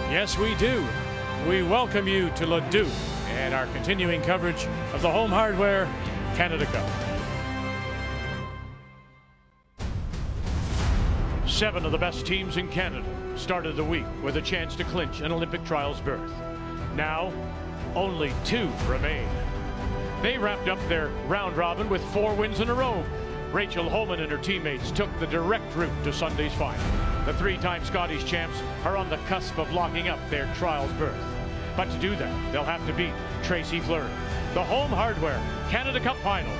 Yes, we do. We welcome you to Leduc and our continuing coverage of the Home Hardware Canada Cup. 7 of the best teams in Canada started the week with a chance to clinch an Olympic trials berth. Now, only 2 remain. They wrapped up their round robin with 4 wins in a row. Rachel Homan and her teammates took the direct route to Sunday's final. The 3-time Scottish champs are on the cusp of locking up their trials berth. But to do that, they'll have to beat Tracy Fleury. The Home Hardware Canada Cup final.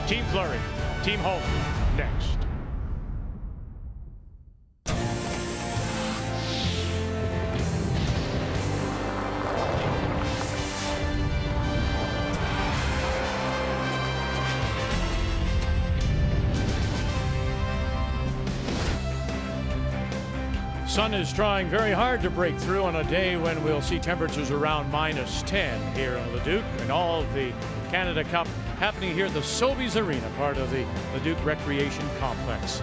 Team Fleury, Team Homan, next. Sun is trying very hard to break through on a day when we'll see temperatures around -10 here in Leduc, and all of the Canada Cup happening here at the Sobeys Arena, part of the Leduc Recreation Complex.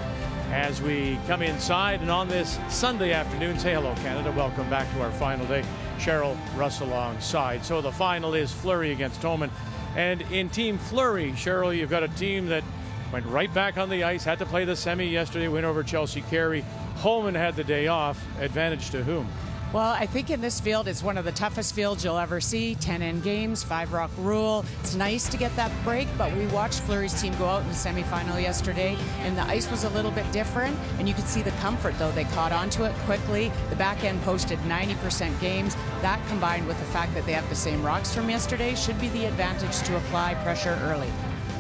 As we come inside and on this Sunday afternoon, say hello Canada, welcome back to our final day. Cheryl Russ alongside. So the final is Fleury against Homan. And in Team Fleury, Cheryl, you've got a team that went right back on the ice, had to play the semi yesterday, win over Chelsea Carey. Homan had the day off. Advantage to whom? Well, I think in this field, it's one of the toughest fields you'll ever see. 10 end games, 5-rock rule. It's nice to get that break, but we watched Fleury's team go out in the semifinal yesterday, and the ice was a little bit different, and you could see the comfort, though. They caught onto it quickly. The back end posted 90% games. That, combined with the fact that they have the same rocks from yesterday, should be the advantage to apply pressure early.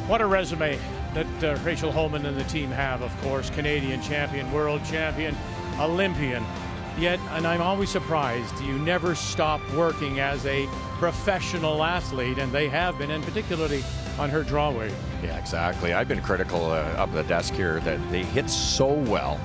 What a resume that Rachel Homan and the team have, of course. Canadian champion, world champion, Olympian. Yet, and I'm always surprised, you never stop working as a professional athlete, and they have been, and particularly on her draw weight. Yeah, exactly. I've been critical up the desk here that they hit so well.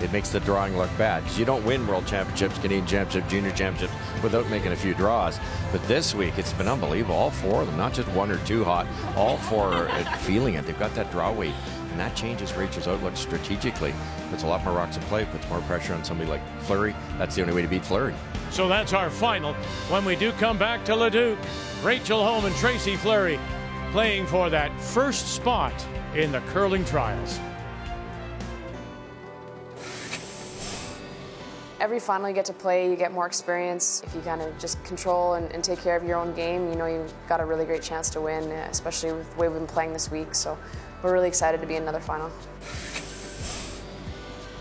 It makes the drawing look bad because you don't win world championships, Canadian championships, junior championships without making a few draws. But this week, it's been unbelievable. All 4 of them, not just 1 or 2 hot, all 4 are feeling it. They've got that draw weight, and that changes Rachel's outlook strategically. Puts a lot more rocks in play, puts more pressure on somebody like Fleury. That's the only way to beat Fleury. So that's our final. When we do come back to Leduc, Rachel Homan, Tracy Fleury playing for that first spot in the curling trials. Every final you get to play, you get more experience. If you kind of just control and take care of your own game, you know you've got a really great chance to win, especially with the way we've been playing this week. So we're really excited to be in another final.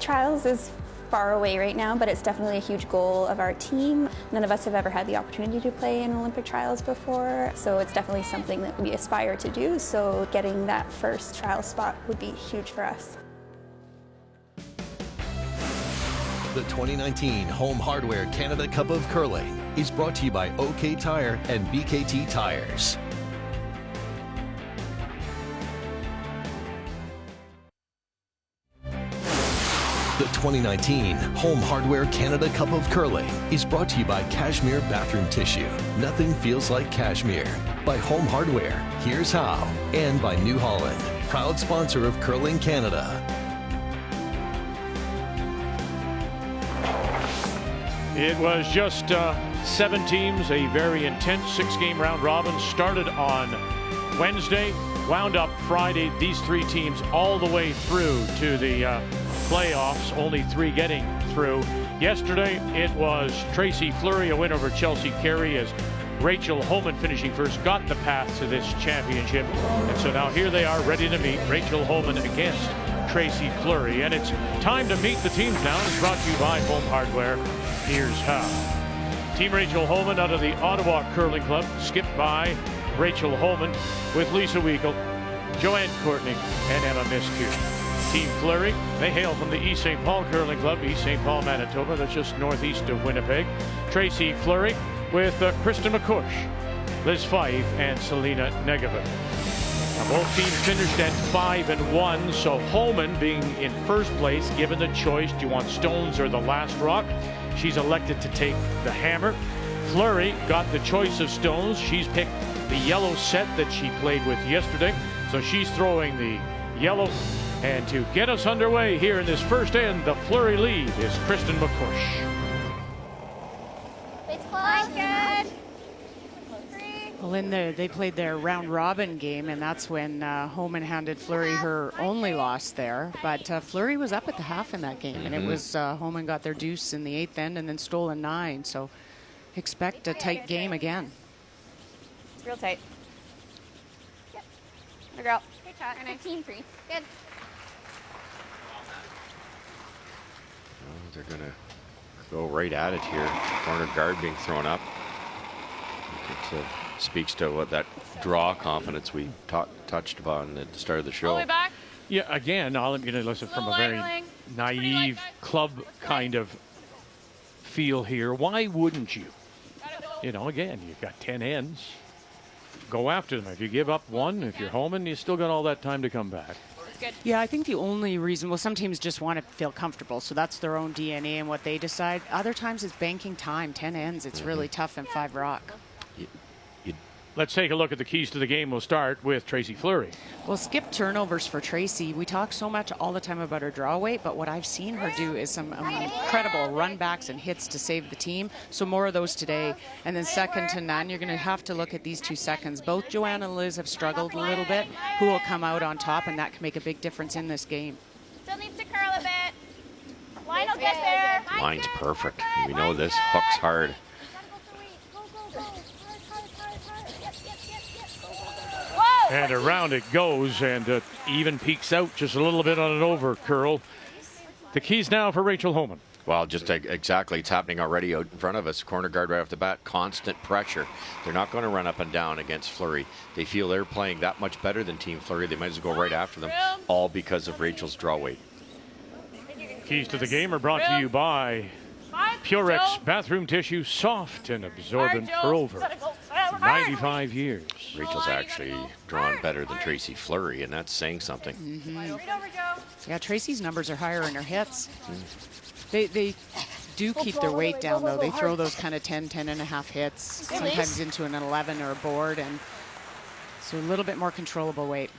Trials is far away right now, but it's definitely a huge goal of our team. None of us have ever had the opportunity to play in Olympic trials before, so it's definitely something that we aspire to do. So getting that first trial spot would be huge for us. The 2019 Home Hardware Canada Cup of Curling is brought to you by OK Tire and BKT Tires. The 2019 Home Hardware Canada Cup of Curling is brought to you by Cashmere Bathroom Tissue. Nothing feels like cashmere. By Home Hardware, here's how. And by New Holland, proud sponsor of Curling Canada. It was just 7 teams, a very intense 6-game round robin. Started on Wednesday, wound up Friday. These 3 teams all the way through to the playoffs, only 3 getting through. Yesterday, it was Tracy Fleury, a win over Chelsea Carey, as Rachel Homan finishing first, got the path to this championship. And so now here they are ready to meet Rachel Homan against Tracy Fleury. And it's time to meet the teams now. It's brought to you by Home Hardware. Here's how. Team Rachel Homan out of the Ottawa Curling Club, skipped by Rachel Homan with Lisa Weigel, Joanne Courtney, and Emma Miskew. Team Fleury, they hail from the East St. Paul Curling Club, East St. Paul, Manitoba. That's just northeast of Winnipeg. Tracy Fleury with Kristen McCush, Liz Fife, and Selena Negevin. Now, both teams finished at 5-1, so Homan being in first place, given the choice, do you want stones or the last rock? She's elected to take the hammer. Fleury got the choice of stones. She's picked the yellow set that she played with yesterday, so she's throwing the yellow. And to get us underway here in this first end, the Fleury lead is Kristen McCush. It's close. Good. Well, they played their round robin game, and that's when Homan handed Fleury her only loss there. But Fleury was up at the half in that game, and it was Homan got their deuce in the 8th end and then stole a 9. So expect a tight game again. It's real tight. Yep. Good girl. Good shot. 15-3. Good. Oh, they're going to go right at it here. Corner guard being thrown up. It speaks to what that draw confidence we touched upon at the start of the show. All the way back. Yeah, again, I'm going to listen from a very naive club kind of feel here. Why wouldn't you? You know, again, you've got 10 ends. Go after them. If you give up one, if you're Homan, you still got all that time to come back. Yeah, I think the only reason, well, some teams just want to feel comfortable, so that's their own DNA and what they decide. Other times it's banking time, 10 ends. It's really tough in 5 rock. Let's take a look at the keys to the game. We'll start with Tracy Fleury. Well, skip turnovers for Tracy. We talk so much all the time about her draw weight, but what I've seen her do is some incredible run backs and hits to save the team. So more of those today. And then second to none, you're going to have to look at these 2 seconds. Both Joanne and Liz have struggled a little bit. Who will come out on top, and that can make a big difference in this game. Still needs to curl a bit. Line will get there. Line's perfect. We know this hook's hard. And around it goes, and even peeks out just a little bit on an over curl. The keys now for Rachel Homan. Well, just exactly. It's happening already out in front of us. Corner guard right off the bat. Constant pressure. They're not going to run up and down against Fleury. They feel they're playing that much better than Team Fleury. They might as well go right after them, all because of Rachel's draw weight. Keys to the game are brought to you by Purex Bathroom Tissue, soft and absorbent for over 95 years. Rachel's actually drawn better than Tracy Fleury, and that's saying something. Yeah, Tracy's numbers are higher in her hits. They do keep their weight down, though. They throw those kind of 10 and a half hits, sometimes into an 11 or a board, and so a little bit more controllable weight.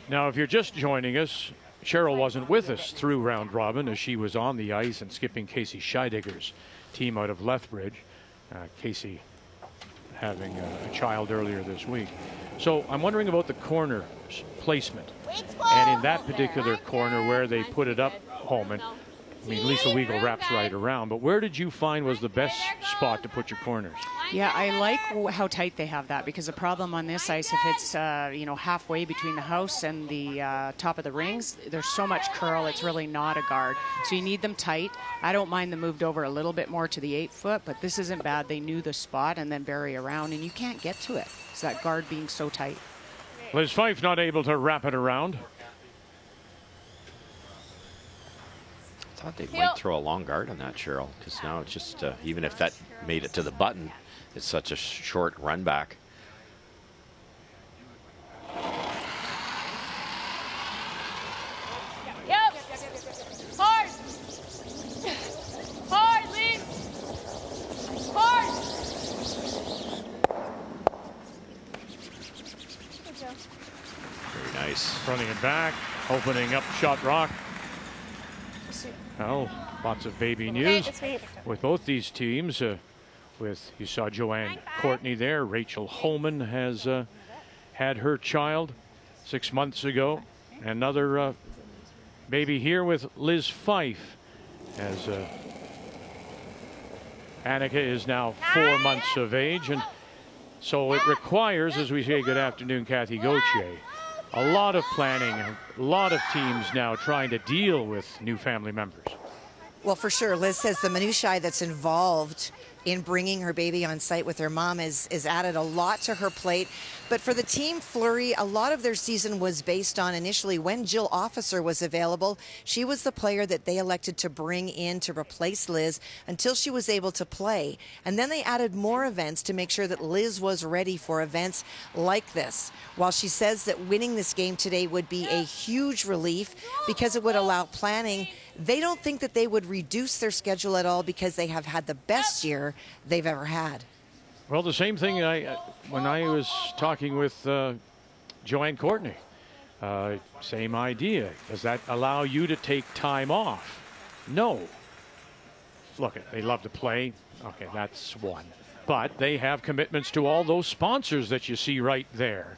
Now, if you're just joining us, Cheryl wasn't with us through round robin as she was on the ice and skipping Casey Scheidegger's team out of Lethbridge. Casey having a child earlier this week. So I'm wondering about the corner placement. And in that particular corner where they put it up, Homan, I mean, Lisa Weigel wraps right around, but where did you find was the best spot to put your corners? Yeah, I like how tight they have that, because the problem on this ice, if it's halfway between the house and the top of the rings, there's so much curl, it's really not a guard. So you need them tight. I don't mind them moved over a little bit more to the 8-foot, but this isn't bad. They knew the spot and then bury around, and you can't get to it. It's that guard being so tight. Liz Fife not able to wrap it around. I thought they might throw a long guard on that, Cheryl, because now it's just, even if that made it to the button, it's such a short run back. Yep. Hard. Hard, Lee. Hard. Good job. Very nice. Running it back, opening up shot rock. Well, lots of baby news with both these teams. You saw Joanne Courtney there. Rachel Homan has had her child 6 months ago. Another baby here with Liz Fife, as Annika is now 4 months of age. And so it requires, as we say, good afternoon, Kathy Gauthier, a lot of planning, a lot of teams now trying to deal with new family members. Well, for sure. Liz says the minutiae that's involved in bringing her baby on site with her mom is added a lot to her plate. But for the team Fleury, a lot of their season was based on initially when Jill Officer was available. She was the player that they elected to bring in to replace Liz until she was able to play. And then they added more events to make sure that Liz was ready for events like this. While she says that winning this game today would be a huge relief because it would allow planning, they don't think that they would reduce their schedule at all because they have had the best year they've ever had. Well, the same thing when I was talking with Joanne Courtney. Same idea. Does that allow you to take time off? No. look, they love to play. Okay, that's one. But they have commitments to all those sponsors that you see right there.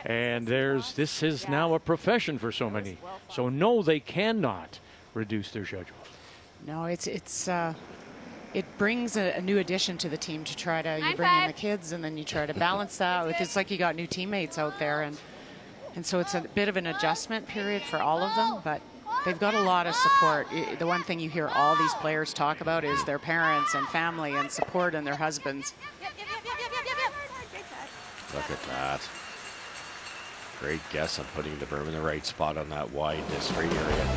And this is now a profession for so many. So no, they cannot reduce their schedule. No, it brings a new addition to the team to try to, you bring in the kids and then you try to balance that. It's like you got new teammates out there. And so it's a bit of an adjustment period for all of them, but they've got a lot of support. The one thing you hear all these players talk about is their parents and family and support and their husbands. Look at that. Great guess on putting the berm in the right spot on that wide straight area.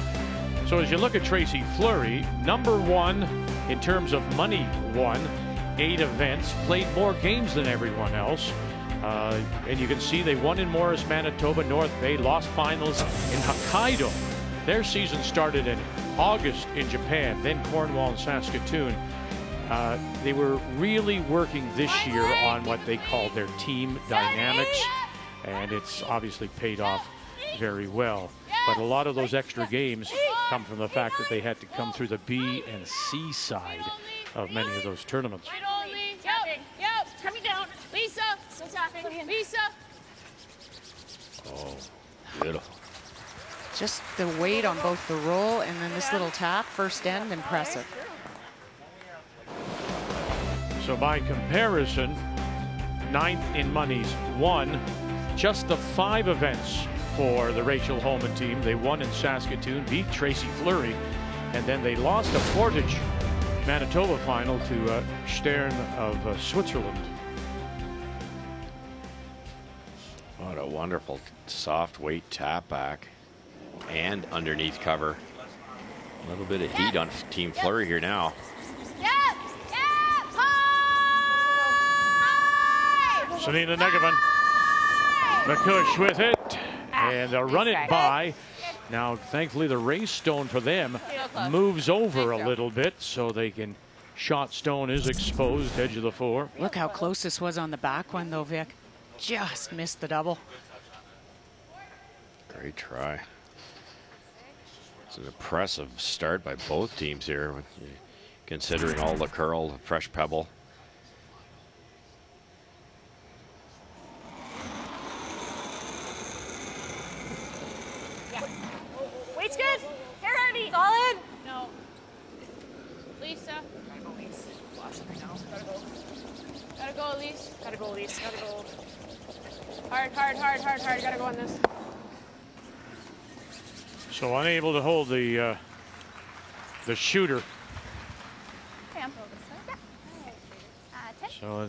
So as you look at Tracy Fleury, #1 in terms of money won, 8 events, played more games than everyone else. And you can see they won in Morris, Manitoba, North Bay, lost finals in Hokkaido. Their season started in August in Japan, then Cornwall and Saskatoon. They were really working this year on what they called their team dynamics, and it's obviously paid off very well. But a lot of those extra games come from the fact that they had to come through the B and C side of many of those tournaments. Yep, coming down. Lisa, still tapping. Lisa. Oh, beautiful. Just the weight on both the roll and then this little tap, first end, impressive. So by comparison, 9th in monies won. Just the 5 events for the Rachel Homan team. They won in Saskatoon, beat Tracy Fleury, and then they lost a Portage Manitoba final to Stern of Switzerland. What a wonderful soft weight tap back and underneath cover. A little bit of heat on Team Fleury here now. Selena Negovan. McCush with it, and they'll run it by. Now, thankfully, the race stone for them moves over a little bit so they can. Shot stone is exposed, edge of the 4. Look how close this was on the back one, though, Vic. Just missed the double. Great try. It's an impressive start by both teams here, considering all the curl, the fresh pebble. Weight's good. Hair heavy. Solid. No. Lisa. Gotta go, Elise. Gotta go, Elise. Gotta go, Elise. Gotta go. Hard. Gotta go on this. So unable to hold the shooter. So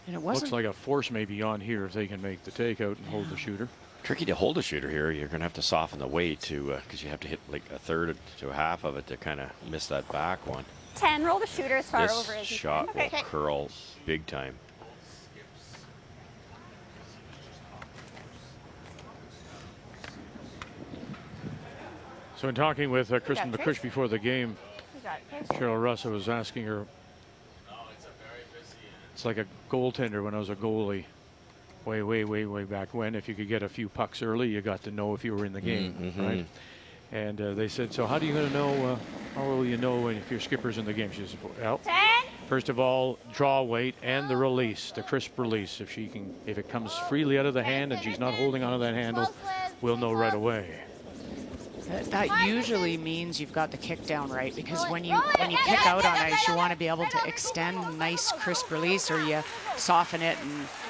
And it looks like a force may be on here if they can make the takeout and hold the shooter. Tricky to hold a shooter here. You're going to have to soften the weight to because you have to hit like a third to a half of it to kind of miss that back one. 10, roll the shooter as far This over as you shot can. will curl big time. So in talking with Kristen McCush before the game, Cheryl Russell was asking her, it's like a goaltender when I was a goalie way back when. If you could get a few pucks early, you got to know if you were in the game, right? And they said, so how are you going to know, how will you know if your skipper's in the game? She said, well, first of all, draw weight and the release, the crisp release. If it comes freely out of the hand and she's not holding onto that handle, we'll know right away. That usually means you've got the kick down right, because when you kick out on ice, you want to be able to extend nice crisp release, or you soften it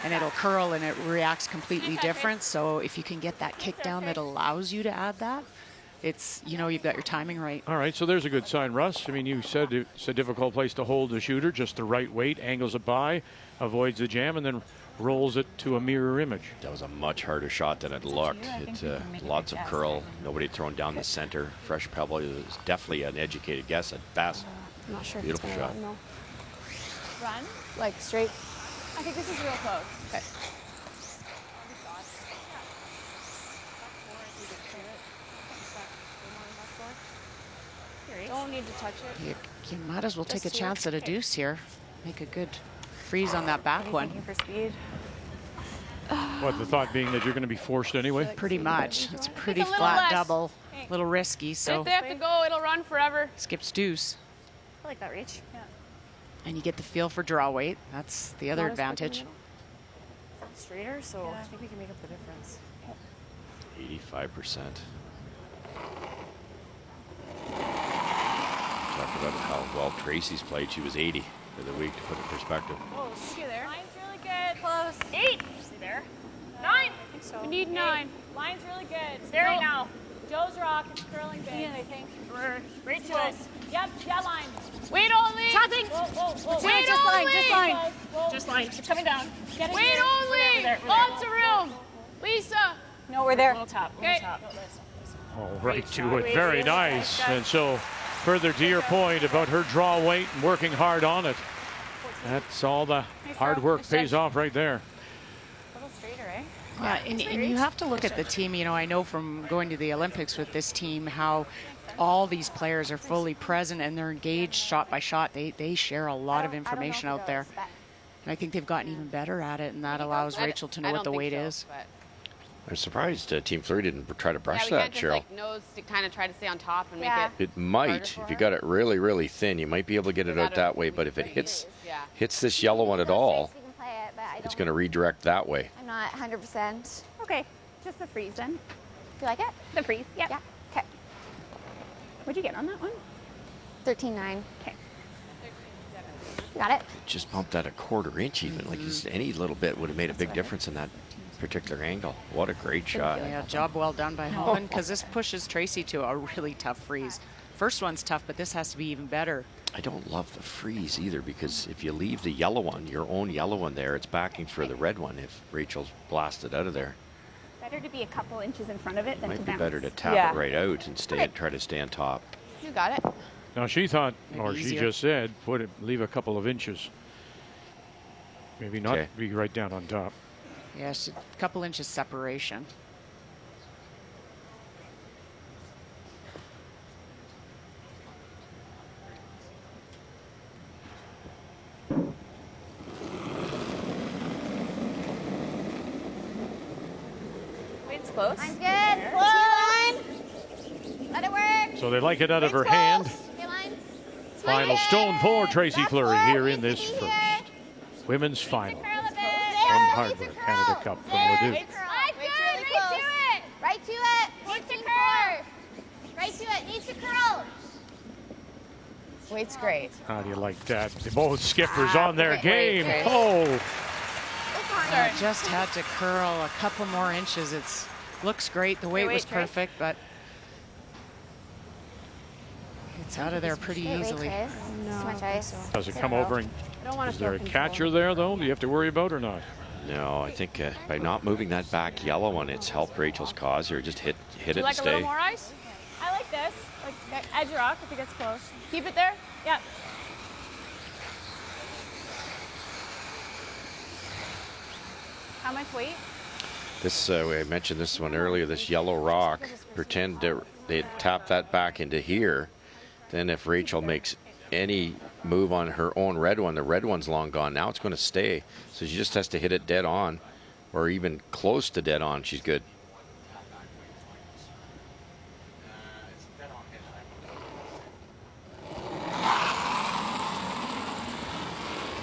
and it'll curl and it reacts completely different. So if you can get that kick down that allows you to add that, it's, you know, you've got your timing right. All right, so there's a good sign, Russ. I mean, you said it's a difficult place to hold the shooter, just the right weight, angles it by, avoids the jam, and then rolls it to a mirror image. That was a much harder shot than it looked. Lots of curl, nobody thrown down the center. Fresh pebble. It was definitely an educated guess at best. I'm not sure if Beautiful it's shot. gonna run, though. Run. Like straight. I think this is real close. Okay. Don't need to touch it. You might as well take a Just here. chance at a deuce here. Make a good freeze on that back one. For speed. What, the thought being that you're going to be forced anyway? Pretty much. It's a pretty It's a little flat less. double, a little risky, If so they have to go, it'll run forever. skips deuce. like that reach. Yeah. And you get the feel for draw weight. That's the other advantage. Straighter, so I think we can make up the difference. 85%. Talk about how well Tracy's played. She was 80 for the week, to put it in perspective. Oh, see you there. Line's really good. Close. 8. See there. 9. I think so. We need 9. Line's really good. It's there right now. Joe's rock. It's curling big. I think. Rachel's. Yep. Yeah, line. Wait only. Tapping. Wait just only. line. Just line. Just line. It's coming down. Wait here. only. Lots of room. Lisa. No, we're there. Little tap. Okay. Oh, right to it. Very nice. And so further to your point about her draw weight and working hard on it. That's all the hard work pays off right there. A little straighter, eh? Yeah, and you have to look at the team. You know, I know from going to the Olympics with this team how all these players are fully present and they're engaged shot by shot. They share a lot of information out there. And I think they've gotten even better at it, and that allows Rachel to know what the weight is. I'm surprised Team Fleury didn't try to brush we that, can't just, Cheryl. like, nose to kind of try to stay on top and make it. It might, if you got it really, really thin, you might be able to get it out that way. But if it hits this yellow one at all, it's going to redirect that way. I'm not 100%. Okay, just the freeze then. Do you like it? The freeze, yep. Yeah. Okay. What'd you get on that one? 13.9. Okay. You got it? Just bumped that a quarter inch even. Like just any little bit would have made a big difference in that particular angle. What a great shot. Yeah, job well done by Homan, because this pushes Tracy to a really tough freeze. First one's tough, but this has to be even better. I don't love the freeze either, because if you leave the yellow one, your own yellow one there, it's backing for the red one if Rachel's blasted out of there. Better to be a couple inches in front of it than to Might be bounce. better to tap it right out and try to stay on top. You got it. Now she thought, Maybe or she easier. just said, leave a couple of inches. Maybe not be right down on top. Yes, a couple inches separation. Weight's close. Mine's good. Line. Let it work. So they like it out of her hand. Okay, line. Final stone for Tracy That's Fleury good. here We in need this to be first here. women's final. Curl a bit. Home Hardware Canada Cup from Leduc. Right to it. Right to it. Needs to curve. Right to it. Needs to curl. Weight's great. How do you like that? Both skippers on their game. great. Oh, I just had to curl a couple more inches. It looks great. The weight was weight, Trace. perfect, but it's out of there pretty easily. Too much ice. does it come over and I don't want is to there a catcher there though? Do you have to worry about or not? No, I think by not moving that back yellow one, it's helped Rachel's cause here. Just hit Do it you like and a little stay. more ice? I like this. Like edge rock if it gets close. Keep it there. Yeah. How much weight? This I mentioned this one earlier. This yellow rock. Pretend they tap that back into here. Then if Rachel makes any move on her own red one, the red one's long gone. Now it's going to stay. So she just has to hit it dead on, or even close to dead on. She's good.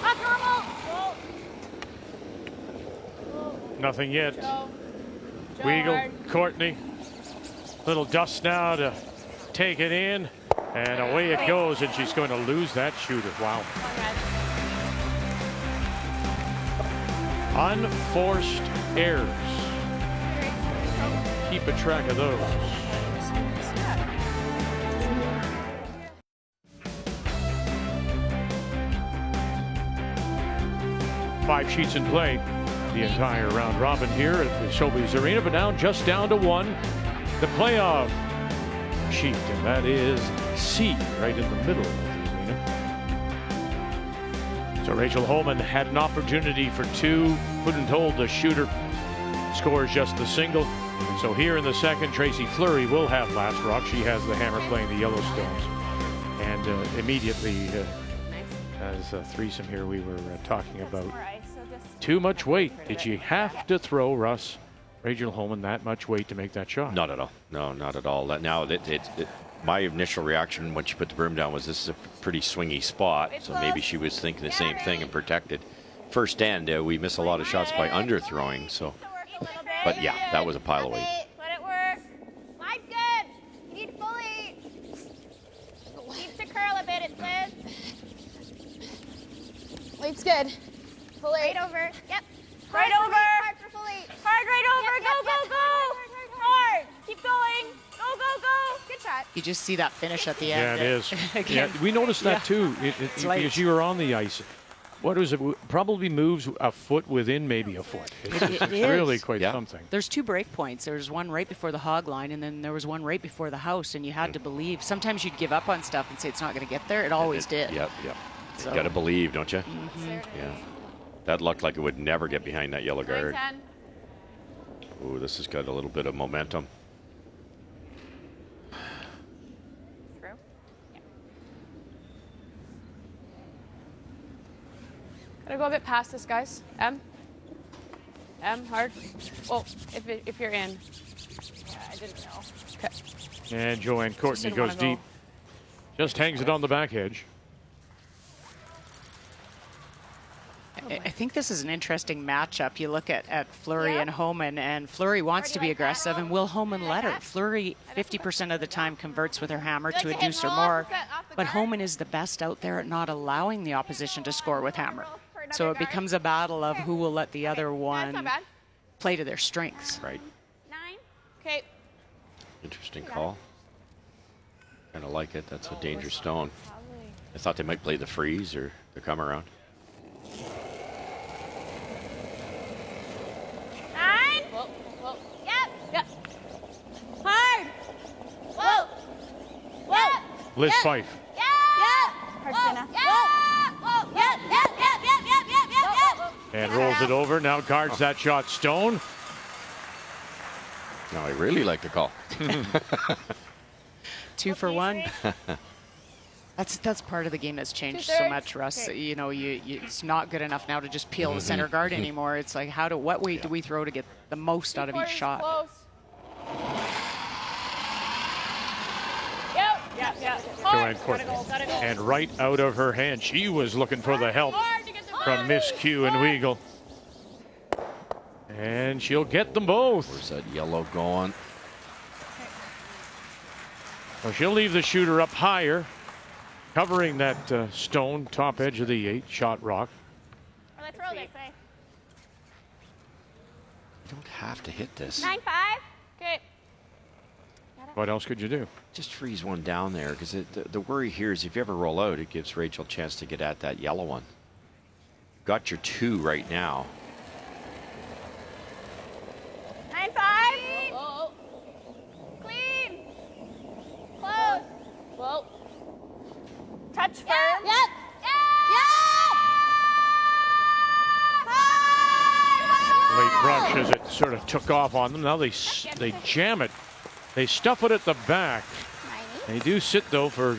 Not normal. Nothing yet. Joe Weagle, hard. Courtney. Little dust now to take it in. And away it goes, and she's going to lose that shooter. Wow. Unforced errors. Keep a track of those. Five sheets in play the entire round robin here at the Sobeys Arena, but now just down to one. The playoff sheet, and that is C, right in the middle of the arena. So Rachel Homan had an opportunity for two, couldn't hold the shooter, scores just the single. And so here in the second, Tracy Fleury will have last rock. She has the hammer playing the Yellowstones. And immediately, as a threesome here, we were talking about too much weight. Did you have to throw, Russ, Rachel Homan that much weight to make that shot? Not at all. No, not at all. Now my initial reaction when she put the broom down was this is a pretty swingy spot, so maybe she was thinking the same thing and protected. First end, we miss a lot of shots by underthrowing, so. But yeah, that was a pile of weight. Let it work. Line's good. You need fully. Needs to curl a bit, it's Liz. Weight's good. Fully. Right over. Yep. Right over. Hard for fully. Hard right over. Yep, Go, yep, go, yep. go. Hard. Keep going. Go, go, go. Good shot. You just see that finish at the Yeah, end. it is. Again. Yeah, we noticed that too. late. As you were on the ice. What is it? Probably moves a foot within maybe a foot. It's really quite something. There's 2 break points. There's one right before the hog line, and then there was one right before the house, and you had to believe. Sometimes you'd give up on stuff and say it's not going to get there. It always did. Yep, yep. So. You got to believe, don't you? Mm-hmm. Yeah. That looked like it would never get behind that yellow guard. 9-10. Ooh, this has got a little bit of momentum. Through. Yeah. Gotta go a bit past this, guys. M, hard. Well, if you're in. Yeah, I didn't know. Okay. And Joanne Courtney didn't goes wanna go. deep. Just hangs it on the back edge. I think this is an interesting matchup. You look at Fleury and Homan, and Fleury wants to be aggressive, and will Homan let her? Fleury 50% of the time converts with her hammer to a deuce or more, but Homan is the best out there at not allowing the opposition to score with hammer. So it becomes a battle of who will let the other one play to their strengths. Right. 9. Okay. Interesting call. Kind of like it. That's a dangerous stone. I thought they might play the freeze or the come around. 9. Whoa. Yep. Hard. Whoa. Liz Fife. Yeah. Hard Sina. Whoa. Yep. And rolls it over. Now guards that shot. Stone. No, I really like the call. 2 for 1. That's part of the game that's changed so much, Russ. Okay. You know, it's not good enough now to just peel the center guard anymore. It's like, what weight do we throw to get the most out of each shot? Close. Yep. Joanne Courtney. Gotta go. And right out of her hand. She was looking for the help from Miss Q and Weagle. And she'll get them both. Where's that yellow going? Well, she'll leave the shooter up higher, covering that stone top edge of the 8-shot rock. Let's roll this way. You don't have to hit this. 9-5. Okay. What else could you do? Just freeze one down there, because the worry here is if you ever roll out, it gives Rachel a chance to get at that yellow one. Got your 2 right now. 9-5. Whoa. Clean. Close. Whoa. Touch firm. Yep. Late rush as it sort of took off on them. Now they jam it. They stuff it at the back. They do sit, though, for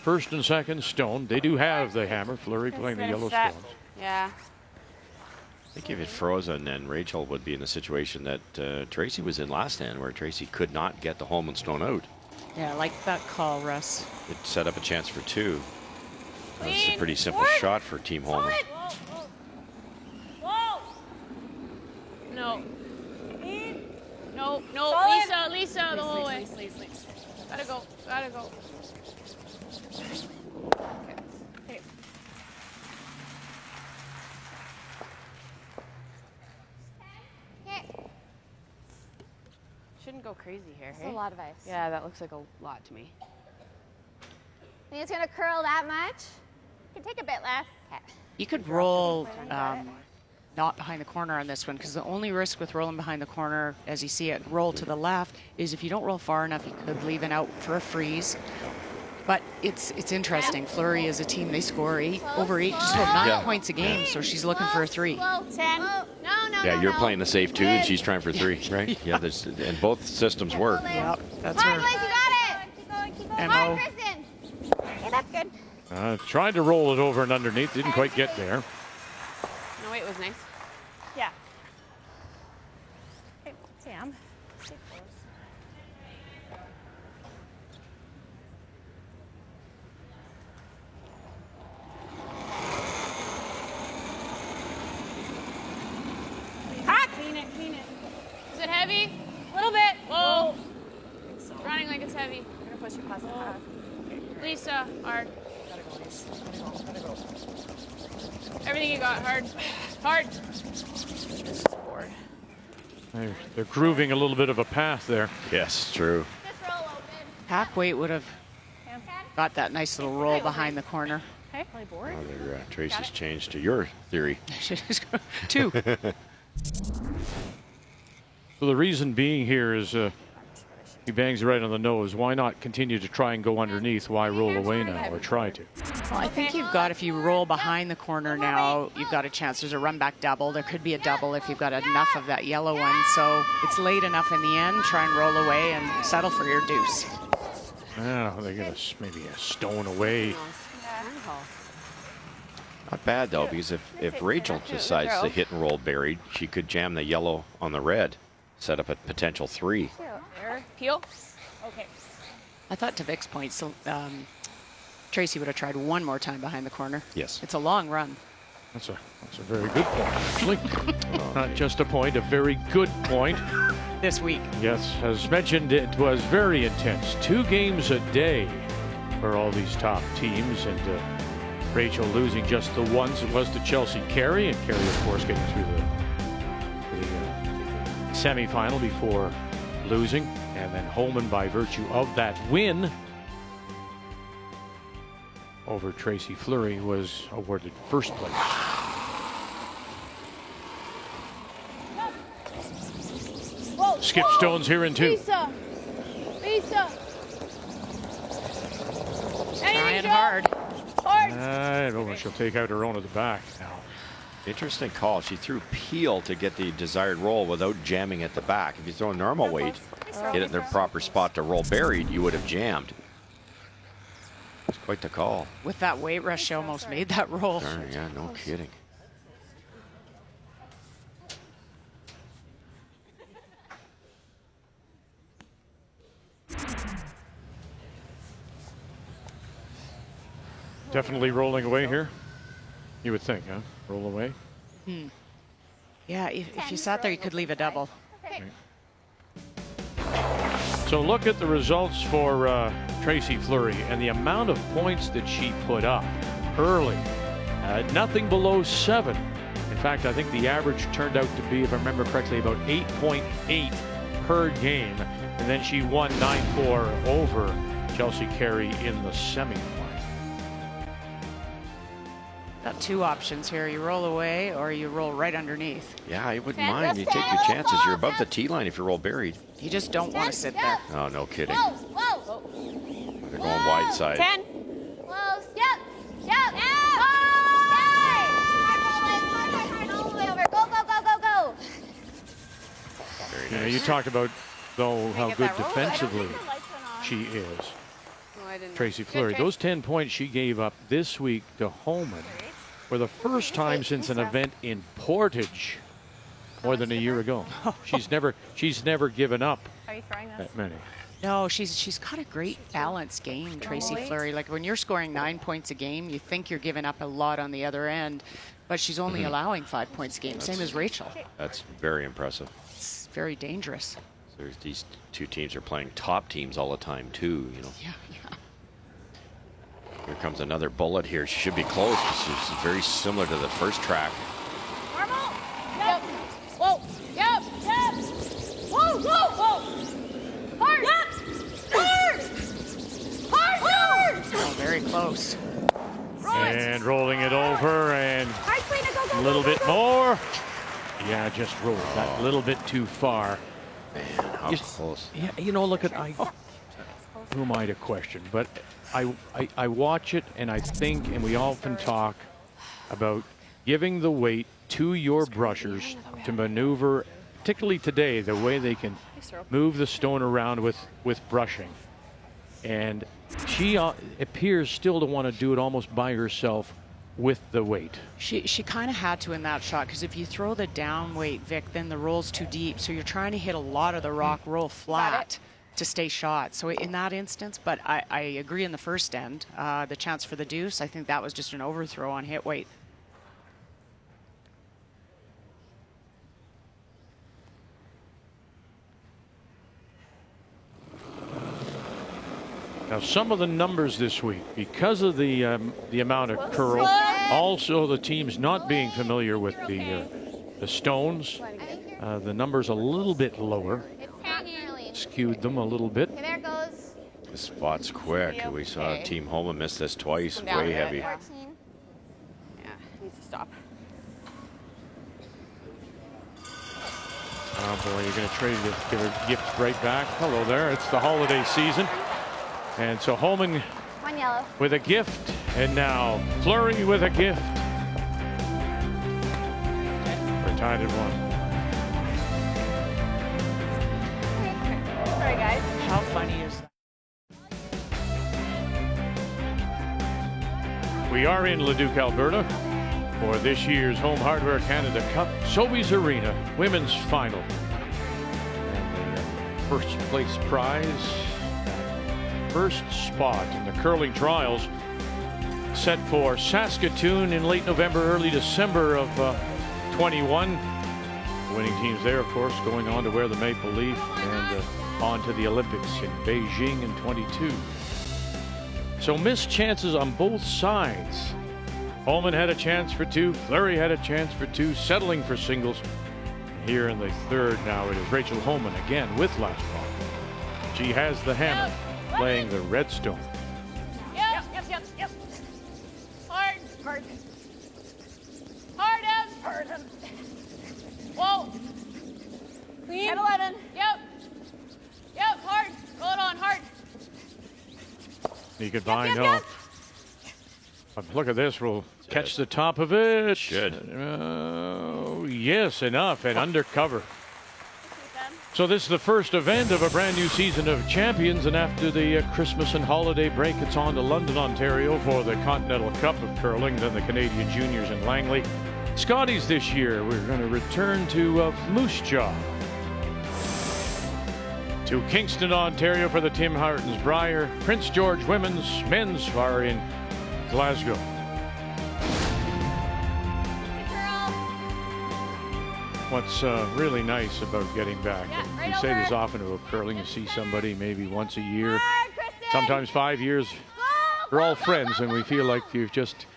first and second stone. They do have the hammer. Fleury playing the yellow stones. Yeah. I think if it frozen, then Rachel would be in the situation that Tracy was in last end, where Tracy could not get the Homan stone out. Yeah, I like that call, Russ. It set up a chance for 2. That's a pretty simple Forward. shot for Team Homan. Whoa. No. No. Solid. Lisa, the whole way. Gotta go. Okay. Shouldn't go crazy here, That's hey? a lot of ice. Yeah, that looks like a lot to me. Think it's gonna curl that much? You can take a bit less. You could roll not behind the corner on this one, because the only risk with rolling behind the corner, as you see it roll to the left, is if you don't roll far enough, you could leave it out for a freeze. But it's interesting. Fleury is a team, they score over 8, just about 9 points a game, so she's looking for a 3. 10. No. Yeah, you're playing the safe 2, and she's trying for 3, right? Yeah, and both systems work. Yep, that's Come on, her Liz, you got it. Keep going. MO. Come on, Kristen. Okay, that's good. Tried to roll it over and underneath. Didn't quite get there. No, wait, it was nice. Yeah. Okay, Sam. Stay Everything you got, hard. Hard. They're grooving a little bit of a path there. Yes, true. Half weight would have got that nice little roll behind the corner. Okay, play board. Oh, Tracy's changed to your theory. Two. So the reason being here is he bangs right on the nose. Why not continue to try and go underneath? Why roll away now, or try to? Well, I think you've got, if you roll behind the corner now, you've got a chance. There's a run back double. There could be a double if you've got enough of that yellow one. So it's late enough in the end. Try and roll away and settle for your deuce. Oh, they get maybe a stone away. Not bad, though, because if Rachel decides to hit and roll buried, she could jam the yellow on the red, set up a potential 3. There. Peel. Okay. I thought to Vic's point, so, Tracy would have tried one more time behind the corner. Yes. It's a long run. That's a very good point, actually. Not just a point, a very good point. This week. Yes, as mentioned, it was very intense. 2 games a day for all these top teams, and Rachel losing just the ones. It was to Chelsea Carey, and Carey, of course, getting through the semifinal before losing, and then Homan, by virtue of that win over Tracy Fleury, was awarded first place. Whoa, Skip Stone's here in 2. Lisa. Trying hard. I don't know, she'll take out her own at the back now. Interesting call. She threw Peel to get the desired roll without jamming at the back. If you throw a normal weight, hit it in the proper spot to roll buried, you would have jammed. It's quite the call. With that weight rush, she almost made that roll. Darn, yeah, no kidding. Definitely rolling away here, you would think, huh? Roll away. Yeah, if you sat there, you could leave a double. Right. So look at the results for Tracy Fleury and the amount of points that she put up early. Nothing below 7. In fact, I think the average turned out to be, if I remember correctly, about 8.8 per game. And then she won 9-4 over Chelsea Carey in the semifinal. Got 2 options here. You roll away or you roll right underneath. Yeah, I wouldn't mind. You take your chances. You're above the tee line if you roll buried. You just don't want to sit there. Oh, no kidding. Whoa. They're going wide side. 10. Close. Yep. All the way over. Go. Very You know, nice. you talked about, though, how get good that roll? defensively I don't think the lights went on. she is. No, I didn't. Tracy Fleury. Good, Those 10 points she gave up this week to Homan for the first time since an event in Portage more than a year ago. She's never given up Are you throwing this? that many. No, she's got a great balanced game, Tracy Fleury. Like when you're scoring 9 points a game, you think you're giving up a lot on the other end, but she's only allowing 5 points a game, same as Rachel. That's very impressive. It's very dangerous. These 2 teams are playing top teams all the time, too, you know. Yeah. Here comes another bullet here. She should be close. This is very similar to the first track. Normal. Yep. Whoa. Yep. Whoa. Hard. Yep. Hard. Oh, very close. And rolling it over and Hard, Selena, go. a little bit more. Yeah, just rolled that little bit too far. Man, how close. Yeah, you know, look at who am I to question? But I watch it and I think, and we often talk about giving the weight to your brushers to maneuver, particularly today, the way they can move the stone around with brushing. And she appears still to want to do it almost by herself with the weight. She kind of had to in that shot, because if you throw the down weight, Vic, then the roll's too deep. So you're trying to hit a lot of the rock roll flat to stay shot. So in that instance, but I agree in the first end, the chance for the deuce, I think that was just an overthrow on hit weight. Now, some of the numbers this week, because of the amount of curl, also the teams not being familiar with the stones, the numbers a little bit lower, skewed them a little bit. Okay, there it goes. The spot's quick. We saw Team Homan miss this twice. Way heavy. 14. Yeah, needs to stop. Oh boy, you're going to trade it, give a gift right back. Hello there. It's the holiday season. And so Homan One yellow. with a gift, and now Fleury with a gift. We're tied at 1. Sorry, guys. How funny is that? We are in Leduc, Alberta for this year's Home Hardware Canada Cup, Sobeys Arena Women's Final. And the first place prize, first spot in the curling trials, set for Saskatoon in late November, early December of 21. Winning teams there, of course, going on to wear the maple leaf and on to the Olympics in Beijing in 22. So missed chances on both sides. Homan had a chance for 2. Fleury had a chance for 2, settling for singles. Here in the third now it is Rachel Homan again with last ball. She has the hammer, playing the redstone. Yep. Hard. Hard. Whoa. Clean. 10-11. Yep, hard. Roll it on, hard. You could find out. But look at this. We'll catch the top of it. Should. Yes, enough and undercover. So this is the first event of a brand new season of champions, and after the Christmas and holiday break, it's on to London, Ontario for the Continental Cup of Curling, then the Canadian Juniors in Langley. Scotties this year, we're going to return to Moose Jaw. To Kingston, Ontario for the Tim Hortons Brier. Prince George Women's Men's are in Glasgow. What's really nice about getting back, we say this often about curling, you see somebody maybe once a year, sometimes 5 years, we're all friends and we feel like you've just,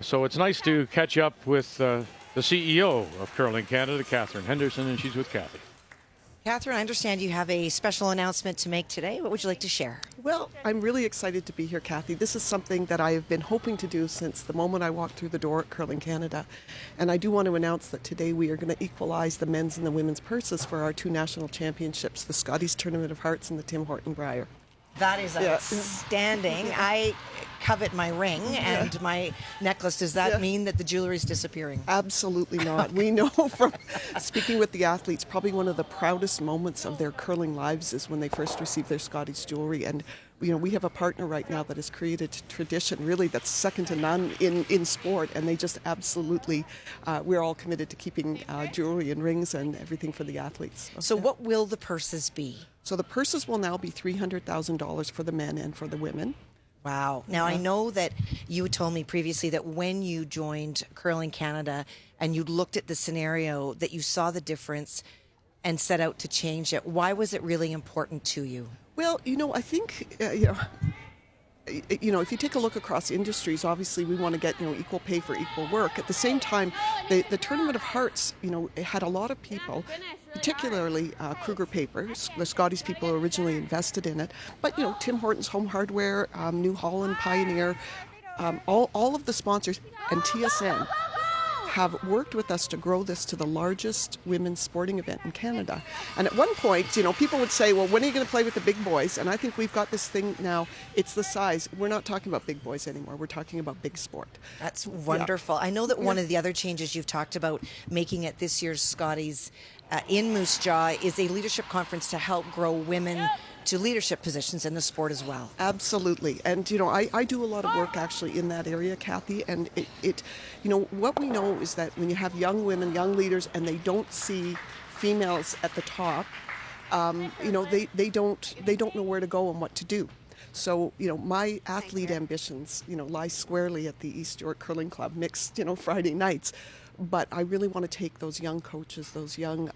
so it's nice to catch up with the CEO of Curling Canada, Catherine Henderson, and she's with Kathy. Catherine, I understand you have a special announcement to make today. What would you like to share? Well, I'm really excited to be here, Kathy. This is something that I have been hoping to do since the moment I walked through the door at Curling Canada. And I do want to announce that today we are going to equalize the men's and the women's purses for our 2 national championships, the Scotties Tournament of Hearts and the Tim Horton Brier. That is outstanding. I covet my ring and my necklace. Does that mean that the jewelry is disappearing? Absolutely not. We know from speaking with the athletes, probably one of the proudest moments of their curling lives is when they first receive their Scotties jewelry. And we have a partner right now that has created tradition, really, that's second to none in sport. And they just absolutely, we're all committed to keeping jewelry and rings and everything for the athletes. So what will the purses be? So the purses will now be $300,000 for the men and for the women. Wow. Now, I know that you told me previously that when you joined Curling Canada and you looked at the scenario, that you saw the difference and set out to change it. Why was it really important to you? Well, I think, if you take a look across industries, obviously we want to get, equal pay for equal work. At the same time, the Tournament of Hearts, it had a lot of people, particularly Kruger Papers, the Scotties people who originally invested in it. But, Tim Hortons Home Hardware, New Holland, Pioneer, all of the sponsors, and TSN have worked with us to grow this to the largest women's sporting event in Canada. And at one point, people would say, well, when are you going to play with the big boys? And I think we've got this thing now, it's the size. We're not talking about big boys anymore. We're talking about big sport. That's wonderful. I know that one of the other changes you've talked about making at this year's Scotties in Moose Jaw is a leadership conference to help grow women to leadership positions in the sport as well. Absolutely. And, I do a lot of work actually in that area, Kathy, and what we know is that when you have young women, young leaders, and they don't see females at the top, they don't know where to go and what to do. So, my athlete ambitions, lie squarely at the East York Curling Club mixed, Friday nights. but I really want to take those young coaches, those young,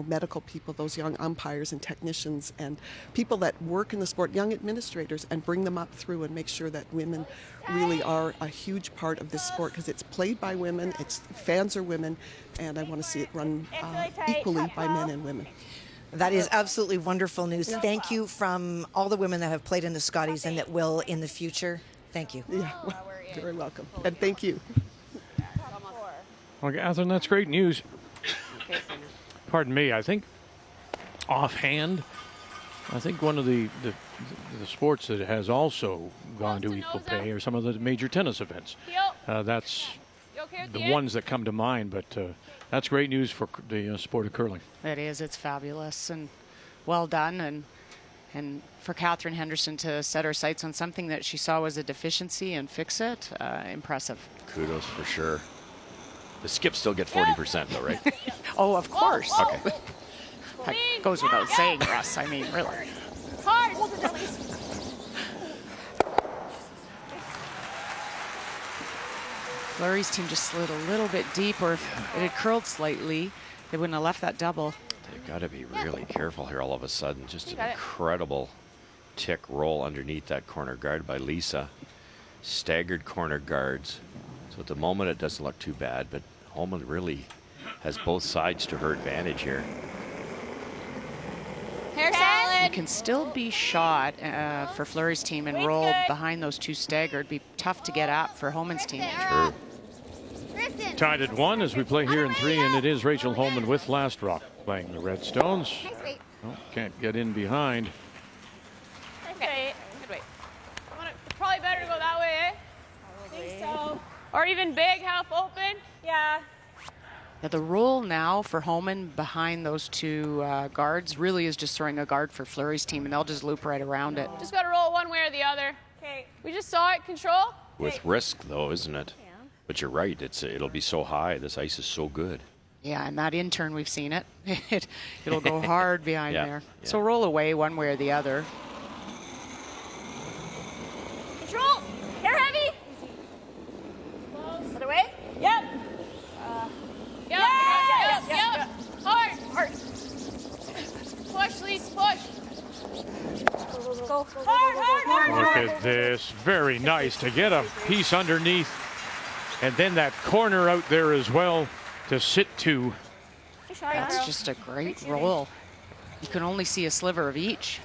medical people, those young umpires and technicians and people that work in the sport, young administrators, and bring them up through and make sure that women really are a huge part of this sport, because it's played by women, its fans are women, and I want to see it run equally by men and women. That is absolutely wonderful news. Thank you from all the women that have played in the Scotties and that will in the future. Thank you. Yeah, you're very welcome. And thank you. Well, Catherine, that's great news. Pardon me, I think offhand, I think one of the sports that has also gone to equal pay are some of the major tennis events. That's the ones that come to mind, but that's great news for the sport of curling. It is. It's fabulous and well done. And for Catherine Henderson to set her sights on something that she saw was a deficiency and fix it, impressive. Kudos for sure. The skips still get 40% though, right? Oh, of course. Okay. That goes without saying, Russ. I mean, really. Hard. Fleury's team just slid a little bit deep, or if it had curled slightly, they wouldn't have left that double. They've got to be really careful here all of a sudden. Just an incredible tick roll underneath that corner guard by Lisa. Staggered corner guards. So at the moment it doesn't look too bad, but Homan really has both sides to her advantage here. Hair salad. You can still be shot for Fleury's team and roll behind those two staggered. Be tough to get at for Homan's team. True. Tied at 1 as we play here in 3, and it is Rachel Homan with Last Rock playing the Redstones. Oh, can't get in behind. Okay. Good wait. Probably better to go that way, eh? I think so. Or even big, half open. Yeah. Yeah, the roll now for Homan behind those two guards really is just throwing a guard for Fleury's team, and they'll just loop right around it. Just got to roll one way or the other. Okay. We just saw it. Control. With risk though, isn't it? Yeah. But you're right. It'll be so high. This ice is so good. Yeah, and that intern, we've seen it. It'll go hard behind there. Yeah. So roll away one way or the other. Control. Hair heavy. Other way. Yep. Yep. Hard. Push, Lise, push. Go. Hard. Look at this. Very nice to get a piece underneath. And then that corner out there as well to sit to. That's just a great roll. You can only see a sliver of each.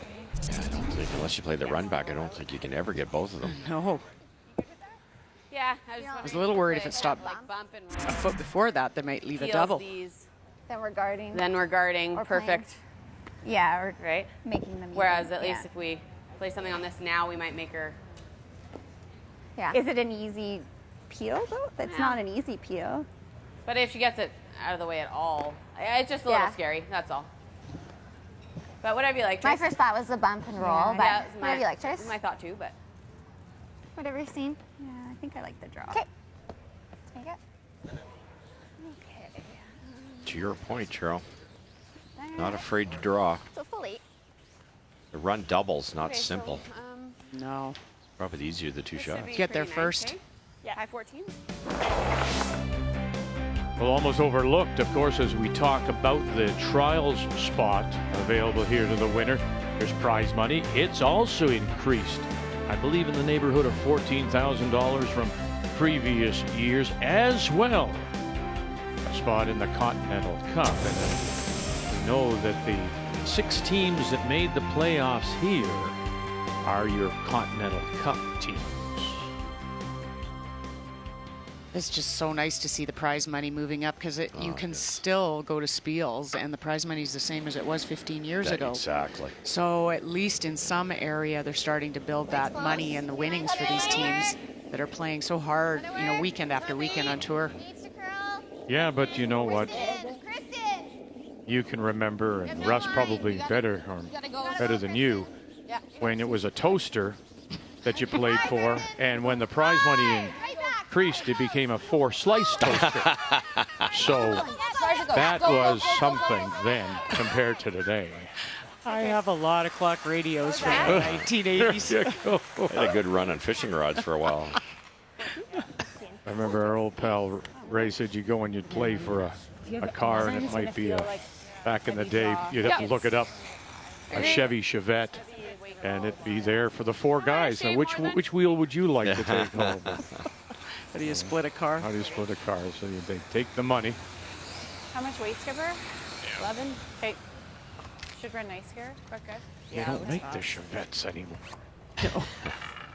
Yeah, I don't think, unless you play the run back, I don't think you can ever get both of them. No. Yeah. I was a little worried if it stopped a foot before that, they might leave a double. Then we're guarding. Or perfect. Playing. Yeah, or Right? making them. Whereas even. at least if we play something on this now, we might make her. Yeah. Is it an easy peel though? That's not an easy peel. But if she gets it out of the way at all, it's just a little scary. That's all. But whatever you like. My Trish. first thought was the bump and roll, but Yeah, it's whatever you like, Trish. my thought too, but. Whatever you've seen. Yeah, I think I like the draw. Okay. Let's make it. Okay. To your point, Cheryl. Not afraid to draw. So fully. The run doubles, not Okay, so, simple. No. Probably easier the two shots. Get there first. Yeah, high 14. Well, almost overlooked, of course, as we talk about the trials spot available here to the winner. There's prize money. It's also increased, I believe, in the neighborhood of $14,000 from previous years, as well a spot in the Continental Cup. And we know that the 6 teams that made the playoffs here are your Continental Cup teams. It's just so nice to see the prize money moving up, because you can still go to Spiels and the prize money is the same as it was 15 years ago. Exactly. So at least in some area, they're starting to build that money and the winnings for these teams that are playing so hard, weekend after weekend on tour. Yeah, but you know what? You can remember, and Russ probably better than you, when it was a toaster that you played for, and when the prize money increased, it became a 4-slice toaster. So that was something then compared to today. I have a lot of clock radios from the 1980s. Had a good run on fishing rods for a while. I remember our old pal Ray said you go and you'd play for a car, and it might be back in the day, you'd have to look it up, a Chevy Chevette, and it'd be there for the 4 guys. Now, which wheel would you like to take home? How do you split a car? How do you split a car? So they take the money. How much weight, Skipper? 11. Okay. Should run nice here. Okay. They don't make the Chevettes anymore. How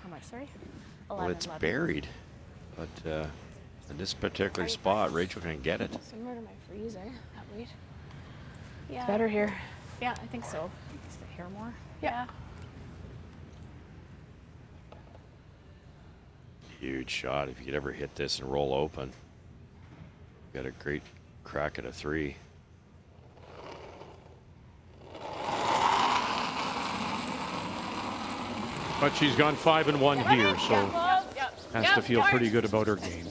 much, sorry? 11. Well, it's buried, but in this particular spot, Rachel can get it. Similar to my freezer, that weight. Yeah. It's better here. Yeah, I think so. It's the hair more. Yeah. Huge shot. If you could ever hit this and roll open, got a great crack at a 3. But she's gone 5-1 here, so has to feel pretty good about her game.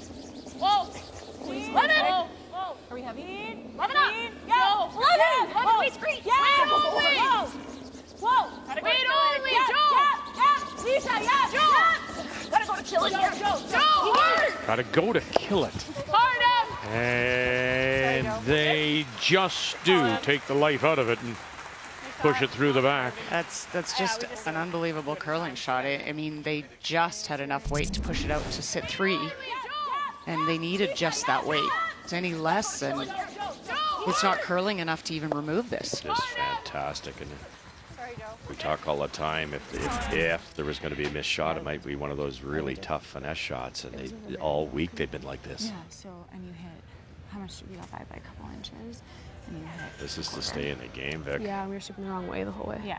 Whoa! 11! Whoa! Are we heavy? 11 up! Yo! 11! 11! Wait, screen! Yeah! Whoa! Whoa! Wait only! Joe! Lisa, Joe! Gotta go to kill it here. Joe! Hard! Gotta go to kill it. Hard! And they just do take the life out of it and push it through the back. That's just an unbelievable curling shot. I mean, they just had enough weight to push it out to sit 3, and they needed just that weight. It's any less, and it's not curling enough to even remove this. Just fantastic. And we talk all the time, if there was going to be a missed shot, it might be one of those really tough finesse shots, and all week they've been like this. Yeah, so, and you hit, how much did we got by a couple inches? And you hit This is to stay in the game, Vic. Yeah, we were sweeping the wrong way the whole way. Yeah.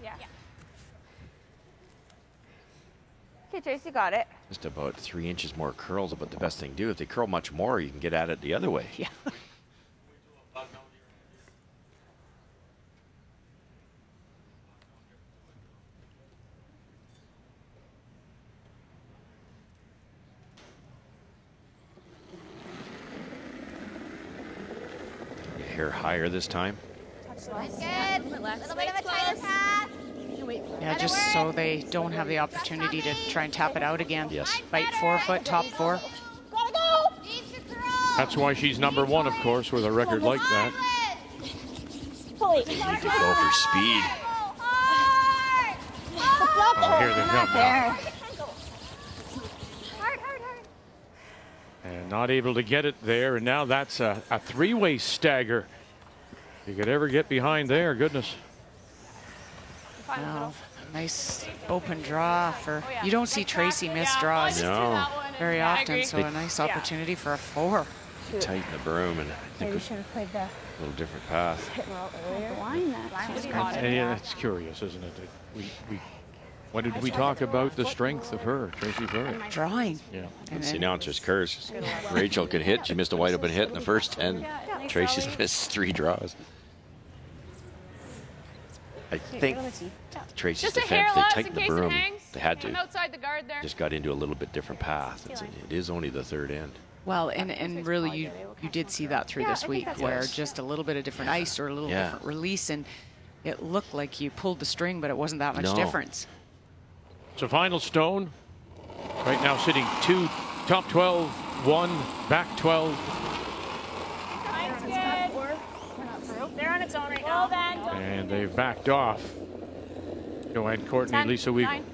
Yeah. Okay, Tracy got it. Just about 3 inches more curls, but the best thing to do, if they curl much more, you can get at it the other way. Yeah. Hair higher this time. That's good. A little bit of a tighter path. Yeah, just so they don't have the opportunity to try and tap it out again. Yes. Bite 4-foot, top 4. Gotta go. Needs to curl. That's why she's number 1, of course, with a record like that. They need to go for speed. Hard. Oh, here they come now. Hard. And not able to get it there, and now that's a 3-way stagger. If you could ever get behind there, goodness. Wow, nice open draw for, you don't see Tracy miss draws No. very often, so a nice opportunity for a 4. Tighten the broom, and I think We it's should have played the a little different path. line that. And yeah, that's curious, isn't it? When did we talk about the strength of her, Tracy Fleury? Drawing. Yeah. It's the announcer's curse. Rachel could hit. She missed a wide open hit in the first 10. Tracy's missed 3 draws. I think Tracy's Just a defense, hair they less tightened in the case it broom. hangs. They had I'm to. outside the guard there. Just got into a little bit different path. It is only the 3rd end. Well, and really you did see that through this week, where just a little bit of different ice or a little different release, and it looked like you pulled the string, but it wasn't that much difference. So final stone, right now sitting 2, top 12, 1, back 12. Line's good. They're on its own right now. And they've backed off. Joanne Courtney, 10, Lisa Weagle. 9.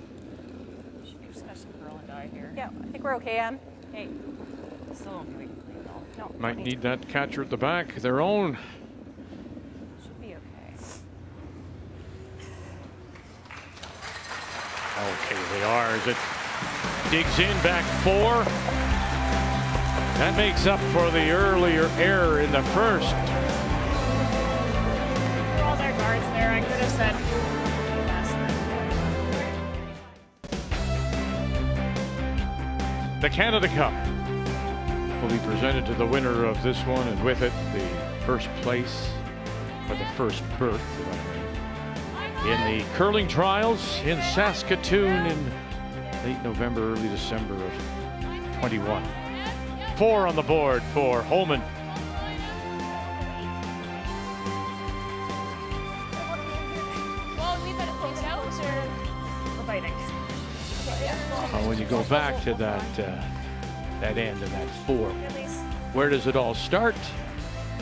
Yeah, I think we're okay, Ann. Hey. No. Might need that catcher at the back, their own. Should be okay. Okay, they are as it digs in, back 4. That makes up for the earlier error in the first. For all their guards there, I could have said. The Canada Cup will be presented to the winner of this one, and with it, the first place, or the first berth, in the curling trials in Saskatoon in late November, early December of 21. 4 on the board for Homan. Well, we've had it closed out, or we're biting. When you go back to that that end and that 4. Where does it all start?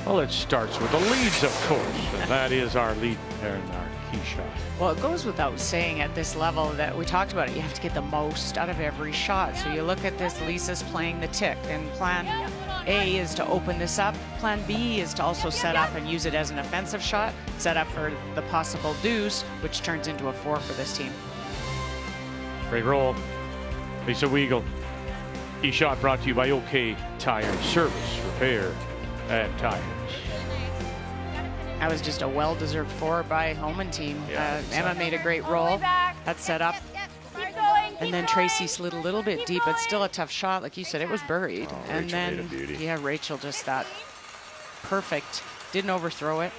Well, it starts with the leads, of course, and that is our lead and our key shot. Well, it goes without saying at this level that we talked about it, you have to get the most out of every shot. So you look at this, Lisa's playing the tick, and plan A is to open this up. Plan B is to also set up and use it as an offensive shot, set up for the possible deuce, which turns into a 4 for this team. Great roll. Lisa Weigel. Key shot brought to you by OK Tire Service Repair and Tires. That was just a well-deserved 4 by Homan team. Yeah, Emma made a great roll. That set up. And then Tracy slid a little bit deep, but still a tough shot. Like you said, it was buried. Oh, and Rachel then, made a beauty. yeah, Rachel just that perfect. Didn't overthrow it.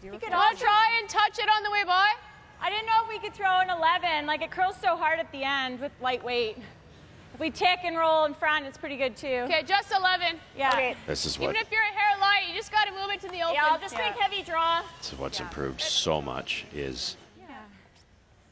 You could all try and touch it on the way by. I didn't know if we could throw an 11. Like, it curls so hard at the end with lightweight. If we tick and roll in front, it's pretty good too. Okay, just 11. Yeah. Okay. This is what. Even if you're a hair light, you just got to move it to the open. Yeah, I'll just think heavy draw. This is what's improved so much is.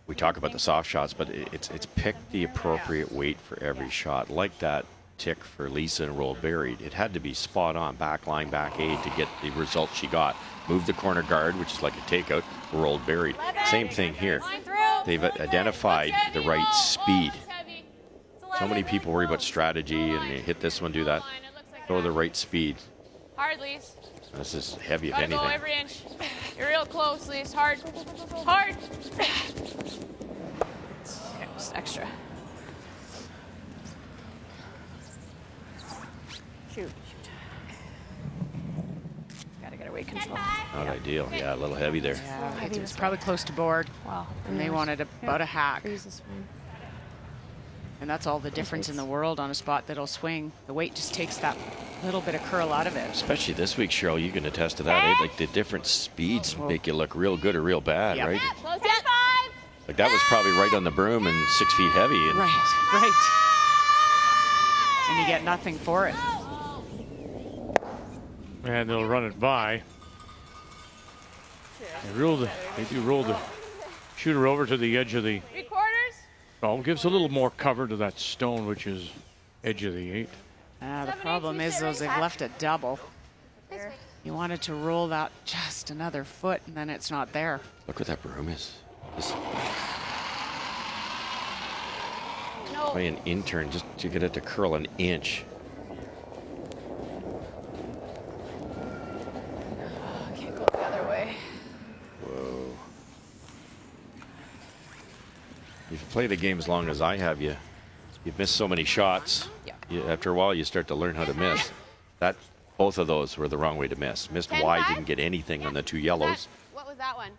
We talk about the soft shots, but it's pick the appropriate weight for every shot. Like that tick for Lisa and roll buried. It had to be spot on, back line, back eight to get the result she got. Move the corner guard, which is like a takeout, rolled buried. Same thing here. They've identified the right speed. So many people worry about strategy and they hit this one, do that. Go the right speed. Hard, Lise. This is heavy, if Gotta anything. go every inch. You're real close, Lise. Hard. Hard. Okay, just extra. Shoot. Gotta get away control. Not ideal. Yeah, a little heavy there. Yeah, it was probably close to board. Wow. And they wanted about a hack. And that's all the difference in the world on a spot that'll swing. The weight just takes that little bit of curl out of it. Especially this week, Cheryl, you can attest to that. Eh? Like the different speeds make you look real good or real bad, right? Close it. 5. Like that was probably right on the broom and 6 feet heavy. And Right. And you get nothing for it. And they'll run it by. They do roll the shooter over to the edge of the. 3/4. Oh, gives a little more cover to that stone, which is edge of the 8. The problem is those they've left it double. You wanted to roll that just another foot, and then it's not there. Look what that broom is. This No. by an intern just to get it to curl an inch. Can't go the other way. Whoa. If you play the game as long as I have, you've missed so many shots. After a while, you start to learn how to miss. Both of those were the wrong way to miss. Missed 10-5? wide, didn't get anything on the 2 yellows What was that one?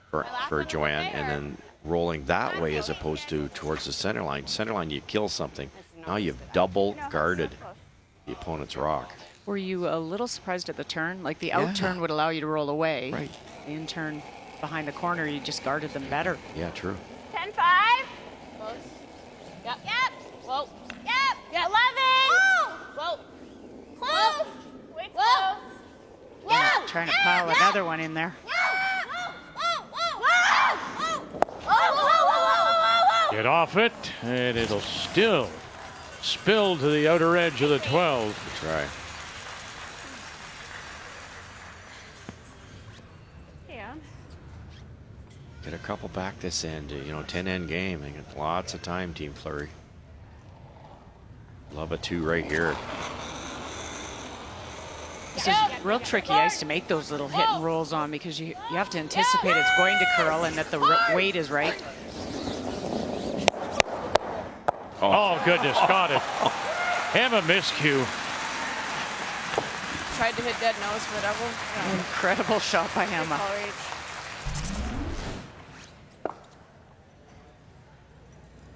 for Joanne, and then rolling that way as opposed to towards the center line. Center line, you kill something. Now you've double guarded the opponent's rock. Were you a little surprised at the turn? Like the out turn would allow you to roll away. Right. The in turn behind the corner, you just guarded them better. Yeah, true. 10-5. Close. Yep. Whoa. Yep. 11. Whoa. Close. Wait, close. Yeah, trying to pile another one in there. Get off it, and it'll still spill to the outer edge of the 12. That's right. Yeah. Get a couple back this end, 10-end game. They got lots of time, Team Fleury. Love a 2 right here. This is real tricky ice to make those little hit and rolls on because you have to anticipate it's going to curl and that the weight is right. Oh, goodness, got it. Emma miscue. Tried to hit dead nose for the double. Incredible shot by Emma.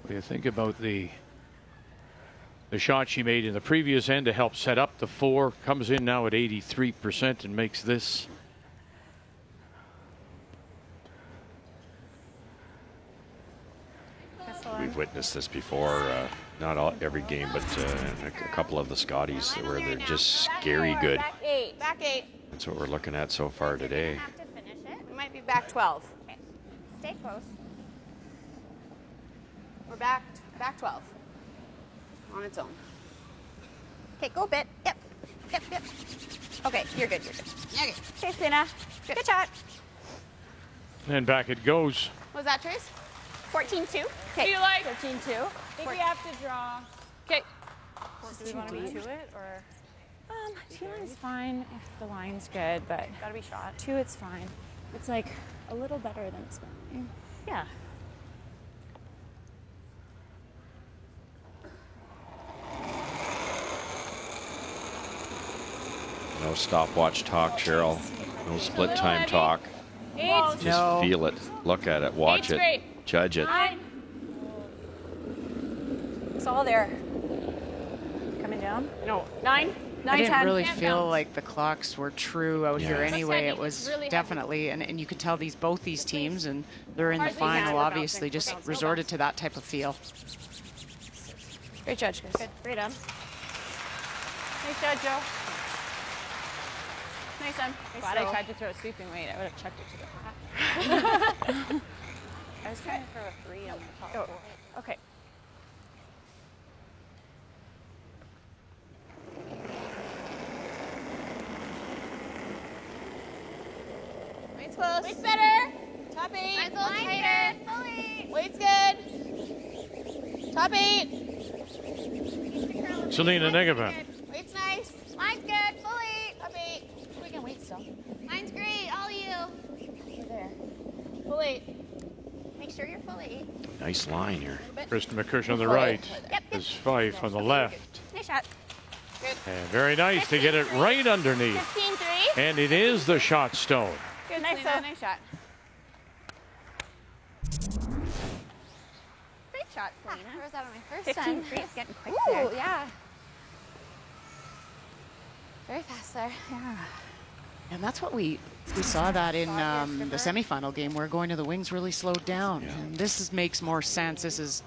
What do you think about the shot she made in the previous end to help set up the 4? Comes in now at 83% and makes this. We've witnessed this before, not every game, but a couple of the Scotties where they're just scary good. Back 8. Back 8. That's what we're looking at so far today. Have to finish it. We might be back 12. Okay. Stay close. We're back Back 12. On its own. Okay, go a bit. Yep. Okay, you're good. Okay. Okay, Selena. Good shot. And back it goes. Was that Trace? 14-2. Do Okay. you like? 13-2. I think we have to draw. Okay. Do we want to be to it or? Two line's fine if the line's good, but Gotta be shot. 2 it's fine. It's like a little better than spinning. Yeah. No stopwatch talk, Cheryl. No split time talk. 8. Just feel it. Look at it. Watch it. Great. Judge it. 9. It's all there. Coming down? No. 9. I didn't 10. really Can't feel bounce. like the clocks were true out here Yeah. anyway. Heavy. It was Really heavy. definitely, and you could tell both these teams, and they're in the Hardly final, bouncing. obviously, We're just bouncing. resorted to that type of feel. Great judge, guys. Good. Great on. Nice shot, Joe. Nice on. Glad I tried to throw a sweeping weight. I would have chucked it to the back. I was trying to throw a 3 on the top. Okay. Weight's close. Weight's better. Top 8. Mine's a little tighter. Fully. Weight's good. Top 8. Selena Negavan. Weight's nice. Mine's good. Fully. Top 8. We can wait still. Mine's great. All you. We're there. Full 8. Make sure you're fully. Nice line here. Kristen McCursion on the right. Yep. There's Fife on the left. Nice shot. And very nice to get it right underneath. 15-3. And it is the shot stone. Good, Nice, Selena. though. Nice shot. Great shot, I Selena. was out on my first 15-3 time. is getting quick Ooh, there. yeah. Very fast there. And that's what we saw that in the semifinal game, where going to the wings really slowed down. Yeah. And makes more sense. This is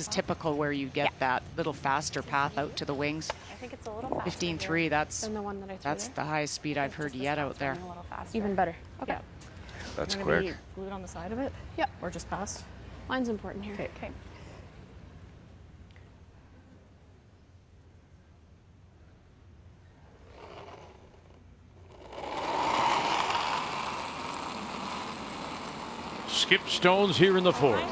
typical where you get that little faster path out to the wings. I think it's a little faster. 15-3, that's than the one that I threw that's there. the highest speed I've heard Just yet the out stop there. sign a little faster. Even better. Okay. Yeah. That's You wanna be quick. glued on the side of it? Yep. Or just past? Line's important here. Okay. Skip stones here in the fourth.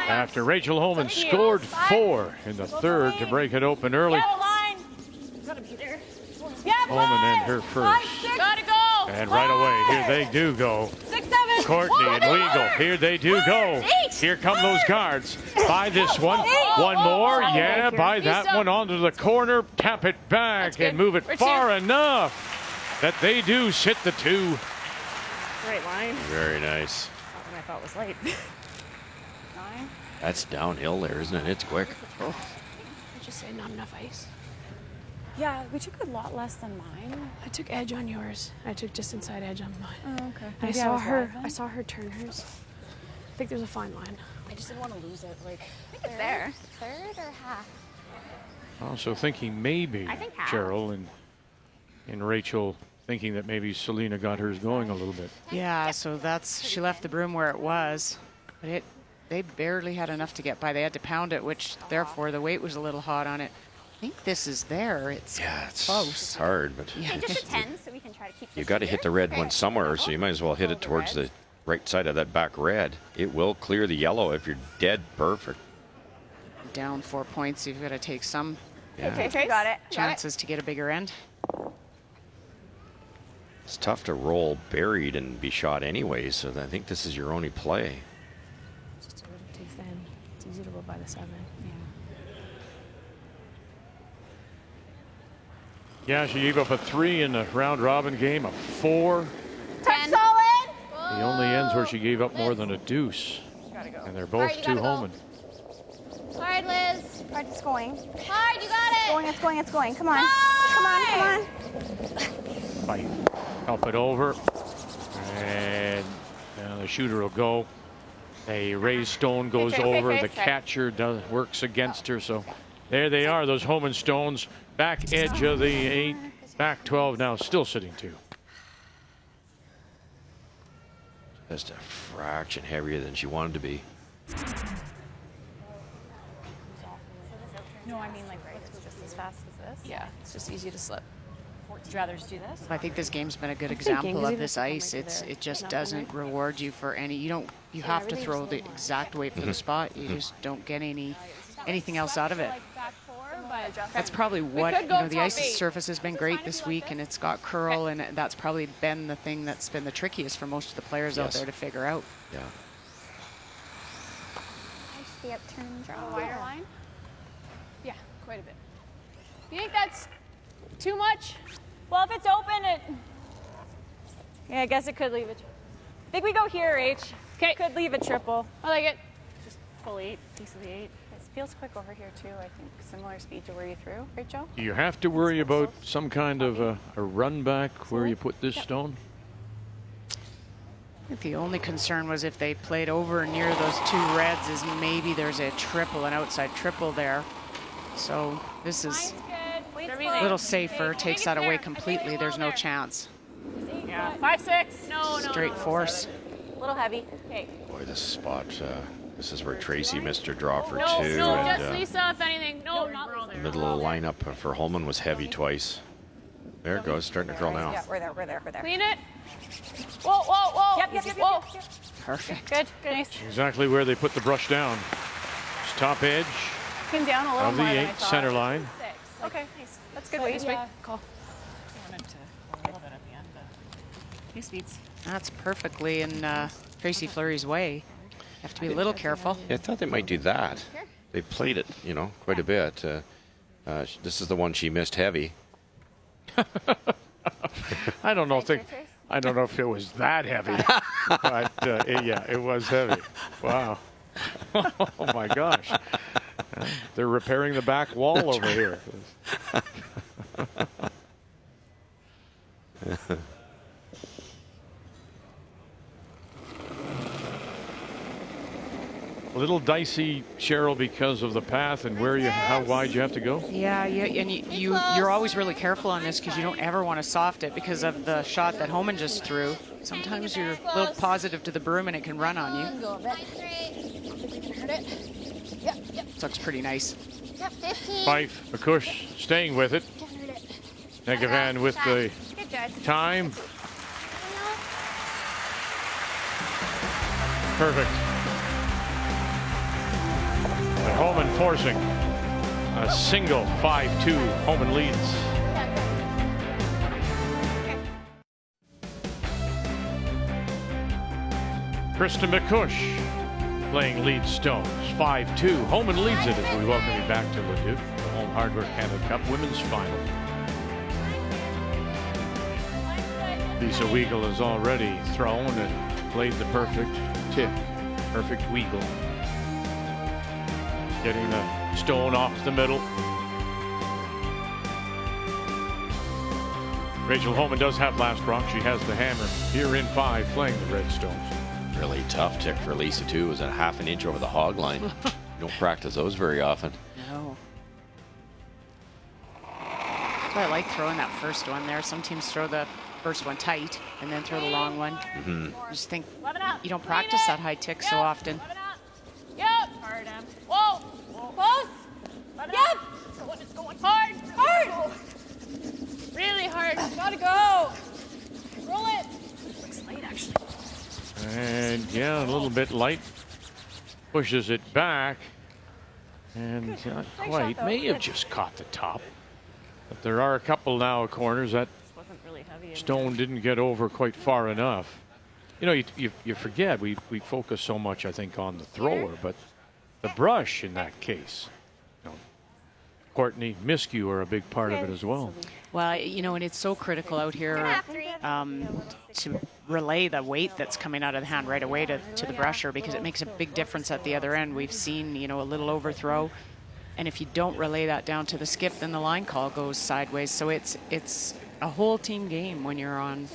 After Rachel Homan scored 4 in the third to break it open early. Yellow line. Gotta be there. Yeah, Homan and her first. Gotta go. And right away, here they do go. 6, 7. Courtney and Weagle, here they do go. Here come those guards. By this one. One more. Yeah, by that one onto the corner. Tap it back and move it far enough that they do sit the 2. Great line. Very nice. That one I thought was light. 9. That's downhill there, isn't it? It's quick. I just say not enough ice. Yeah, we took a lot less than mine. I took edge on yours. I took just inside edge on mine. Oh, okay. And I saw her turn hers. I think there's a fine line. I just didn't want to lose it. Like, I think it's there. Third or half? Also thinking maybe, I think half. Cheryl and Rachel thinking that maybe Selena got hers going a little bit. Yeah, so she left the broom where it was, but they barely had enough to get by. They had to pound it, which therefore the weight was a little hot on it. I think this is there. It's close. It's hard, but Okay, just a 10 so we can try to keep you this got to here. hit the red one somewhere, so you might as well hit it towards the right side of that back red. It will clear the yellow if you're dead perfect. Down 4 points. You've got to take some Okay, got it. chances to get a bigger end. It's tough to roll buried and be shot anyway, so I think this is your only play. It's just a little too thin. It's easy to go by the 7. Yeah, she gave up a 3 in the round robin game, a 4. 10. Solid. The only ends where she gave up more than a deuce. And they're both Alright, you 2 gotta go. Homan. Hard, Liz. All right, it's going. Hard, you got it. It's going, it's going. Come on. Come on, come on. Fight. Up it over. And now the shooter will go. A raised stone goes over. The catcher works against her. So there they are, those Homan stones. Back edge of the 8. Back 12 now, still sitting 2. Just a fraction heavier than she wanted to be. No, I mean like it's just as fast as this. Yeah, it's just easy to slip. Would you rather just do this? I think this game's been a good thinking, example 'cause of even this if I come ice. right to It just there, doesn't reward you for any. You have to throw the exact weight for the spot. You just don't get anything else out of it. Like back four, but That's probably what, could go the top ice eight. surface has been great this week, and it's got curl, and that's probably been the thing that's been the trickiest for most of the players out there to figure out. Yeah. Nice the upturn draw. wider line. Yeah, quite a bit. You think that's too much? Well, if it's open, yeah, I guess it could leave it. I think we go here, H. Okay. Could leave a triple. I like it. Just full 8, piece of the 8. It feels quick over here too. I think similar speed to where you threw, right, Joe? Do you have to worry about some kind of a run back where you put this stone? I think the only concern was if they played over near those two reds is maybe there's a triple, an outside triple there. So this is a little safer, takes that away completely. There's no chance. Yeah, 5-6. No. Straight force. A little heavy. Okay. Boy, this spot, this is where Tracy missed her draw for No, 2. no, and, just Lisa, if anything. No, not the middle of the lineup for Homan was heavy twice. There it goes, starting to curl now. Yeah, we're there. Clean it. Whoa. Yep. Whoa. Perfect. Good. Nice. Exactly where they put the brush down. It's top edge Came down a little of the more than I 8 thought. center line. Okay, nice. That's good weight. Yeah. Cool. That's perfectly in Tracy Fleury's way. You have to be a little careful. Yeah, I thought they might do that. They played it, quite a bit. This is the one she missed heavy. I don't know if it was that heavy, but yeah, it was heavy. Wow. Oh my gosh. They're repairing the back wall over here. A little dicey, Cheryl, because of the path and how wide you have to go. Yeah, and you're always really careful on this because you don't ever want to soft it because of the shot that Homan just threw. Sometimes you're a little positive to the broom and it can run on you. This looks pretty nice. Fife, Akush staying with it. Negavan with the time. Perfect. And Homan forcing a single 5-2. Homan leads. Krista McCush playing lead stones. 5-2. Homan leads it as we welcome you back to Leduc, the Home Hardware Canada Cup Women's Final. Lisa Weagle has already thrown and played the perfect tip. Perfect Weagle. Getting the stone off the middle. Rachel Homan does have last rock. She has the hammer here in 5 playing the red stones. Really tough tick for Lisa, too. It was a half an inch over the hog line. You don't practice those very often. No. That's why I like throwing that first one there. Some teams throw the first one tight and then throw the long one. I just think you don't practice that high tick so often. Yep. Hard, Whoa. Close. Yep. It's going. Hard. Really hard. Gotta go. Roll it. Looks light, actually. And yeah, a little bit light. Pushes it back. And not quite. May have just caught the top. But there are a couple now corners that stone didn't get over quite far enough. You forget, we focus so much, I think, on the thrower, but the brush in that case. Courtney, Miskew are a big part of it as well. Well, and it's so critical out here to relay the weight that's coming out of the hand right away to the brusher because it makes a big difference at the other end. We've seen, a little overthrow. And if you don't relay that down to the skip, then the line call goes sideways. So it's a whole team game when you're on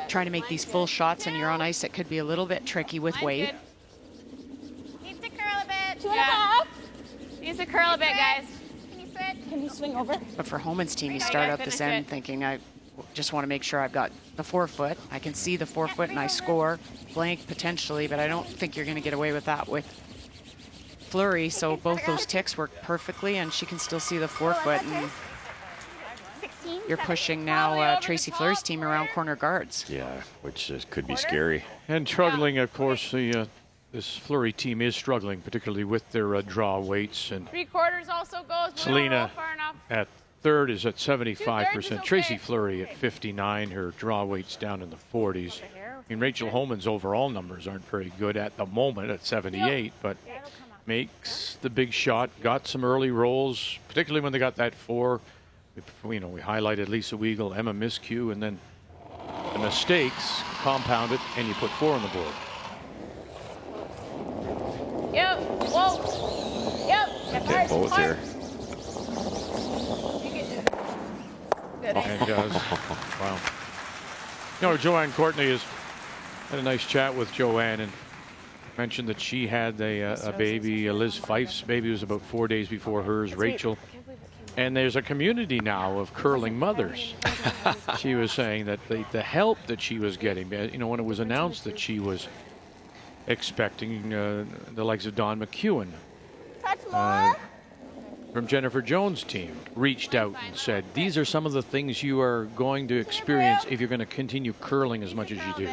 trying to make these full shots and you're on ice. It could be a little bit tricky with weight. Needs to curl a bit. 2.5. Needs to curl a bit, guys. Can you switch? Can you swing over? But for Homan's team, you start out this end thinking, I just want to make sure I've got the 4-foot. I can see the 4-foot and I score blank potentially, but I don't think you're going to get away with that with Fleury, so both those ticks work perfectly, and she can still see the forefoot. And you're pushing now Tracy Fleury's team around corner guards. Yeah, which could be scary. And struggling, of course, this Fleury team is struggling, particularly with their draw weights. And 3/4 also goes. Selena Far enough. at third is at 75%. 2/3 is okay. Tracy Fleury at 59. Her draw weight's down in the 40s. I mean, Rachel Homan's overall numbers aren't very good at the moment at 78, but makes the big shot. Got some early rolls, particularly when they got that 4. We highlighted Lisa Weigel, Emma Miscue, and then the mistakes compounded, and you put 4 on the board. Yep. Whoa. Yep. Get both here. Good. And does. Wow. Joanne Courtney had a nice chat with Joanne and mentioned that she had a baby. Liz Fife's baby was about 4 days before hers, Rachel. And there's a community now of curling mothers. She was saying that the help that she was getting, when it was announced that she was expecting the likes of Dawn McEwen from Jennifer Jones' team, reached out and said, these are some of the things you are going to experience if you're going to continue curling as much as you do.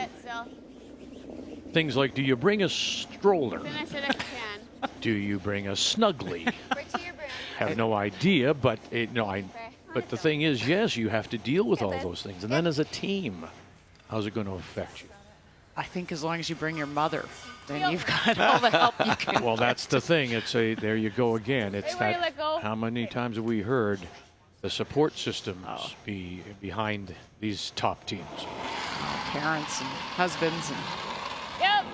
Things like, do you bring a stroller? Finish it if you can. Do you bring a snuggly? Have no idea, but but the thing is, yes, you have to deal with all those things. And then as a team, how's it going to affect you? I think as long as you bring your mother, then you've got all the help you can. Well, that's the thing. There you go again. It's that, how many times have we heard the support systems be behind these top teams? Parents and husbands. And Yep.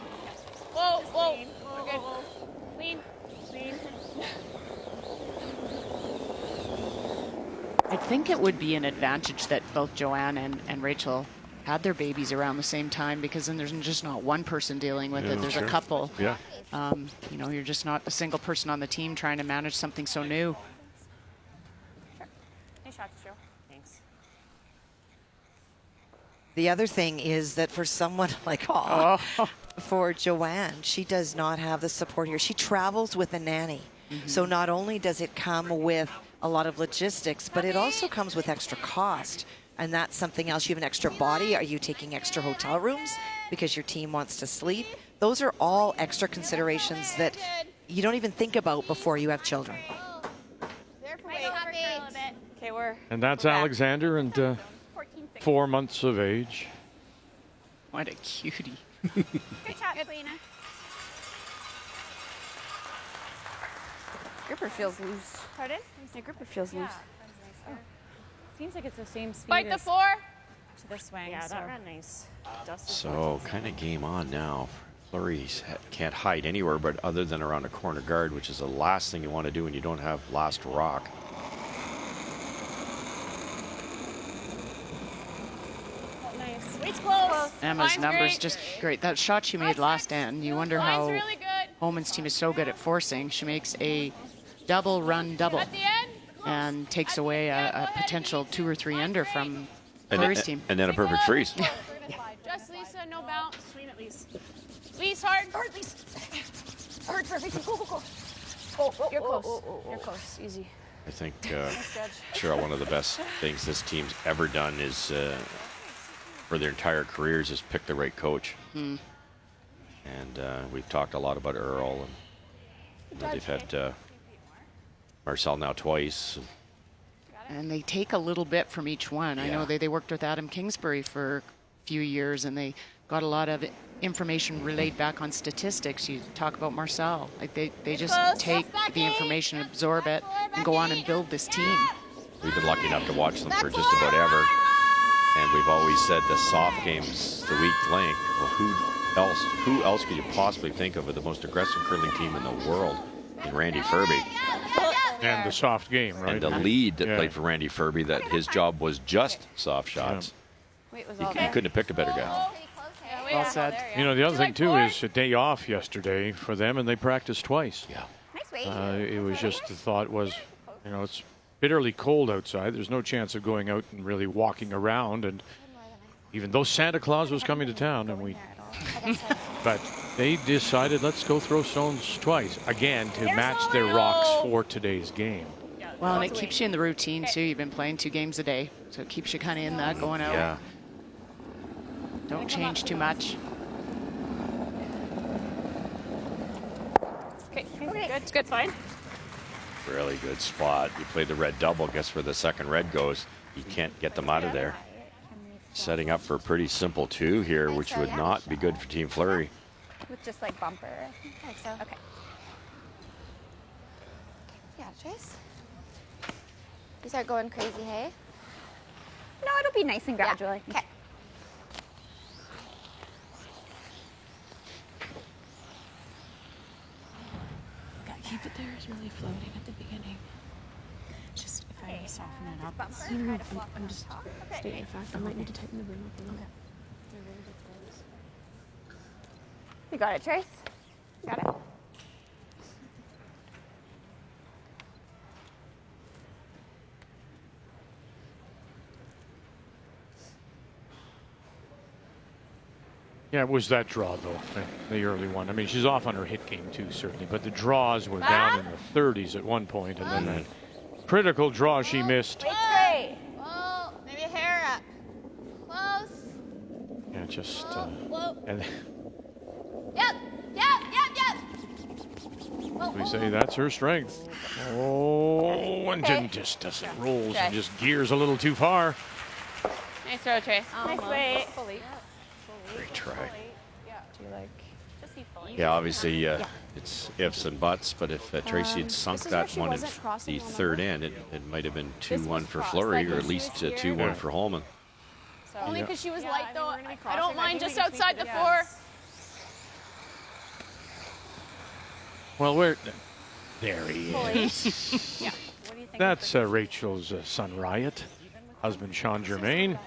Whoa. We're good. Clean. I think it would be an advantage that both Joanne and Rachel had their babies around the same time, because then there's just not one person dealing with it. There's a couple. Yeah. You're just not a single person on the team trying to manage something so new. Sure. Nice shots, Joe. Thanks. The other thing is that for someone like for Joanne, she does not have the support here. She travels with a nanny. So not only does it come with a lot of logistics, but it also comes with extra cost. And that's something else. You have an extra body. Are you taking extra hotel rooms because your team wants to sleep? Those are all extra considerations that you don't even think about before you have children. And that's Alexander, and 4 months of age. What a cutie. Good shot, Selena. Gripper feels loose. Pardon? My gripper feels loose. Seems like it's the same speed Bite the as 4. to the swing. Yeah, so. that ran nice. So kind of game on now. Fleury can't hide anywhere but other than around a corner guard, which is the last thing you want to do when you don't have last rock. Nice. Weight's close. Emma's Line's numbers great. just great. That shot she made last end, you wonder Line's how really good. Homan's team is so good at forcing. She makes a double run double At the end. and takes away a potential 2 or 3 ender from Fleury's team. And then a perfect freeze. Just Lisa, no bounce. Clean at least. Lisa, hard. Hard, Lisa. Hard, perfect. Go. Oh, you're close. You're close. Easy. I think, sure, one of the best things this team's ever done is, for their entire careers, is pick the right coach. And we've talked a lot about Earl, and they've had Marcel now twice. And they take a little bit from each one. I know they worked with Adam Kingsbury for a few years, and they got a lot of information relayed back on statistics. You talk about Marcel. Like they just take the information, absorb it, and go on and build this team. We've been lucky enough to watch them for just about ever. And we've always said the soft game's the weak link. Well, who else could you possibly think of with the most aggressive curling team in the world in Randy Furby? And the soft game, right? And the lead that played for Randy Furby, that his job was just soft shots. Wait, was You all there? couldn't have picked a better guy. Well said. The other thing, too, is a day off yesterday for them, and they practiced twice. Yeah. It was just the thought was, it's bitterly cold outside. There's no chance of going out and really walking around. And even though Santa Claus was coming to town, and but they decided let's go throw stones twice again to match their rocks for today's game. Well, and it keeps you in the routine too. You've been playing 2 games a day, so it keeps you kind of in that going out. Yeah. Don't change too much. Okay, good. It's good, fine. Really good spot. You play the red double. Guess where the second red goes? You can't get them out of there. Setting up for a pretty simple 2 here, which would not be good for Team Fleury. With just like bumper. I think so. Okay. Yeah, Trace. You start going crazy, hey? No, it'll be nice and gradually. Okay. Keep it there. It's really floating at the beginning. Just if I soften it up. I'm just stating the fact I might need to tighten the boom up a little. You got it, Trace. Got it. Yeah, it was that draw, though, the early one. I mean, she's off on her hit game, too, certainly. But the draws were down in the 30s at one point, and then that critical draw she missed. Weight's great. Whoa, maybe a hair up. Close. Yeah, just... Whoa. and Yep. we say that's her strength. Oh, and just doesn't rolls and just gears a little too far. Nice throw, Trace. Nice weight. Great try. Do you like just see fully? Yeah, obviously it's ifs and buts, but if Tracy had sunk that one in the third end, it might have been 2-1 for Fleury, or at least 2-1 for Homan. So only because she was light, though. I don't mind just outside the 4. Well, there he is. Yeah. What do you think? That's Rachel's son, Riot. Husband, Sean Germain.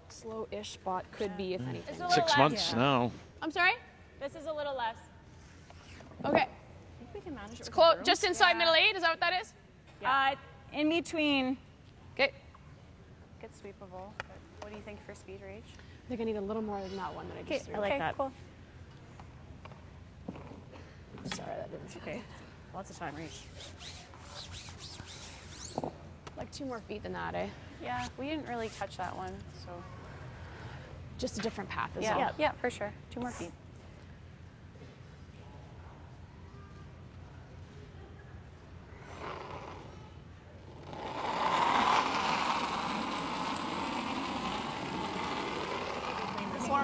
Slow-ish spot could be, if anything. 6 months now. I'm sorry? This is a little less. Okay. I think we can manage it. It's close. Just inside middle 8, is that what that is? Yeah. In between. Okay. It's sweepable. But what do you think for speed reach? I think I need a little more than that one that I just threw. I like that. Cool. Sorry, that didn't feel Okay. Lots of time reach. like 2 more feet than that, eh? Yeah, we didn't really touch that one, so. Just a different path as Yeah, well. yeah, for sure. 2 more feet.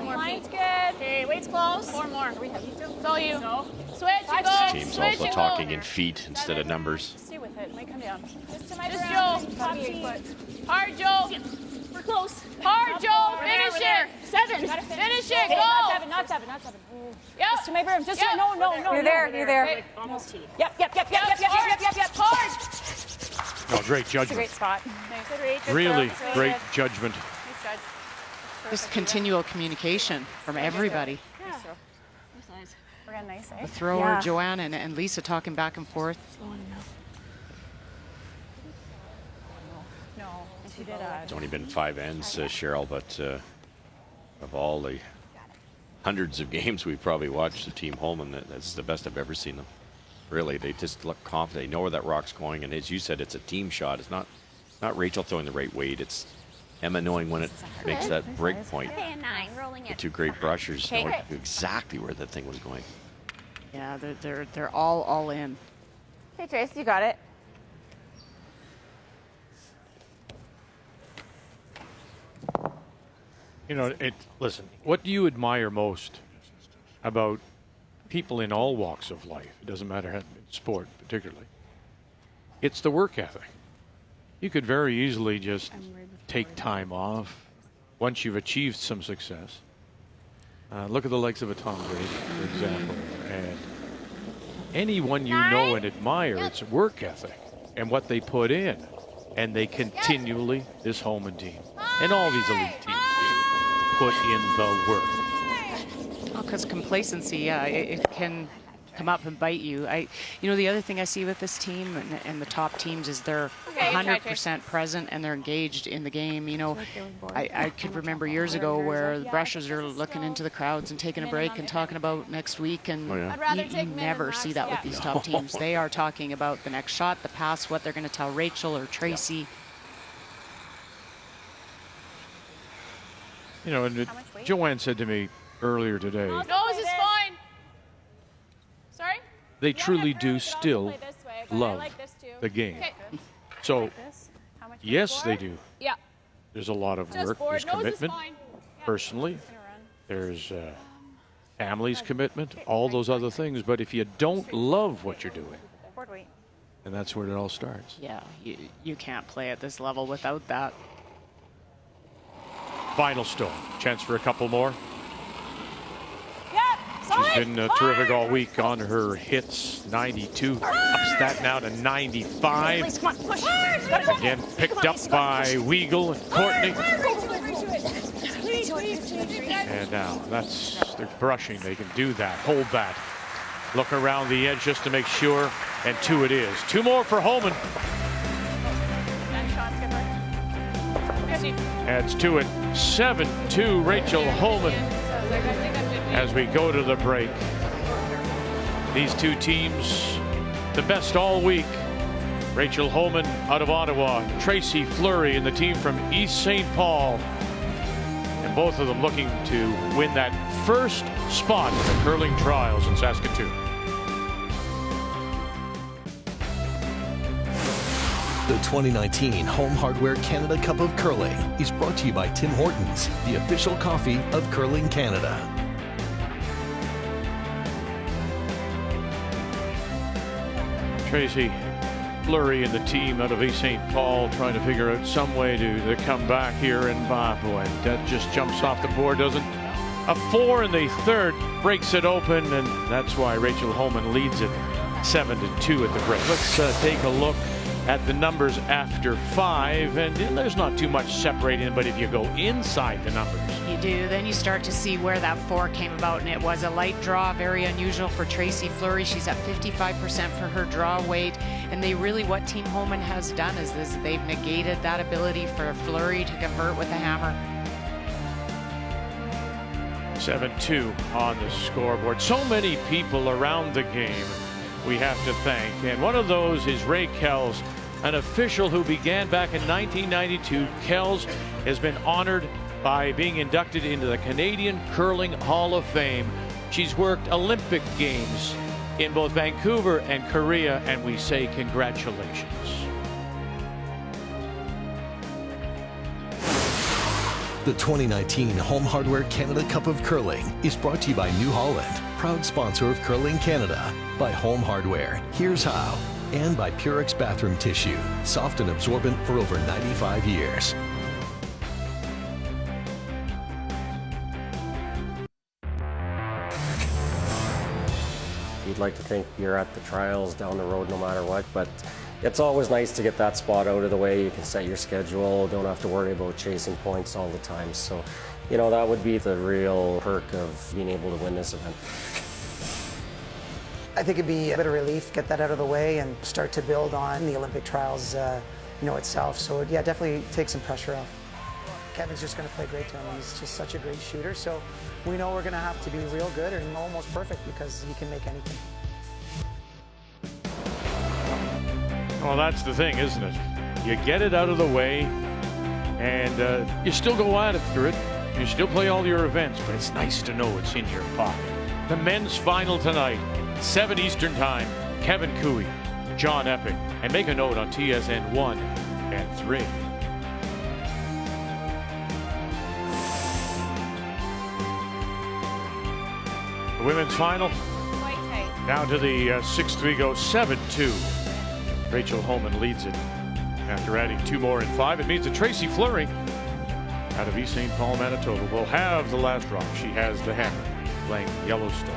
Line's good. Okay, weight's close. 4 more. It's all you. Switch and go. Team's Switch also and talking go. in feet instead of numbers. Stay with it. Might come down. Just to my Joe. Hard, Joe. We're close. Hard, Joe. Finish it. 7. Finish it. Go. Not seven. Yep. Just to my broom. Just Yep. no. You're there. You're there. Okay. Almost T. Yep. Hard. Oh, great It's a great judgment. spot. Nice. Really great judgment. Nice judge. Just continual communication from everybody. Yeah. Nice. We're getting nice, eh? The thrower, Joanne, and Lisa talking back and forth. No. And she did It's only been 5 ends, Cheryl, but of all the hundreds of games we've probably watched the Team Homan, that's the best I've ever seen them. Really, they just look confident. They know where that rock's going, and as you said, it's a team shot. It's not Rachel throwing the right weight. It's Emma knowing when it makes that break point. Okay, 9, rolling The it. 2 great brushers Okay. knowing exactly where that thing was going. Yeah, they're all in. Okay, Trace, you got it. You know, listen, what do you admire most about people in all walks of life? It doesn't matter how, sport particularly. It's the work ethic. You could very easily just take time off once you've achieved some success. Look at the likes of a Tom Brady, for example, and anyone you know and admire, it's work ethic and what they put in, and they continually, this Homan team and all these elite teams put in the work. Because complacency, it can come up and bite you. You know, the other thing I see with this team and the top teams is they're 100% present and they're engaged in the game. You know, I could remember years ago where the Brushers are looking into the crowds and taking a break and talking about next week, and you never see that with these top teams. They are talking about the next shot, the pass, what they're going to tell Rachel or Tracy. You know, and Joanne said to me earlier today, No, this is fine. Sorry? they truly do still love the game. So, yes, they do. Yeah. There's a lot of work. There's commitment, personally. There's family's commitment, all those other things. But if you don't love what you're doing, and that's where it all starts. Yeah, you can't play at this level without that. Final stone. Chance for a couple more. She's been terrific all week on her hits. 92. Ups that now to 95. Again, picked up by Weagle and Courtney. And now they're brushing. They can do that. Hold that. Look around the edge just to make sure. And 2 it is. 2 more for Homan. Adds to it. 7-2 Rachel Homan as we go to the break. These 2 teams, the best all week. Rachel Homan out of Ottawa, Tracy Fleury and the team from East St. Paul. And both of them looking to win that first spot in the curling trials in Saskatoon. The 2019 Home Hardware Canada Cup of Curling is brought to you by Tim Hortons, the official coffee of Curling Canada. Tracy Fleury and the team out of East St. Paul trying to figure out some way to come back here, and boy, that just jumps off the board, doesn't? A 4 in the third breaks it open, and that's why Rachel Homan leads it 7-2 at the break. Let's take a look at the numbers after 5, and there's not too much separating, but if you go inside the numbers, you do, then you start to see where that 4 came about, and it was a light draw, very unusual for Tracy Fleury. She's at 55% for her draw weight, and what Team Homan has done is they've negated that ability for Fleury to convert with a hammer. 7-2 on the scoreboard. So many people around the game we have to thank, and one of those is Ray Kells, an official who began back in 1992. Kells has been honored by being inducted into the Canadian Curling Hall of Fame. She's worked Olympic Games in both Vancouver and Korea, and we say congratulations. The 2019 Home Hardware Canada Cup of Curling is brought to you by New Holland, proud sponsor of Curling Canada, by Home Hardware, Here's How, and by Purex Bathroom Tissue, soft and absorbent for over 95 years. You'd like to think you're at the trials down the road no matter what, but it's always nice to get that spot out of the way. You can set your schedule, don't have to worry about chasing points all the time. So, you know, that would be the real perk of being able to win this event. I think it'd be a bit of relief, get that out of the way and start to build on the Olympic trials, itself. So yeah, definitely take some pressure off. Kevin's just going to play great to him. He's just such a great shooter. So we know we're going to have to be real good and almost perfect because he can make anything. Well, that's the thing, isn't it? You get it out of the way, and you still go at it through it. You still play all your events, but it's nice to know it's in your pocket. The men's final tonight, 7 Eastern Time. Kevin Cooey, John Epping, and make a note on TSN 1 and 3. The women's final, down to the 6-3 go, 7-2. Rachel Homan leads it after adding 2 more in 5. It means that Tracy Fleury out of East St. Paul, Manitoba will have the last drop. She has the hammer playing Yellowstone.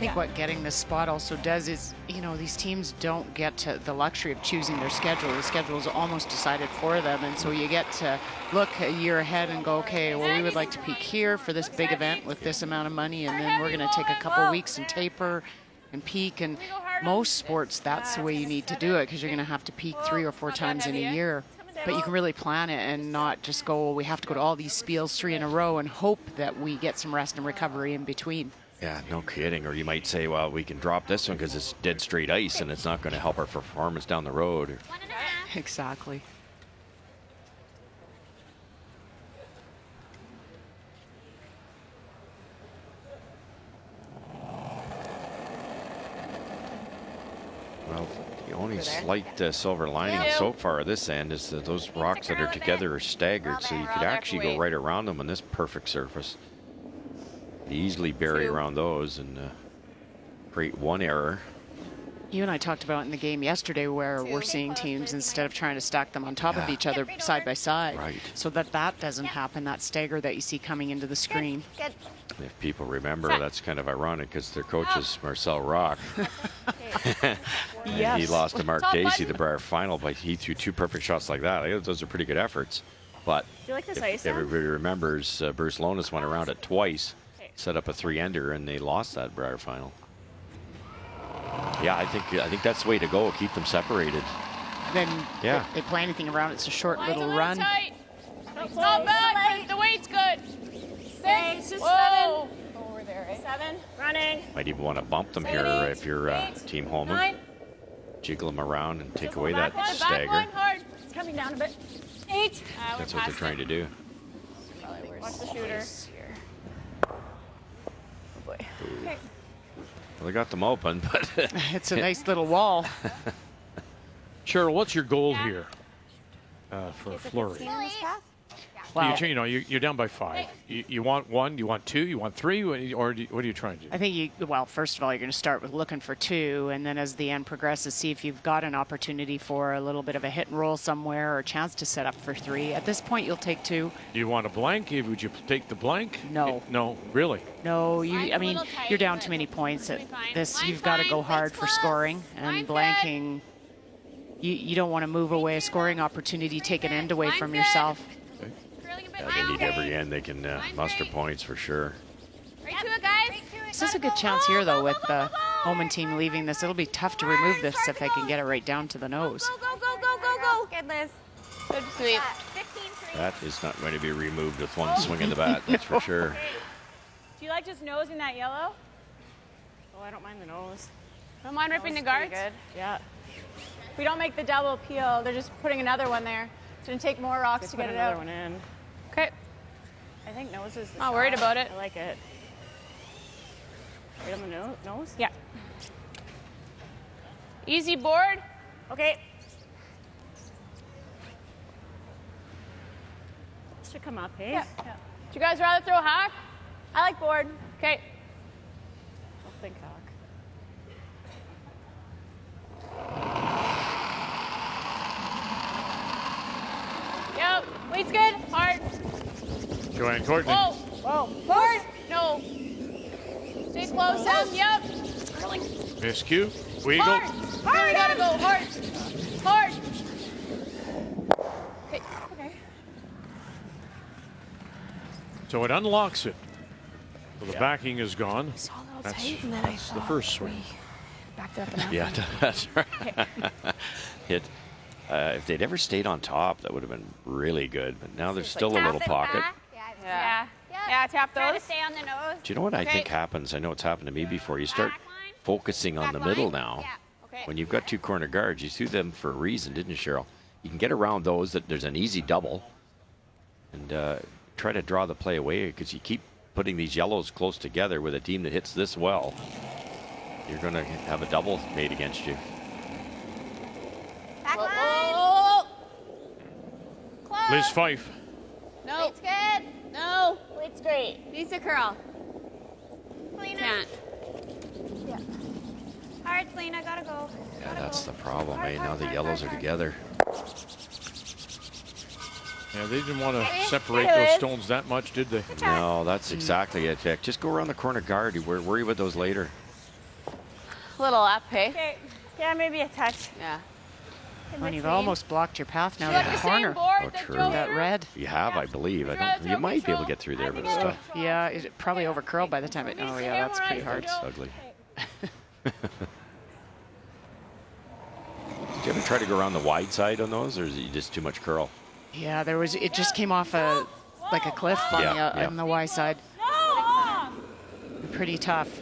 think what getting this spot also does is, you know, these teams don't get to the luxury of choosing their schedule. The schedule is almost decided for them, and so you get to look a year ahead and go, okay, well, we would like to peak here for this big event with this amount of money, and then we're going to take a couple weeks and taper and peak. And most sports, that's the way you need to do it, because you're going to have to peak 3 or 4 times in a year. But you can really plan it and not just go, well, we have to go to all these spiels 3 in a row and hope that we get some rest and recovery in between. Yeah, no kidding. Or you might say, well, we can drop this one because it's dead straight ice and it's not going to help our performance down the road. Exactly. Well, the only slight silver lining so far at this end is that those rocks that are together are staggered, so you could actually go right around them on this perfect surface. Easily bury around those and create one error. You and I talked about in the game yesterday where we're seeing teams, instead of trying to stack them on top of each other side by side, so that doesn't happen, that stagger that you see coming into the screen. If people remember, that's kind of ironic because their coach is Marcel Rock. And he lost to Mark Daisy the Brier final, but he threw 2 perfect shots like that. Those are pretty good efforts. But if everybody remembers, Bruce Lonis went around it twice, set up a 3-ender, and they lost that Brier final. Yeah, I think that's the way to go. Keep them separated. Then if they play anything around, it's a short little run. It's not bad, but the weight's good. 6, just 7. Over there, right? 7, running. Might even want to bump them here if you're Team Homan. 9. Jiggle them around and take away that Back stagger. line hard. It's coming down a bit. 8. That's what they're trying to do. Watch the shooter. Oh boy. Okay. Well, they got them open, but it's a nice little wall. Cheryl, what's your goal here for Fleury? Wow. You're down by 5. You want 1, you want 2, you want 3, or what are you trying to do? I think well, first of all, you're going to start with looking for 2, and then as the end progresses, see if you've got an opportunity for a little bit of a hit and roll somewhere or a chance to set up for 3. At this point, you'll take 2. Do you want a blank? Would you take the blank? No. No, really? No, you're down too many points at this. You've got to go hard for scoring, and blanking, you don't want to move away a scoring opportunity, take an end away from yourself. Yeah, they need every end they can muster points for sure. Right to it, guys. This is a good chance here, though, with the Homan team leaving this. It'll be tough to remove this if they can get it right down to the nose. Go. Good, Liz. Good sweep. That is not going to be removed with one swing of the bat, that's for sure. Do you like just nosing that yellow? Oh, I don't mind the nose. Don't mind ripping the guards? Good. Yeah. If we don't make the double peel, they're just putting another one there. It's going to take more rocks to get it out. One in. Okay. I think nose is the Not worried about it. I like it. Right on the nose? Yeah. Easy board. Okay. Should come up, hey? Yeah. Do you guys rather throw hack? I like board. Okay. I'll think hack. Yep. Weight's good. Hard. Joanne Courtney. Whoa. Hard. No. Stay close, Sam. Yep. Miscue. Weagle. Hard. Really gotta go. Hard. Hard. Okay. So it unlocks it. So the backing is gone. That's the first swing. Backed up enough. Yeah, that's right. If they'd ever stayed on top, that would have been really good. But now there's still a little pocket. Yeah, tap those. Try to stay on the nose. Do you know what I think happens? I know it's happened to me before. You start focusing on the middle now. When you've got 2 corner guards, you threw them for a reason, didn't you, Cheryl? You can get around those. That there's an easy double. And try to draw the play away because you keep putting these yellows close together with a team that hits this well. You're going to have a double made against you. Back line. Close. Liz Fife. No. It's good. No. It's great. Needs to curl. Selena. Can't. Yeah. All right, Selena, gotta go. Yeah, that's the problem, eh? Now the yellows are together. Yeah, they didn't want to separate those stones that much, did they? No, that's exactly it, Jack. Just go around the corner guard. You worry about those later. little up, hey? Okay. Yeah, maybe a touch. Yeah. And you've almost blocked your path now You in have the the same corner. board Oh, that true. Joe That drew? red. You have, I believe. You might be able to get through there, but it's tough. Yeah, it probably over curled by the time it. Oh yeah, that's pretty hard. It's ugly. Did you ever try to go around the wide side on those, or is it just too much curl? Yeah, there was. It just came off like a cliff on, on the Y side. Pretty tough.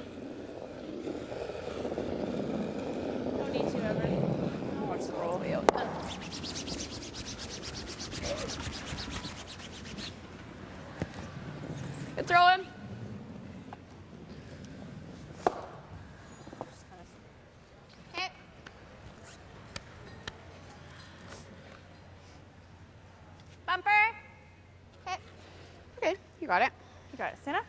Don't need to ever. Watch the roll. Good throw him. Hit. Bumper. Hit. Okay, you got it. You got it, Sina.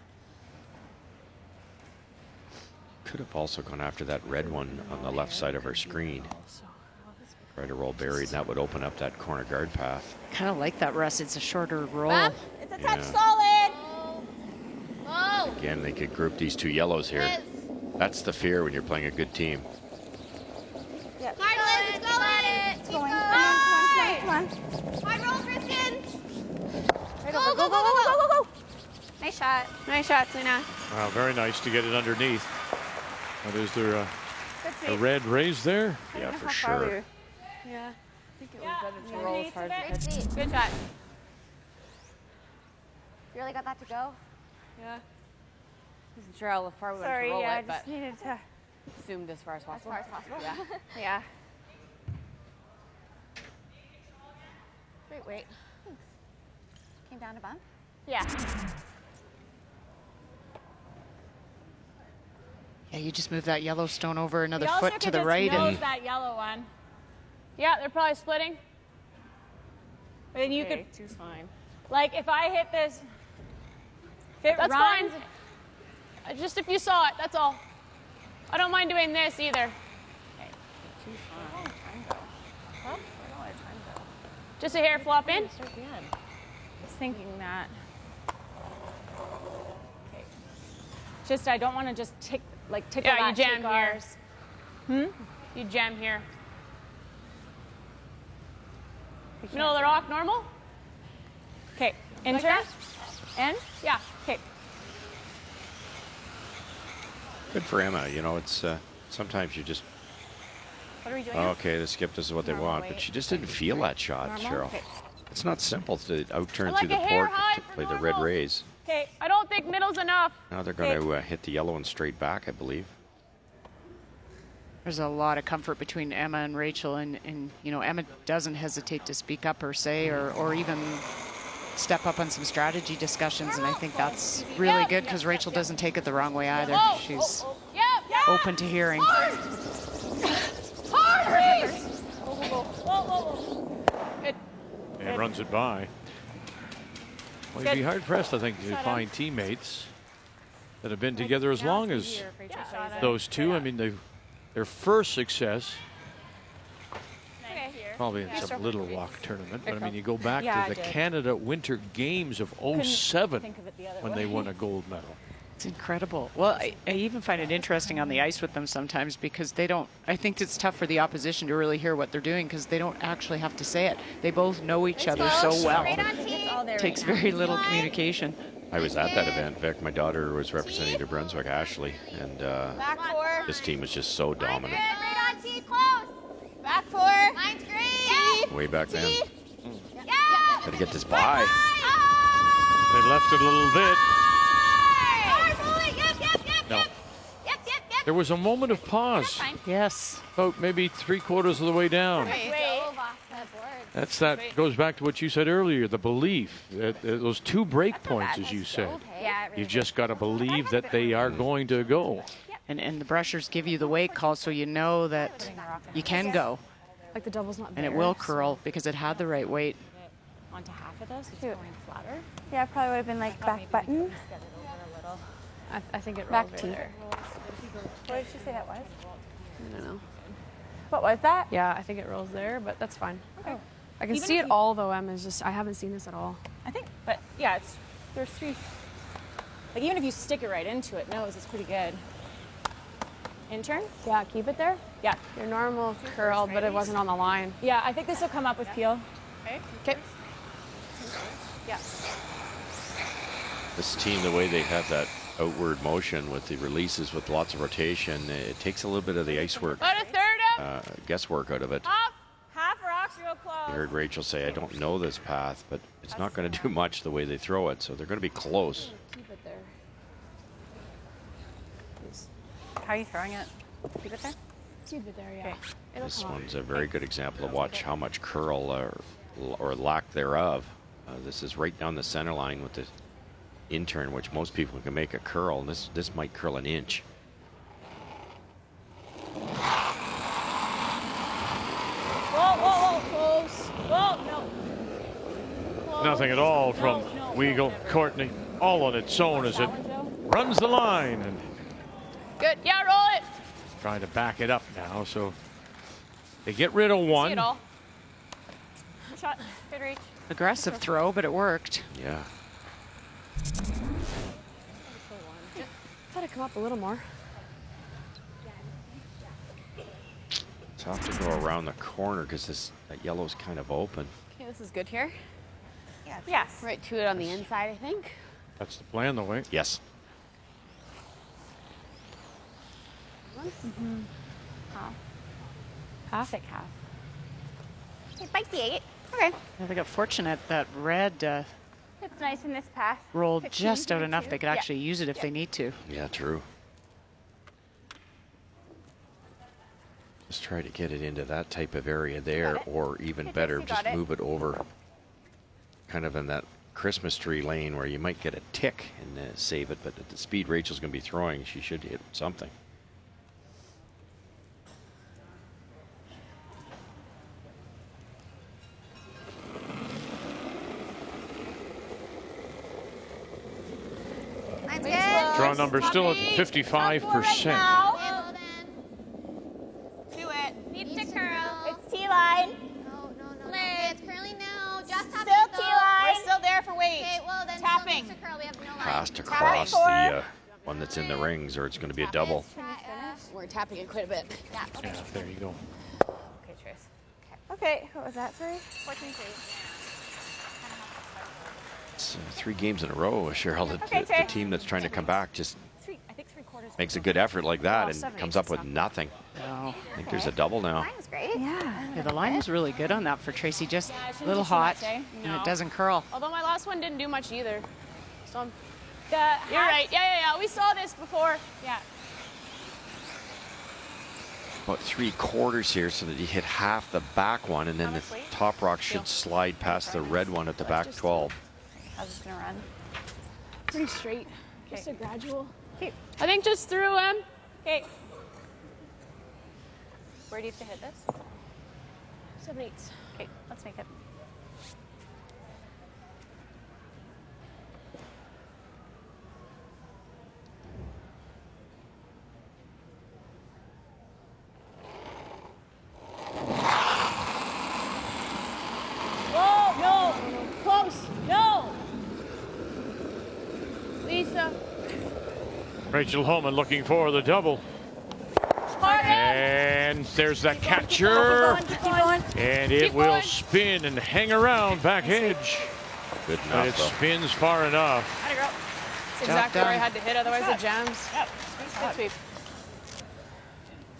Could have also gone after that red one on the left side of our screen. Try to roll buried, and that would open up that corner guard path. Kind of like that, Russ. It's a shorter roll. Bump. It's a touch solid. Oh. Again, they could group these two yellows here. That's the fear when you're playing a good team. Yep. Hard, Liz. Let's go at it. Keep going. Come on. Hard roll, Kristen. Right Go, over. go, go, go, go, go, go. Nice shot. Nice shot, Sina. Wow, very nice to get it underneath. Now, is there a red raised there? Yeah, for sure. Yeah. I think it was better to roll as hard as Good it. Good shot. You really got that to go? Yeah. Wasn't sure how far we went Sorry, to roll yeah, I it, but just needed to. assumed as far as possible. As far as possible. Yeah. Yeah. Great weight. Thanks. Came down to bump. Yeah. Yeah, you just move that yellow stone over another You also foot to could the just right, nose and that yellow one. Yeah, they're probably splitting. But then you Okay, could, two's fine. like, if I hit this, if it That's runs, fine. Just if you saw it, that's all. I don't mind doing this either. Just a hair flop in. I was thinking that. Okay. Just, I don't want to just tickle Yeah, you that jam tick here. ours. You jam here. Middle of the rock, normal? Okay, in Like turn. that? And? Yeah. Okay. Good for Emma. You know, it's sometimes you just, What are we doing? okay, the skip, this is what they Normal want. But weight. she just didn't feel that shot, Normal? Cheryl. Okay. It's not simple to outturn I like through the a hair port high to for play the red normal. rays. Okay. I don't think middle's enough. Now they're going to hit the yellow one straight back, I believe. there's a lot of comfort between Emma and Rachel, and you know, Emma doesn't hesitate to speak up per se, or even step up on some strategy discussions, and I think that's really good because Rachel doesn't take it the wrong way either. She's Yep. open to hearing. Hard, Reese. Good. And runs it by. Well, you'd be hard pressed, I think, to find teammates that have been together as long as those two. I mean, their first success, probably in some Little Rock tournament, but I mean, you go back Yeah, to the I did. Canada Winter Games of '07 think of it the other when way. they won a gold medal. It's incredible. Well, I even find it interesting on the ice with them sometimes because they don't, I think it's tough for the opposition to really hear what they're doing because they don't actually have to say it. They both know each other so well. It takes very little communication. I was at that event. In fact, my daughter was representing New Brunswick, Ashley, and Back four. this team was just so dominant. Right on T, close. Back four. Line's green. Way back then. Yeah. Got to get this by. They left it a little bit. Hard rolling. Yep. No. Yep. There was a moment of pause, Yes. about maybe 3/4 of the way down. That goes back to what you said earlier, the belief that those two break points, as you said. Yeah, You've just got to believe that they are going to go. And the brushers give you the weight call so you know that you can go. Like the double's not And it will curl because it had the right weight. Onto half of this, it's going flatter. Yeah, it probably would have been like back button. I think it Back rolled T. right there. What did she say that was? I don't know. What was that? Yeah, I think it rolls there, but that's fine. Okay. I can Even see if it you- all though, Em. Is just I haven't seen this at all. I think, but yeah, there's three. Like even if you stick it right into it, nose is pretty good. Intern? Yeah, keep it there. Yeah. Your normal curl, but it wasn't on the line. Yeah, I think this will come up with peel. Okay. Okay. Yeah. This team, the way they have that outward motion with the releases with lots of rotation, it takes a little bit of the ice work, Put a third guesswork out of it. Half rocks real close. You heard Rachel say, I don't know this path, but it's not going to do much the way they throw it, so they're going to be close. Keep it there. How are you throwing it? Keep it there? Keep it there, yeah. Okay. This one's a very good example of watch how much curl or lack thereof. This is right down the center line with the intern, which most people can make a curl. This might curl an inch. Whoa, close. Whoa, no. Close. Nothing at all from Weagle. Courtney all on its own as it runs the line and Good. Yeah, roll it. trying to back it up now. So they get rid of one. See it all. Shot. Good reach. Aggressive throw, but it worked. Yeah. Gotta come up a little more. Tough to go around the corner because that yellow's kind of open. Okay, this is good here. Yeah. Yes. Right to it on the inside, I think. That's the plan, though, right? Yes. Mm-hmm. Half. Half. Half. Okay, bite the 8. Okay. Yeah, they got fortunate that red It's nice in this path. rolled 15, just out enough 22. they could actually use it if they need to. Yeah, true. Just try to get it into that type of area there, or even better, just move it over kind of in that Christmas tree lane where you might get a tick and save it, but at the speed Rachel's going to be throwing, she should hit something. Mine's good. Draw number still at 55%. Well, To it. Needs to curl. It's T-line. No. Okay, it's curling now. Just tap Still it, though. T-line. We're still there for weight. Okay, well then Tapping. still needs to curl. We have no line. Has to cross the one that's in the rings, or it's going to be a double. We're tapping it quite a bit. Yeah, okay. Yeah, there you go. Okay, Trace. Okay, what was that, sorry? 14-3. It's 3 games in a row, Cheryl. The team that's trying to come back just makes a good effort like that and comes up with nothing. No. I think there's a double now. Mine's great. Yeah, the line was really good on that for Tracy. Just a little hot, and it doesn't curl. Although my last one didn't do much either. So you're right. Yeah. We saw this before. Yeah. About 3/4 here so that you hit half the back one, and then the top rock should slide past the red one at the back 12. How's this gonna run? Pretty straight. Just a gradual. Okay. I think just through him. Okay. Where do you have to hit this? 7/8. Okay, let's make it. Whoa, no. Close. No. Lisa. Rachel Homan looking for the double. And there's the catcher. Keep going. And it will spin and hang around back edge. Good But enough, it though. spins far enough. Atta girl. That's exactly where I had to hit, otherwise it jams. Yep. Good sweep.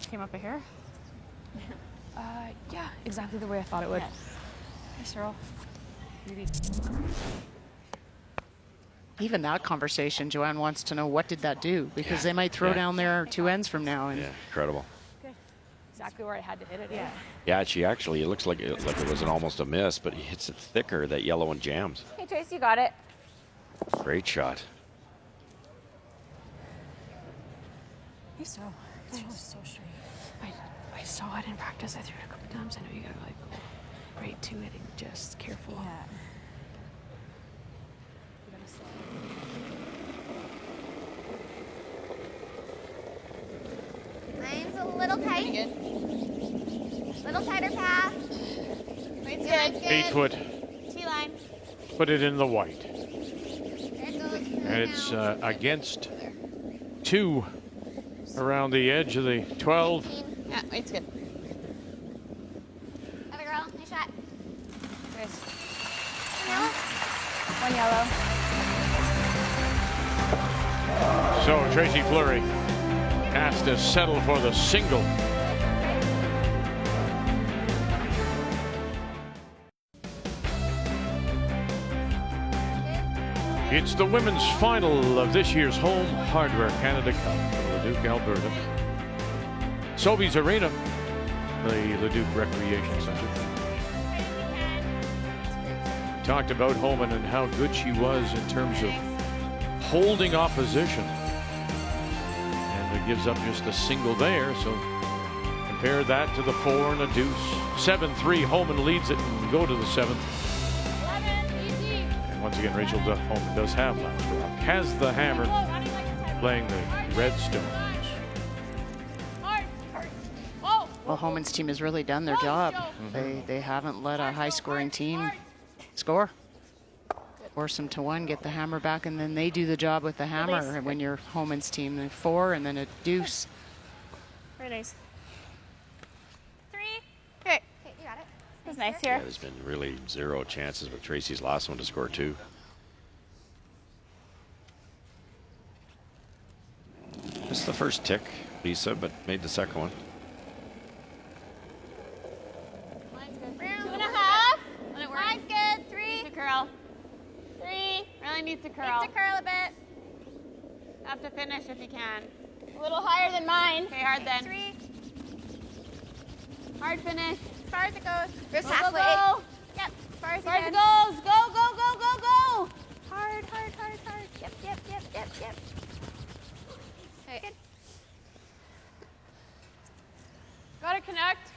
Came up a hair. Yeah, exactly the way I thought it would. Hey, Cyril. Even that conversation, Joanne wants to know what did that do, because they might throw down there 2 ends from now. And Yeah, incredible. Exactly where I had to hit it. Yeah. Yeah, she actually, it looks like it was almost a miss, but he hits it thicker, that yellow, and jams. Hey, Trace, you got it. Great shot. Hey, so that was so straight. I saw it in practice. I threw it a couple times. I know you gotta like go right to it and just careful. Yeah. Mine's a little tight. Little tighter path. Weight's good. 8 foot. T-line. Put it in the white. There it goes. And it's against 2 around the edge of the 12. Yeah, weight's good. Other girl, nice shot. Nice. One yellow. So Tracy Fleury has to settle for the single. It's the women's final of this year's Home Hardware Canada Cup in Leduc, Alberta. Sobeys Arena, the Leduc Recreation Center. Talked about Homan and how good she was in terms of holding opposition. And it gives up just a single there, so compare that to the 4 and a deuce. 7-3, Homan leads it and go to the 7th. Once again, Rachel Homan does have last rock. Has the hammer, playing the Redstones. Well, Homan's team has really done their job. They haven't let a high-scoring team score. Force them to 1, get the hammer back, and then they do the job with the hammer. When you're Homan's team, a 4 and then a deuce. Very nice. 3. Okay, you got it. That's nice here. Yeah, there's been really 0 chances with Tracy's last one to score 2. It's the first tick, Lisa, but made the second one. 2.5. Mine's good. 3. Needs to curl. 3. Really needs to curl. Needs to curl a bit. Have to finish if you can. A little higher than mine. Okay, hard then. 3. Hard finish. As far as it goes. Just Go, halfway. go, go. Yep. As far as As far as it it goes. goes. Go, go, go, go, go. Hard, hard, hard, hard. Yep, yep, yep, yep, yep. Okay. Good. Gotta connect.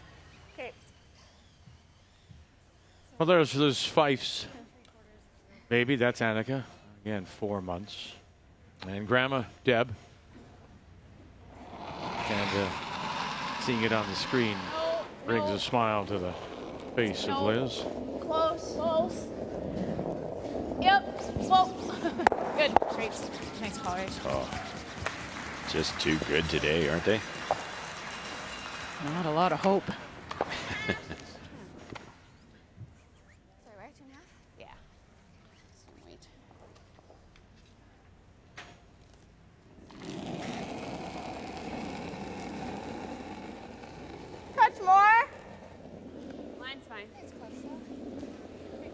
Okay. Well, there's Fifes. Baby, that's Annika. Again, 4 months. And Grandma Deb. And seeing it on the screen brings a smile to the face of Liz. Close. Close. Yep. Slow. Good. Great. Nice call, Rach. Oh, just too good today, aren't they? Not a lot of hope. Sorry, right? 2.5? Yeah. Same weight. Touch more. Line's fine. It's close though.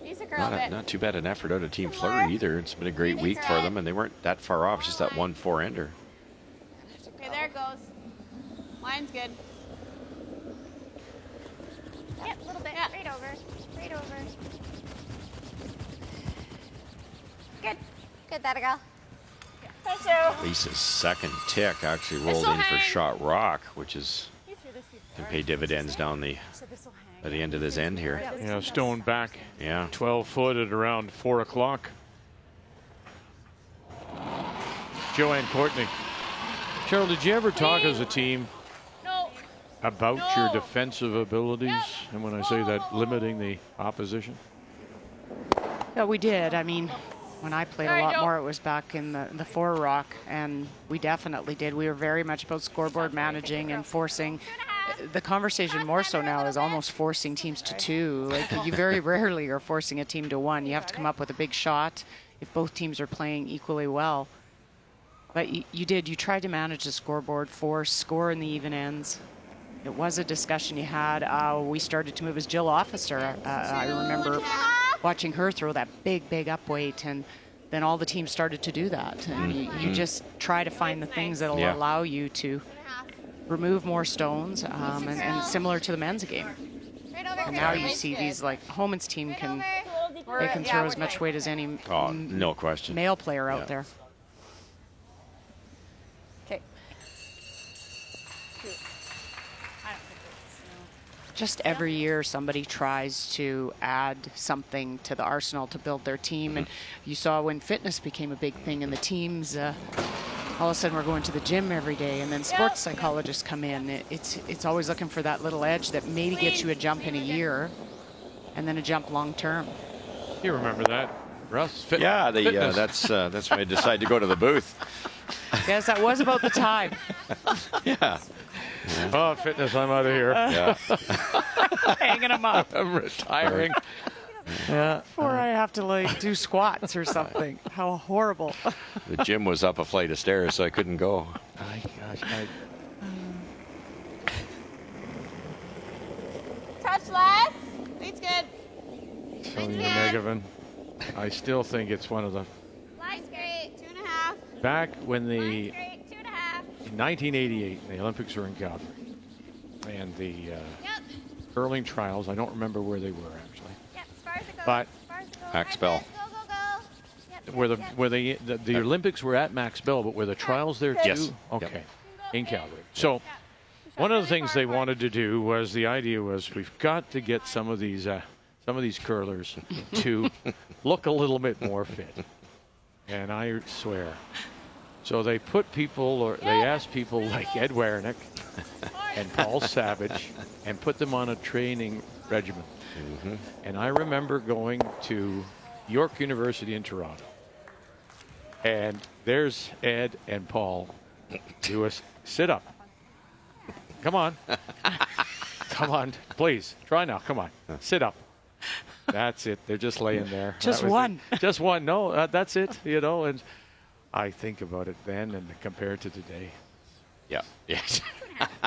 Needs to curl a bit. Not too bad an effort out of Team Fleury either. It's been a great week for them, and they weren't that far off. It's just that 1 4-ender. Okay, there it goes. Line's good. Yep, a little bit. Yeah. Right over. Right over. Good. Good, that a girl. Lisa's second tick actually rolled in for shot rock, which is can pay dividends down the at the end of this end here. You know, stone back. Yeah. 12 foot at around 4 o'clock. Joanne Courtney. Cheryl, did you ever talk as a team about your defensive abilities? And when I say that, limiting the opposition? Yeah, we did. I mean, when I played a lot more, it was back in the 4 rock, and we definitely did. We were very much about scoreboard managing and forcing. The conversation more so now is almost forcing teams to 2. Like, you very rarely are forcing a team to 1. You have to come up with a big shot if both teams are playing equally well. But you tried to manage the scoreboard, force, score in the even ends. It was a discussion you had. We started to move as Jill Officer. I remember watching her throw that big up weight, and then all the teams started to do that. And you just try to find the things that will allow you to remove more stones, and similar to the men's game. And now you see these, like, Homan's team can throw as much weight as any no question male player out there. Okay. Just every year somebody tries to add something to the arsenal to build their team. And you saw when fitness became a big thing in the teams, all of a sudden we're going to the gym every day, and then sports psychologists come in. It's always looking for that little edge that maybe gets you a jump in a year and then a jump long term. You remember that, Russ? That's when I decided to go to the booth. Yes, that was about the time. Yeah. Oh, fitness, I'm out of here. Yeah. Hanging them up. I'm retiring. Yeah. Before I have to like do squats or something. How horrible. The gym was up a flight of stairs, so I couldn't go. Touch less. It's good. Telling you, Megavan, I still think it's one of the. Line's great. 2.5. Back when the Line's great. 2.5. in 1988, the Olympics were in Calgary, and the curling trials. I don't remember where they were actually. Yep, as far as it goes. But Max Bell. Go, go, go. Yep, where the Olympics were at Max Bell, but were the trials there too? Yes. Okay. In Calgary. So one of the things they wanted to do was the idea was we've got to get some of these curlers to look a little bit more fit. And I swear. So they put people, or they asked people like Ed Wernick and Paul Savage, and put them on a training regimen. Mm-hmm. And I remember going to York University in Toronto, and there's Ed and Paul do a sit-up. Come on. Come on, please. Try now. Come on. Sit up. That's it. They're just laying there. Just That was one. it. Just one. No, that's it. You know, and I think about it then and compared to today. Yeah. Yes.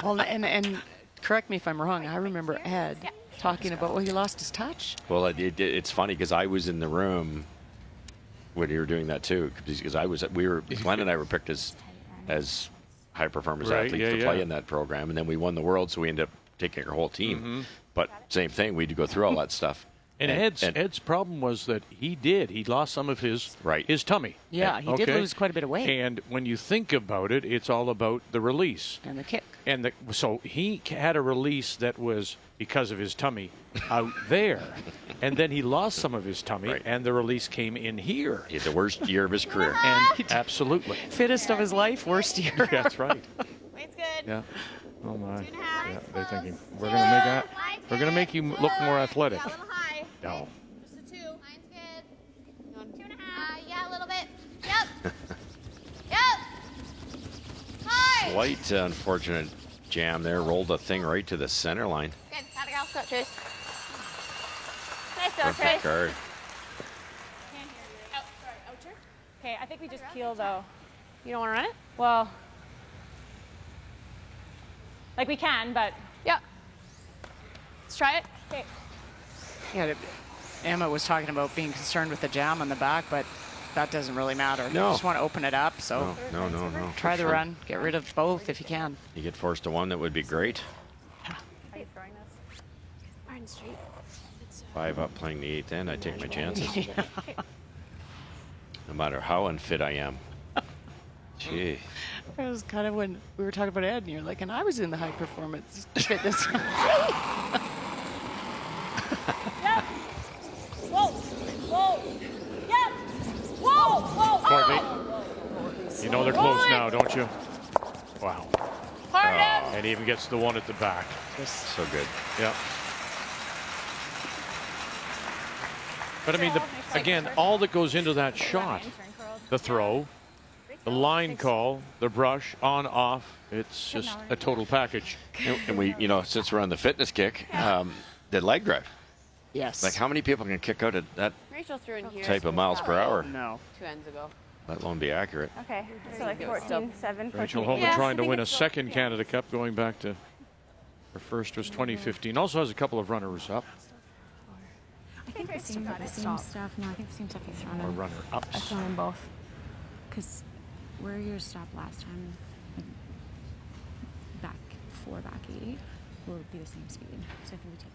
Well, and correct me if I'm wrong. I remember Ed talking about, well, he lost his touch. Well, it's funny because I was in the room when you were doing that too, because Glenn and I were picked as high performance athletes to play in that program, and then we won the world, so we ended up taking our whole team. Mm-hmm. But same thing, we had to go through all that stuff. And Ed's problem was that he lost some of his tummy. Yeah, he did lose quite a bit of weight. And when you think about it, it's all about the release and the kick. And so he had a release that was because of his tummy out there, and then he lost some of his tummy, and the release came in here. He had the worst year of his career. And absolutely. Fittest of his life, worst year. That's right. Weight's good. Yeah. Oh my. Yeah, they're thinking we're gonna make you look more athletic. Yeah, a little high. No. Just a 2. Line's good. 2.5. Yeah, a little bit. Yep. Yep. High. Slight unfortunate jam there. Rolled the thing right to the center line. Good. Gotta go. Go, Trace. Nice go, Perfect Trace. guard. Okay, I think we just keel though. You don't want to run it? Well, like we can, but yeah. Let's try it. Okay. Yeah, Emma was talking about being concerned with the jam on the back, but that doesn't really matter. No. You just want to open it up. So No. try the run. Get rid of both if you can. You get forced to one, that would be great. Are you throwing this? Martin Street. 5 up playing the 8th end, I take my chances. Yeah. No matter how unfit I am. Gee. It was kind of when we were talking about Ed, and you're like, and I was in the high performance fitness. Yep. Whoa. Whoa. Yep. Whoa. Whoa. Courtney, you know they're close now, don't you? Wow. Hard And he even gets the one at the back. So good. Yeah. But I mean, again, all that goes into that shot, the throw, the line call, the brush, on, off, it's just a total package. And we, since we're on the fitness kick, the leg drive. Yes. Like, how many people can kick out at that Rachel threw in here. type of miles per hour? No. 2 ends ago. Let alone be accurate. Okay, so like 14-7. Rachel Homan trying to win a second Canada Cup, going back to her first was 2015. Also has a couple of runners-up. I think the same stuff. No, I think the same stuff you've thrown in. Or runner-ups. I've thrown in both. Because where you stopped last time, back 4, back 8, will be the same speed. So I think we take that.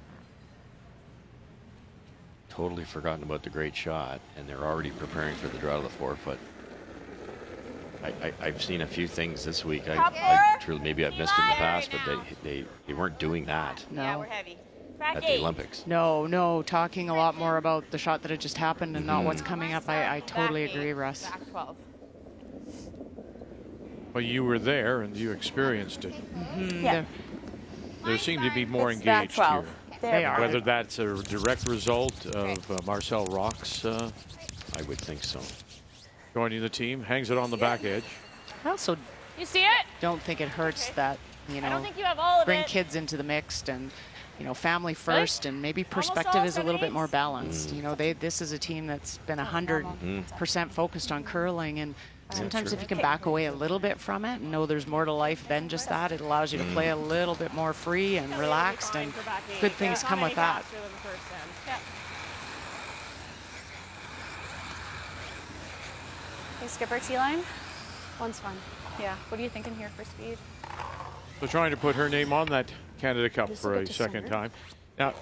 Totally forgotten about the great shot, and they're already preparing for the draw to the 4-foot. I've seen a few things this week. I truly, maybe I've missed it in the past, but they weren't doing that. No. Yeah, we're heavy. At the Olympics. No, talking a lot more about the shot that had just happened and not what's coming up. I totally agree, Russ. Back 12. Well, you were there and you experienced it. Yeah. There seemed to be more It's back engaged 12. here. They are. Whether that's a direct result of Marcel Rock's I would think so. joining the team, hangs it on the back edge. I also You see it? Don't think it hurts that, you I don't know, think you have all of bring it. kids into the mix and, you know, family first, and maybe perspective is a little bit more balanced. You know, this is a team that's been 100% focused on curling, and sometimes if you can back away a little bit from it and know there's more to life than just that, it allows you to play a little bit more free and relaxed, and good things come with that. Okay, skipper T-line. One's fun. Yeah. What are you thinking here for speed? So trying to put her name on that Canada Cup for a second time. Now,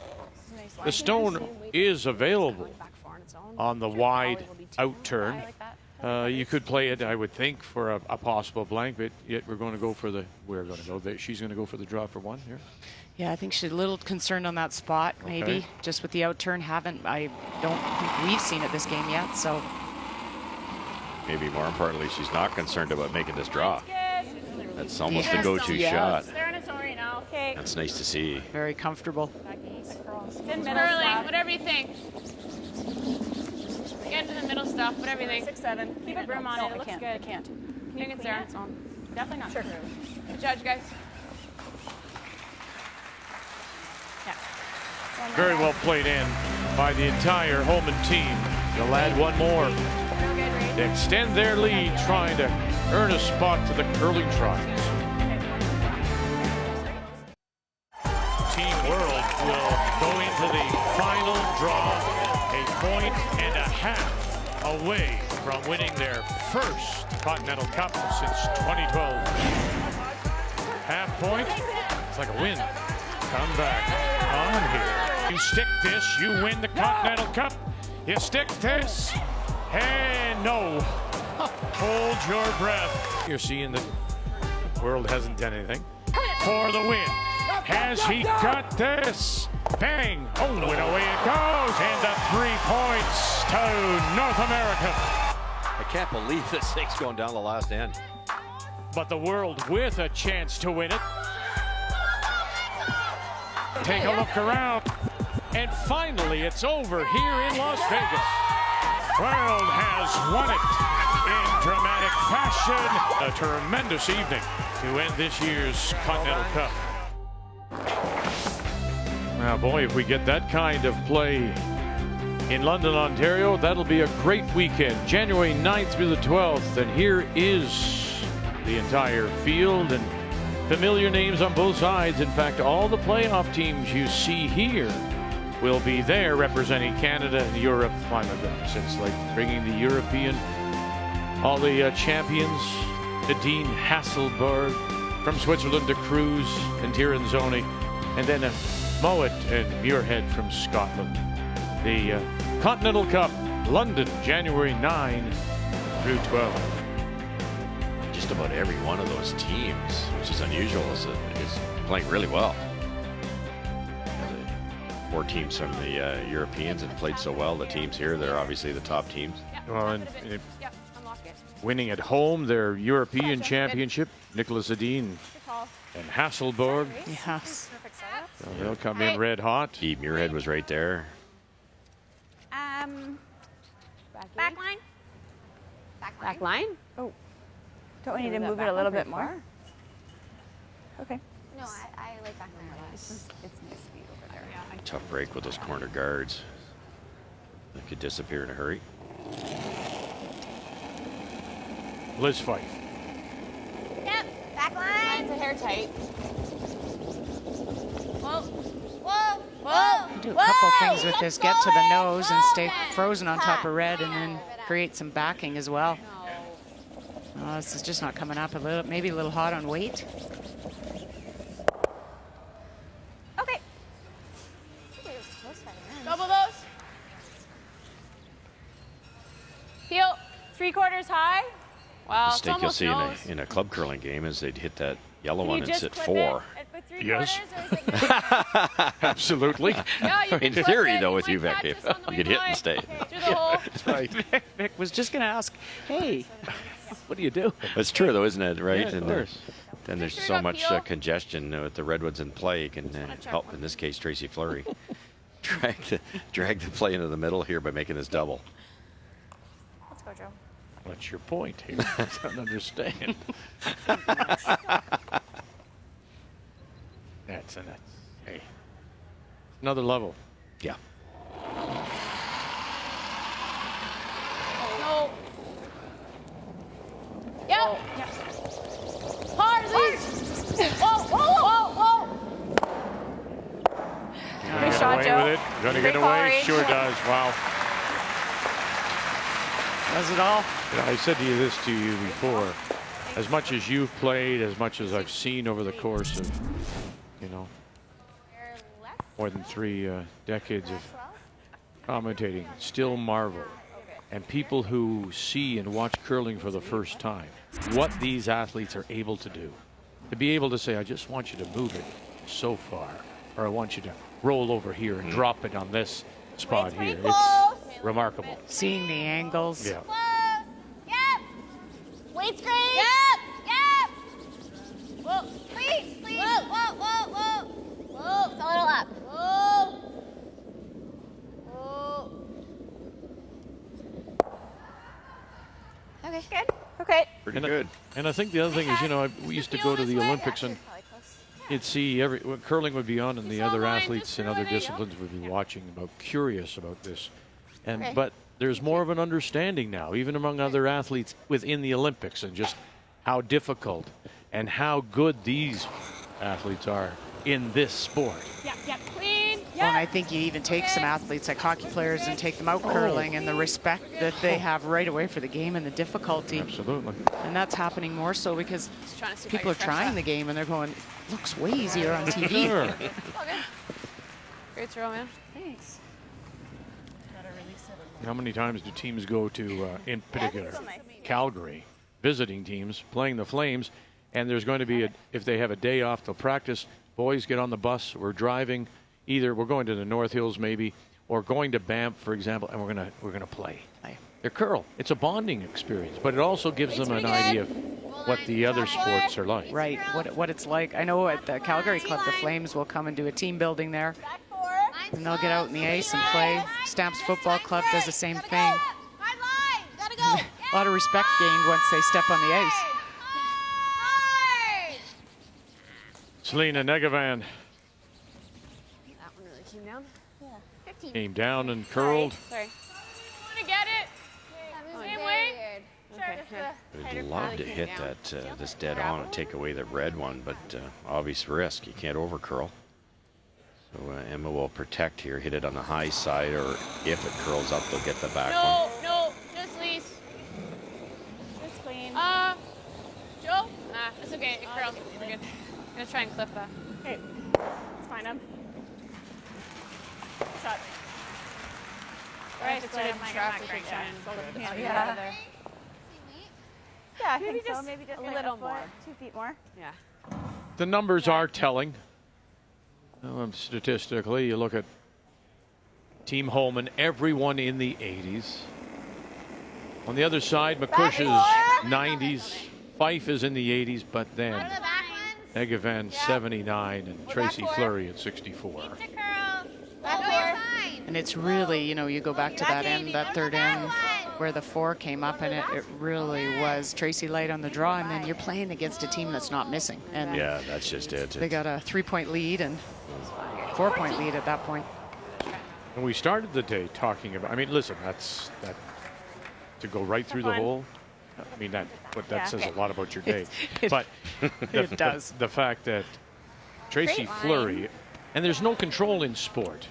the stone is available on the wide out turn. You could play it, I would think, for a possible blank, but yet she's going to go for the draw for one here. Yeah, I think she's a little concerned on that spot, maybe, just with the out turn. I don't think we've seen it this game yet, so. Maybe more importantly, she's not concerned about making this draw. That's almost the go-to shot. Okay. That's nice to see. Very comfortable. Curling, whatever you think. Get into the middle stuff, whatever you think. 6-7. Keep a broom on it. It looks good. I can't. I think it's there. Definitely not true. Good judge, guys. Very well played in by the entire Homan team. They'll add one more to extend their lead, trying to earn a spot to the curling trials. Team World will go into the final draw, a point and a half away from winning their first Continental Cup since 2012. Half point, it's like a win. Come back on here. You stick this, you win the Continental Cup. You stick this, and no. Hold your breath. You're seeing the World hasn't done anything for the win. Has he got this? Bang! Oh, and away it goes. And the 3 points to North America. I can't believe this thing's going down the last end. But the World with a chance to win it. Take a look around. And finally, it's over here in Las Vegas. World has won it in dramatic fashion. A tremendous evening to end this year's Continental Cup. Now, boy, if we get that kind of play in London, Ontario, that'll be a great weekend. January 9th through the 12th. And here is the entire field and familiar names on both sides. In fact, all the playoff teams you see here will be there representing Canada and Europe. My goodness, it's like bringing the European, all the champions, Nadine Hasselborg from Switzerland to Cruz and Tirinzoni, and then Mowat and Muirhead from Scotland. The Continental Cup, London, January 9 through 12. Just about every one of those teams, which is unusual, is playing really well. 4 teams from the Europeans have played so well. The teams here, they're obviously the top teams. Well, and winning at home their European Championship, Nicolas Adine and Hasselborg. Yes. So they'll come in red hot. Muirhead was right there. Back line? Back line? Oh. Don't we need to move it a little bit more? Okay. No, I like back line a lot. It's nice to be over there. Tough break with those corner guards. They could disappear in a hurry. Liz Fife. Yep, back line. Mine's a hair tight. Whoa, whoa, whoa. Do a couple things with this. Get to the nose and stay frozen on top of red, and then create some backing as well. Oh, this is just not coming up. Maybe a little hot on weight. Okay. Double those. Heel, 3/4 high. Wow, it's Mistake you'll almost see nose. in a club curling game is they'd hit that yellow Can one you and just sit clip 4. with 3/4, Yes. or is it Absolutely. Yeah, you In can clip theory, it, though, you with you, might Vic, catch this on the you way could hit by. and stay. Okay, through the hole. That's right. Vic was just going to ask, hey, what do you do? That's true, though, isn't it? Right? Yeah, of and course. then there's Sure so got much peel. congestion with the Redwoods in play. You can help, in this case, Tracy Fleury. drag the play into the middle here by making this double. Let's go, Joe. What's your point here? I don't understand. That's hey, another level. Yeah. No. Yep. Oh. Yep. Hard. Whoa, whoa, whoa, whoa. Gonna get away with it. Gonna get away. Sure does. Wow. Does it all? I said this to you before. As much as you've played, as much as I've seen over the course of, more than 3 decades of commentating, still marvel. And people who see and watch curling for the first time, what these athletes are able to do. To be able to say, I just want you to move it so far, or I want you to roll over here and drop it on this spot here. It's remarkable. Seeing the angles. Yeah. Yep. Weight screen. Yep. Whoa. Please. Whoa. Whoa. It's a little up. Whoa. Okay, good. Okay. Pretty good. And I think the other thing is, we used to go to the Olympics and you'd see curling would be on and the other athletes in other disciplines would be watching, curious about this. But there's more of an understanding now, even among other athletes within the Olympics, and just how difficult and how good these athletes are in this sport. Yep. Clean. Well, and I think you even take some athletes like hockey players and take them out curling, and the respect that they have right away for the game and the difficulty. Absolutely. And that's happening more so because people are trying the game and they're going, it looks way easier on TV. Sure. All good. Great throw, man. Thanks. How many times do teams go to, in particular, Calgary, visiting teams, playing the Flames, and there's going to be, if they have a day off, they'll practice. Boys, get on the bus. We're driving. Either we're going to the North Hills maybe, or going to Banff, for example, and we're gonna play. They're curl. It's a bonding experience, but it also gives them an idea of what the other sports are like. Right, what it's like. I know at the Calgary Club, the Flames will come and do a team building there, and they'll get out in the ice and play. Stamps Football Club does the same thing. A lot of respect gained once they step on the ice. Selena Negavan That one really came down. Yeah. 15. came down and curled. Sorry. Want to get it? Same way. I'd love to hit that this dead on and take away the red one, but obvious risk. You can't over curl. So Emma will protect here, hit it on the high side, or if it curls up, they'll get the back one. No, just Lise. Just clean. Joe? Nah, it's okay. It curls. We're good. I'm gonna try and clip that. Okay. It's fine. Shot. Right, it's good traffic action. Yeah, I think so. Maybe just a like little more. 2 feet more. Yeah. The numbers are telling. Statistically, you look at Team Homan, everyone in the 80s. On the other side, McCush is 90s. Fife is in the 80s, but then Negavan 79 and Tracy Fleury at 64. And it's really, you go back to that end, that third end, where the 4 came up, and it really was Tracy Light on the draw, and then you're playing against a team that's not missing. And yeah, that's just it. They got a 3-point lead and 4-point lead at that point. And we started the day talking about, listen, that's to go right through the hole. That says a lot about your day. But it does. The fact that Tracy Fleury, and there's no control in sport.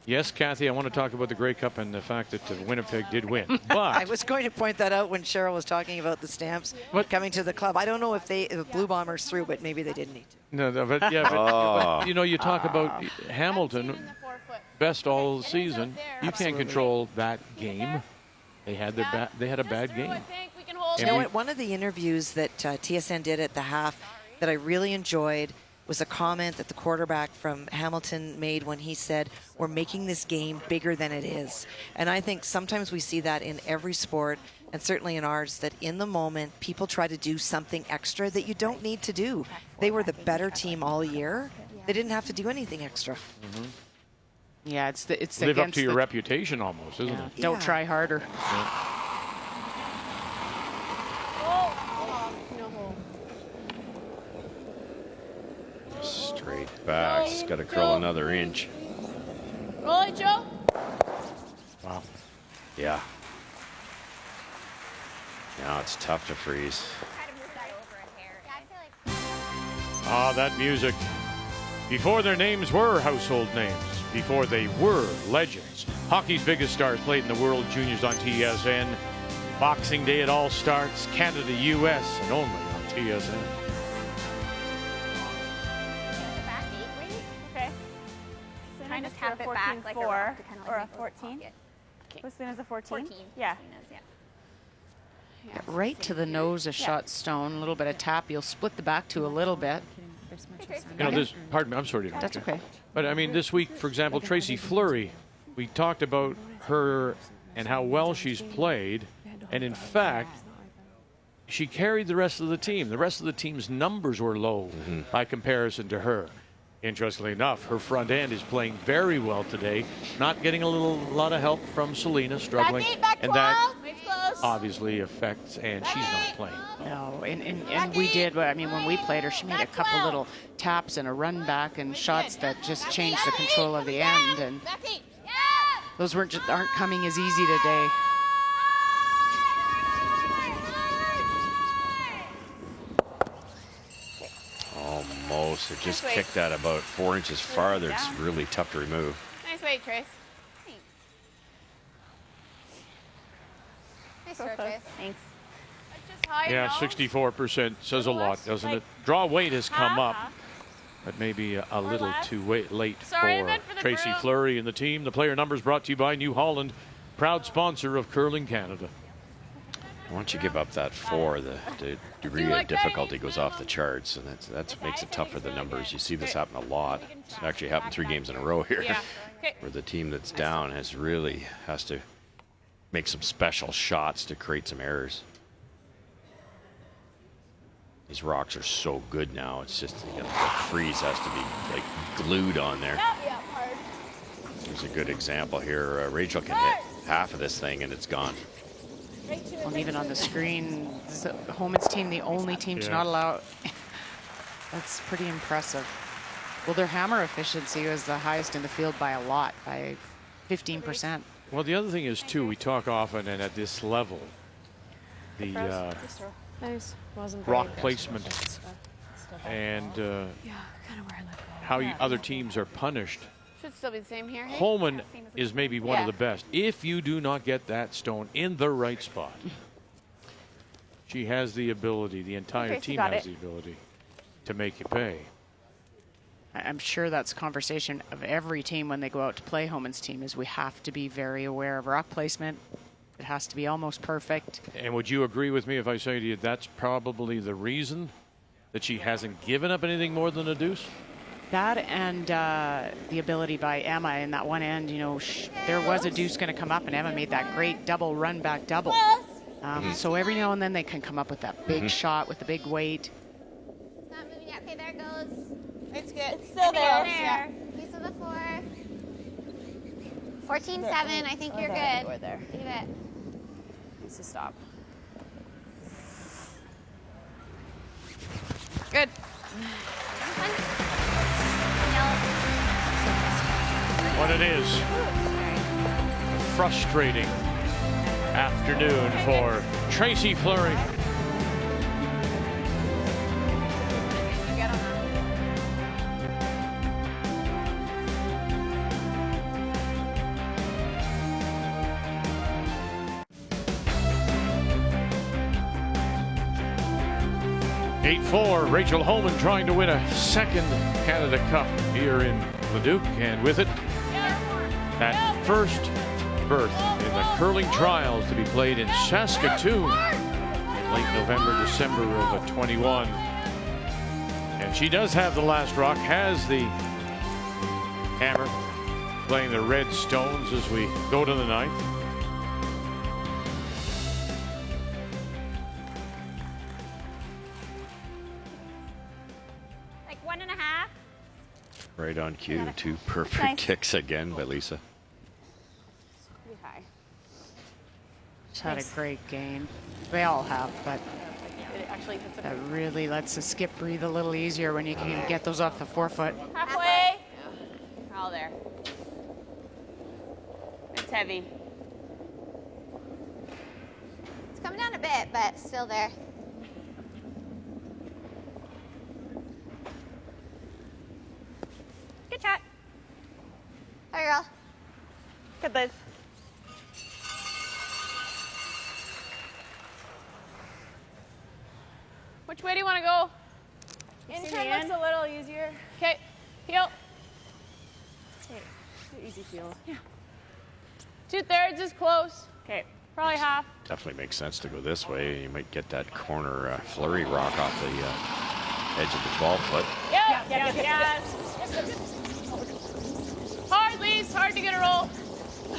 Yes, Kathy, I want to talk about the Grey Cup and the fact that Winnipeg did win. But I was going to point that out when Cheryl was talking about the Stamps coming to the club. I don't know if the Blue Bombers threw, but maybe they didn't need to. No, but you talk about Hamilton, best all season. You can't control that game. They had a bad game. One of the interviews that TSN did at the half that I really enjoyed was a comment that the quarterback from Hamilton made when he said, we're making this game bigger than it is. And I think sometimes we see that in every sport, and certainly in ours, that in the moment, people try to do something extra that you don't need to do. They were the better team all year. They didn't have to do anything extra. Mm-hmm. Yeah, it's live up to your reputation almost, isn't it? Don't try harder. back. She's got to curl another inch. Roll it, Joe. Wow. Yeah. Now it's tough to freeze. Ah, that music. Before their names were household names, before they were legends, hockey's biggest stars played in the World Juniors on TSN. Boxing Day it all starts, Canada, US, and only on TSN. Okay. Kind of tap it back like a rock to kind of like or a 14. As soon as a 14? Yeah. Get right to the nose of shot stone, a little bit of tap. You'll split the back to a little bit. You know, this, pardon me, I'm sorry to interrupt. That's okay. But I mean, this week, for example, Tracy Fleury, we talked about her and how well she's played. And in fact, she carried the rest of the team. The rest of the team's numbers were low by comparison to her. Interestingly enough, her front end is playing very well today, not getting a lot of help from Selena, struggling. And that obviously affects, and she's not playing. No, and we did, I mean, when we played her, she made a couple little taps and a run back and shots that just changed the control of the end. And those aren't coming as easy today. Almost. It just kicked that about 4 inches farther. It's really tough to remove. Nice weight, Trace. Nice throw, Trace. Thanks. Yeah, 64% says a lot, doesn't it? Draw weight has come up, but maybe a little too late for Tracy Fleury and the team. The player numbers brought to you by New Holland, proud sponsor of Curling Canada. Once you give up that 4, the degree of difficulty goes off the charts, and that makes it tough for the numbers. You see this happen a lot. It's actually happened 3 games in a row here, where the team that's down has to make some special shots to create some errors. These rocks are so good now. It's just the freeze has to be like glued on there. Here's a good example here. Rachel can hit half of this thing and it's gone. Well, even on the screen, Homan's team, the only team to not allow. That's pretty impressive. Well, their hammer efficiency was the highest in the field by a lot, by 15%. Well, the other thing is, too, we talk often, and at this level, the rock placement and how other teams are punished. Should still be the same here. Homan is maybe one of the best. If you do not get that stone in the right spot, she has the ability, the entire team has the ability to make you pay. I'm sure that's a conversation of every team when they go out to play Homan's team, is we have to be very aware of rock placement. It has to be almost perfect. And would you agree with me if I say to you that's probably the reason that she hasn't given up anything more than a deuce? That and the ability by Emma in that one end, you know, there was a deuce going to come up, and Emma made that great double run back double. So every now and then they can come up with that big shot with the big weight. It's not moving yet. Okay, there it goes. It's good. It's still there. Yeah. Piece of the 4. 14-7. I think you're good. We're there. Leave it. Needs to stop. Good. What it is. A frustrating afternoon for Tracy Fleury. Rachel Homan trying to win a second Canada Cup here in Leduc, and with it, that first berth in the curling trials to be played in Saskatoon in late November, December of 21. And she does have the last rock, has the hammer, playing the red stones as we go to the ninth. Right on cue. 2 perfect kicks again by Lisa. She's had a great game. They all have, but that really lets the skip breathe a little easier when you can get those off the forefoot. Halfway. heavy. It's coming down a bit, but still there. Good shot. Hi, girl. Good, Liz. Which way do you want to go? In See turn the looks end? a little easier. Okay, heel. Okay, easy feel. Yeah. 2/3 is close. Okay. Probably half. Definitely makes sense to go this way. You might get that corner Fleury rock off the edge of the 12-foot. Yeah, yeah, yes. Hard, Lise. Hard to get a roll.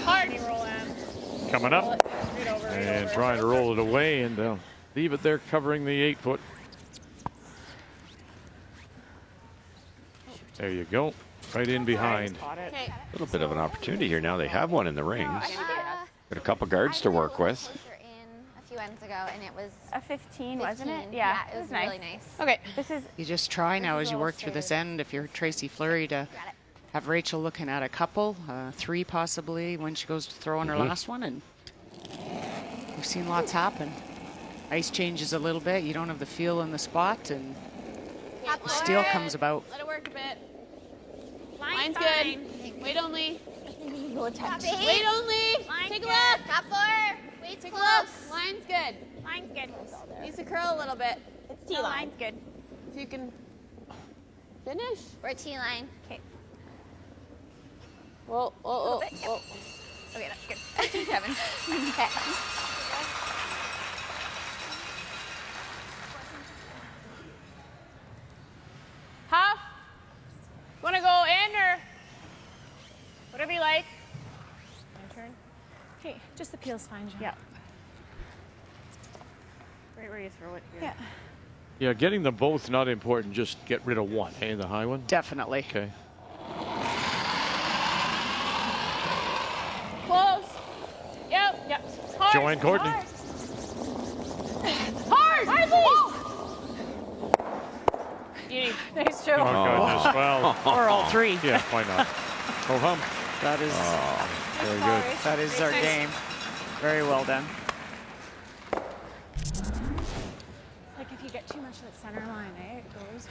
Hard. Roll in. Coming up Right over, right and over. trying to roll it away, and they'll leave it there covering the 8-foot. There you go. Right in behind. Okay. A little bit of an opportunity here now. They have one in the rings. Got a couple guards to work with. A few ends ago, and it was a 15, wasn't it? 15. Yeah, it was nice. really nice. Okay. This is You just try now This is as you all work through this straight. end, if you're Tracy Fleury, to have Rachel looking at a couple, 3 possibly, when she goes to throw in her last one. And we've seen lots happen. Ice changes a little bit. You don't have the feel in the spot, and the steel comes about. Let it work a bit. Line's Line's good. Wait only. Copy. Wait only. Line's Take a good. look. Top 4. Wait's Take a close. look. Line's good. line's good. Needs to curl a little bit. It's T line. Line's good. If you can finish. We're T-line. Okay. Whoa, whoa, whoa, whoa. Okay, that's good. 7. Okay. Half. Want to go in or whatever you like? My turn. Okay, just the peel's fine, John. Yeah. Right where you throw it here. Yeah. Yeah, getting them both not important. Just get rid of one. Hey, the high one. Definitely. Okay. Close. Yep. Yep. Hard. Joanne Courtney. Hard. Hard. Hard, Lise. Beauty. Nice job. Oh, goodness. Well, Or all 3. yeah, why not? Oh, hum. That is, Very good. that is our game. Very well done. Like if you get too much of that center line, it goes.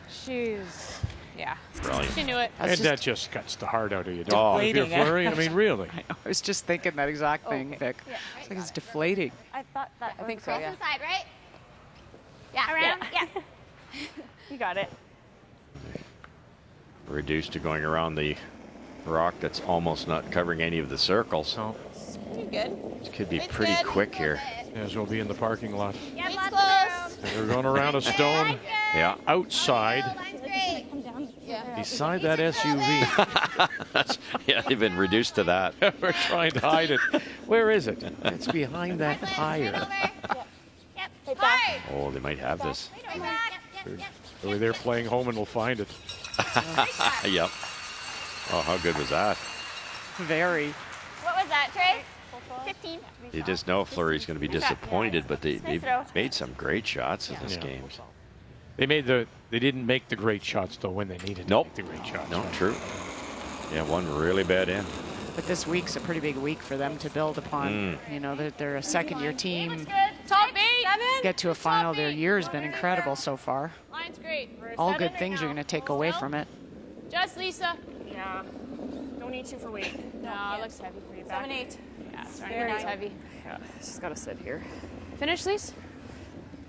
Shoes. Yeah. Brilliant. She knew it. And that just cuts the heart out of you. If you're Deflating, eh? Fleury, I mean, really. I was just thinking that exact thing, Vic. It's like it's deflating. I thought that. I think so, yeah. Inside, right? Yeah. Around? Yeah. You got it. Reduced to going around the rock that's almost not covering any of the circles. So, Pretty good. This could be It's pretty good. quick here. as we'll be in the parking lot. Yeah, Wait's lots close. of room. They're going around a stone Yeah. outside Line's great. Yeah. beside that SUV. Yeah, they've been reduced to that. We're trying to hide it. Where is it? It's behind that tire. Yep. Hard. Oh, they might have this. Right back. Yep. The way they're playing Homan will find it. Yep. Oh, how good was that? Very. What was that, Trey? 15. You just know Fleury's going to be disappointed, but they've throw. made some great shots in this game. They didn't make the great shots though when they needed Nope. to make the great shots. No, true. Yeah, one really bad end. But this week's a pretty big week for them to build upon. You know, they're a second-year team. Top 8. Get to a final. Their year has been incredible so far. Line's great. All good things you're going to take away from it. Just Lisa. Yeah. Don't need to for weight. No, it looks heavy for you. 7-8. Yeah, it's starting to get heavy. Yeah, just gotta sit here. Finish, Lise.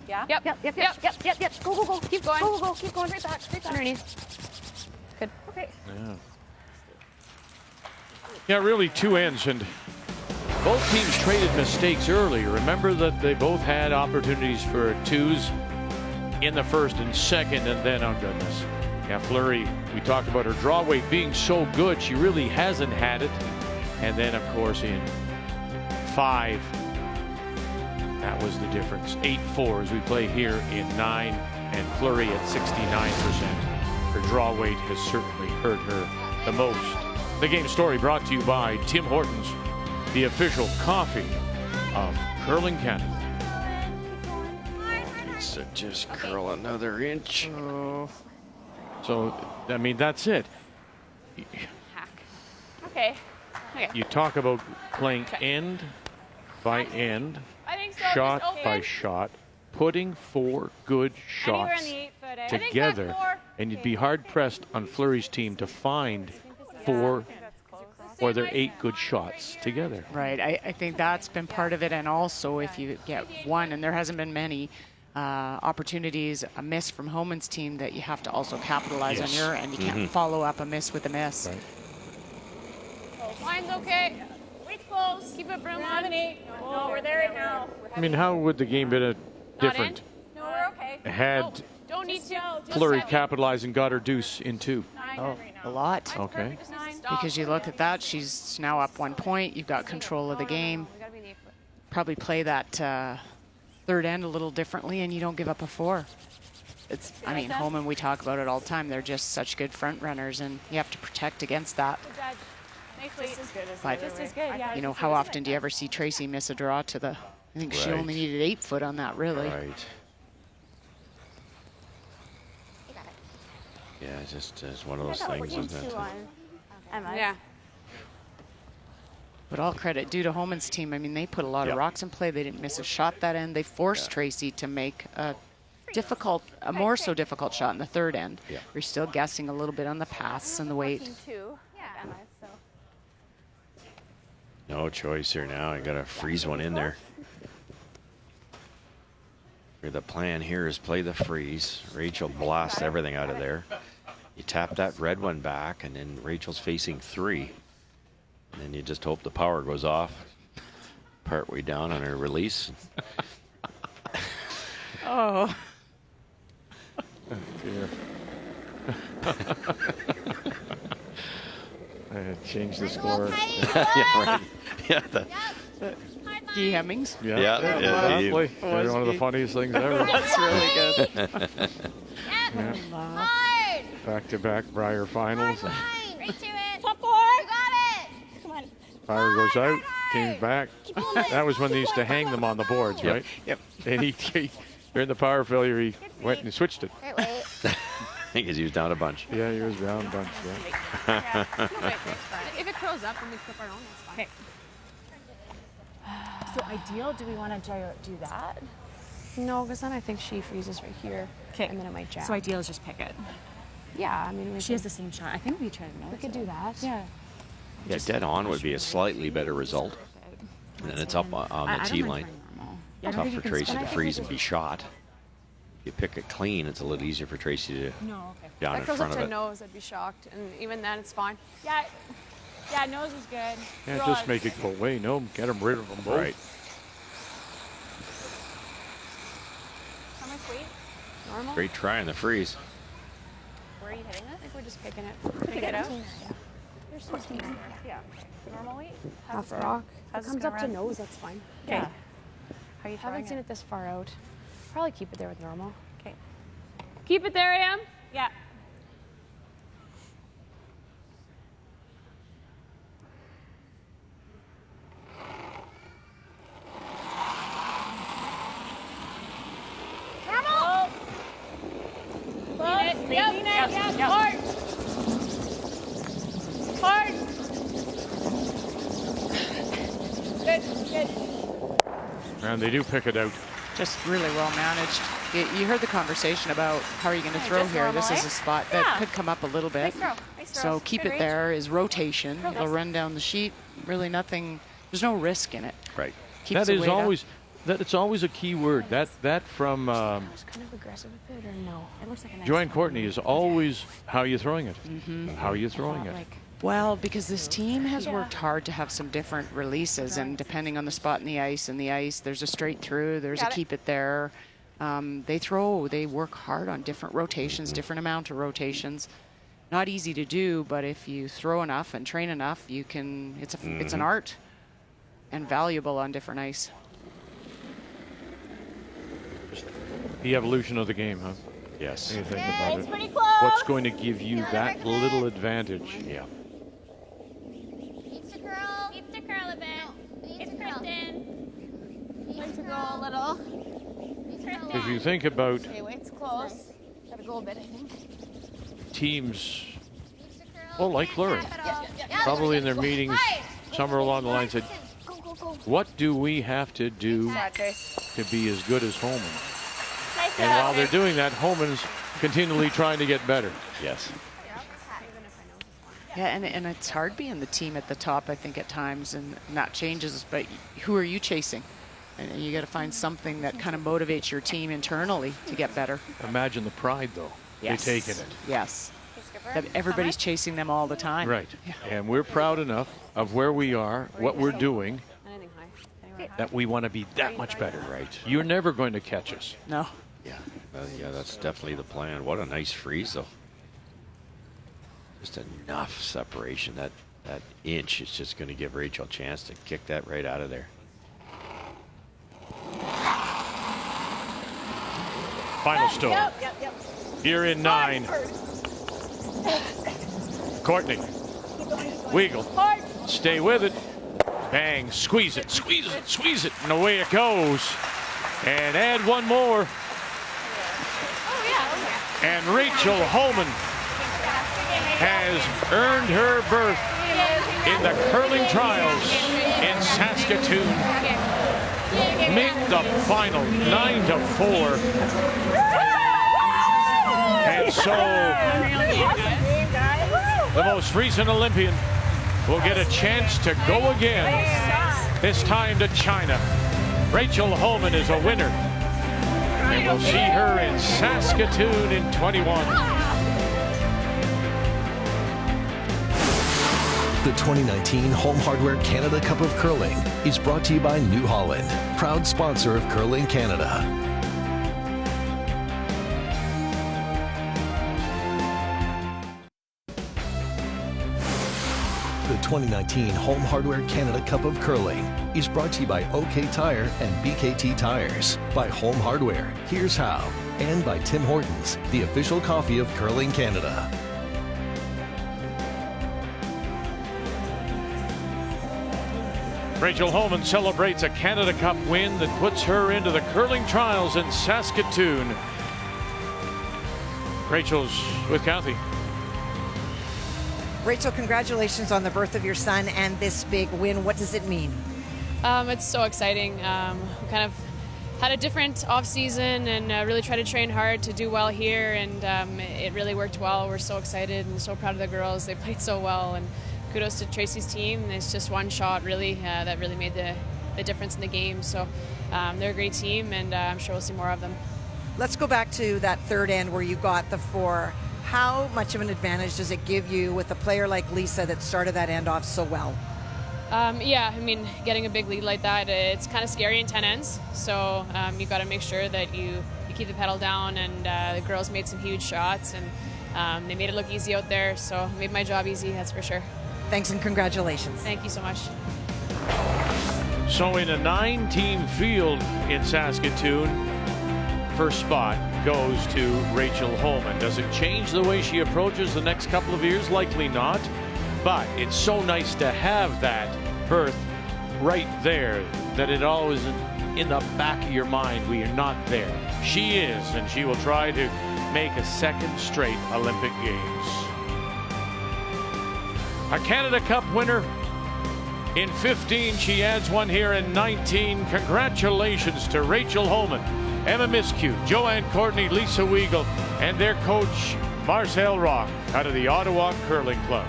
Yeah. Yep. Yep. Go. Keep going. Go. Keep going. Right back. Underneath. Good. Okay. Yeah, really 2 ends, and both teams traded mistakes early. Remember that they both had opportunities for 2s in the first and second, and then, oh goodness. Yeah, Fleury, we talked about her draw weight being so good, she really hasn't had it. And then, of course, in 5, that was the difference. 8-4 as we play here in 9, and Fleury at 69%. Her draw weight has certainly hurt her the most. The game story brought to you by Tim Hortons, the official coffee of Curling Canada. Needs to just curl another inch. So, I mean, that's it. Okay. You talk about playing end by end, I think so. shot Just by open. shot, putting 4 good Anywhere shots in the 8-foot, eh? together, and you'd be hard-pressed on Fleury's team to find 4 or their 8 good shots together. Right. I think that's been part of it. And also, if you get one, and there hasn't been many opportunities, a miss from Homan's team, that you have to also capitalize on your end. You can't follow up a miss with a miss. Right. Line's okay. Weight's close. Keep it, Broom. 7-8. No, we're there right now. I mean, how would the game been different No, we're okay. had Don't need to. Fleury capitalized and got her deuce in 2? A lot. Okay. Because you look at that, she's now up 1 point. You've got control of the game. Probably play that third end a little differently, and you don't give up a 4. I mean, Homan, we talk about it all the time. They're just such good front runners, and you have to protect against that. Just as good as But, you know, how often do you ever see Tracy miss a draw to the... I think she only needed 8 foot on that, really. Right. Yeah, it's one of those things, isn't it? Yeah. But all credit due to Homan's team. I mean, they put a lot of rocks in play. They didn't miss a shot that end. They forced Tracy to make a more so difficult shot in the third end. You're still guessing a little bit on the pass and the weight. No choice here now. I got to freeze one in there. The plan here is play the freeze. Rachel blasts everything out of there. You tap that red one back, and then Rachel's facing 3. And then you just hope the power goes off partway down on her release. Oh. Dear. I had changed the score. Yeah, right. Yeah, Guy Hemmings. Exactly. One of the funniest things ever. That's really good. Back-to-back Briar finals. Right to it. Flip forward. You got it. Come on. Power goes out, came back. That was when they used to hang them on the boards, right? Yep. And during the power failure, he went and switched it. Great weight. I think he was down a bunch. Yeah, he was down a bunch. Yeah. If it curls up, then we flip our own. That's fine. So ideal, do we want to do that? No, because then I think she freezes right here. Okay. And then it might jam. So ideal is just pick it. Yeah, I mean, She has the same shot. I think we try to We could do that. Yeah. Yeah, dead on would be a slightly better result. And then it's up on the tee line. Tough for Tracy to freeze and be shot. If you pick it clean, it's a little easier for Tracy to down That in goes front up of to it. nose, I'd be shocked. And even then, it's fine. Yeah, nose is good. Can't just make it go away. No, get them rid of them both. Right. How much weight? Normal? Great try on the freeze. Where are you hitting this? I think we're just picking it. Pick it out. Yeah. There's 14 there. Yeah. Normal weight? Half rock. How's If it it comes gonna up to run? nose, that's fine. Okay. Yeah. How are you Haven't seen it this far out. Probably keep it there with normal. Okay. Keep it there, Am. Yeah. Normal. Close. Yep. Hard. Hard. Good. And they do pick it out. Just really well managed. You heard the conversation about how are you going to throw just here. This normal, is a spot that Yeah. could come up a little bit. Nice throw. So keep Good it reach. there is rotation. Throw It'll this. run down the sheet. Really nothing. There's no risk in it. Right. Keeps That the is weight up. always it's always a key word. That from I was kind of aggressive with it, or no? It looks like a nice Joanne Courtney is always how are you throwing it? How are you throwing it? Well, because this team has worked hard to have some different releases, and depending on the spot in the ice, there's a straight through, there's a keep it there. They work hard on different rotations, different amount of rotations. Not easy to do, but if you throw enough and train enough, you can. It's an art, and valuable on different ice. The evolution of the game, huh? Yes. What do you think Yeah, about it's it? pretty close. What's going to give you that little advantage? Yeah. Needs to curl. Needs to curl a bit. It's Kristen. Needs to go a little. Needs to curl. If you think about Okay, weight's close. Gotta go a bit, I think. teams, Needs to curl. well, like Fleury, Yep. probably in their meetings, somewhere along the line said, what do we have to do to be as good as Homan? And while they're doing that, Homan's continually trying to get better. Yes. Yeah, and it's hard being the team at the top, I think, at times, and that changes, but who are you chasing? And you got to find something that kind of motivates your team internally to get better. Imagine the pride, though. Yes. They're taking it. Yes. That everybody's chasing them all the time. Right. Yeah. And we're proud enough of where we are, what we're doing, that we want to be that much better. Right. You're never going to catch us. No. Yeah. Yeah, that's definitely the plan. What a nice freeze, though. Just enough separation. That inch is just going to give Rachel a chance to kick that right out of there. Final story. Yep. Here in 9. Courtney. Weagle. Stay with it. Bang. Squeeze it. Squeeze it. Squeeze it. And away it goes. And add one more. And Rachel Homan has earned her berth in the curling trials in Saskatoon. Make the final 9-4. And so the most recent Olympian will get a chance to go again, this time to China. Rachel Homan is a winner. And we'll see her in Saskatoon in 21. The 2019 Home Hardware Canada Cup of Curling is brought to you by New Holland, proud sponsor of Curling Canada. The 2019 Home Hardware Canada Cup of Curling is brought to you by OK Tire and BKT Tires, by Home Hardware, Here's How, and by Tim Hortons, the official coffee of Curling Canada. Rachel Homan celebrates a Canada Cup win that puts her into the curling trials in Saskatoon. Rachel's with Kathy. Rachel, congratulations on the birth of your son and this big win. What does it mean? It's so exciting. We kind of had a different off season and really tried to train hard to do well here, and it really worked well. We're so excited and so proud of the girls. They played so well, and kudos to Tracy's team. It's just one shot really that really made the difference in the game. So they're a great team, and I'm sure we'll see more of them. Let's go back to that third end where you got the 4. How much of an advantage does it give you with a player like Lisa that started that end off so well? Yeah, I mean, getting a big lead like that, it's kind of scary in 10 ends. So you've got to make sure that you keep the pedal down, and the girls made some huge shots, and they made it look easy out there. So it made my job easy, that's for sure. Thanks and congratulations. Thank you so much. So in a 9-team field in Saskatoon, first spot goes to Rachel Homan. Does it change the way she approaches the next couple of years? Likely not. But it's so nice to have that berth right there that it always in the back of your mind, we are not there. She is, and she will try to make a second straight Olympic Games. A Canada Cup winner in 15. She adds one here in 19. Congratulations to Rachel Homan, Emma Miscue, Joanne Courtney, Lisa Weagle, and their coach, Marcel Rock, out of the Ottawa Curling Club.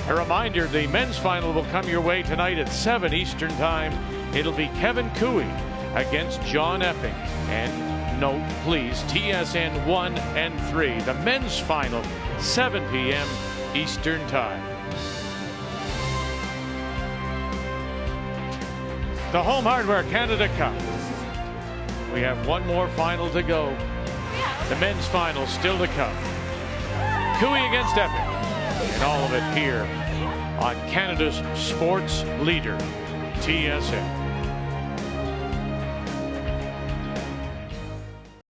A reminder, the men's final will come your way tonight at 7 Eastern Time. It'll be Kevin Cooey against John Epping. And note, please, TSN 1 and 3. The men's final, 7 p.m. Eastern Time. The Home Hardware Canada Cup. We have one more final to go. The men's final still to come. Cooey against Epping. And all of it here on Canada's sports leader, TSN.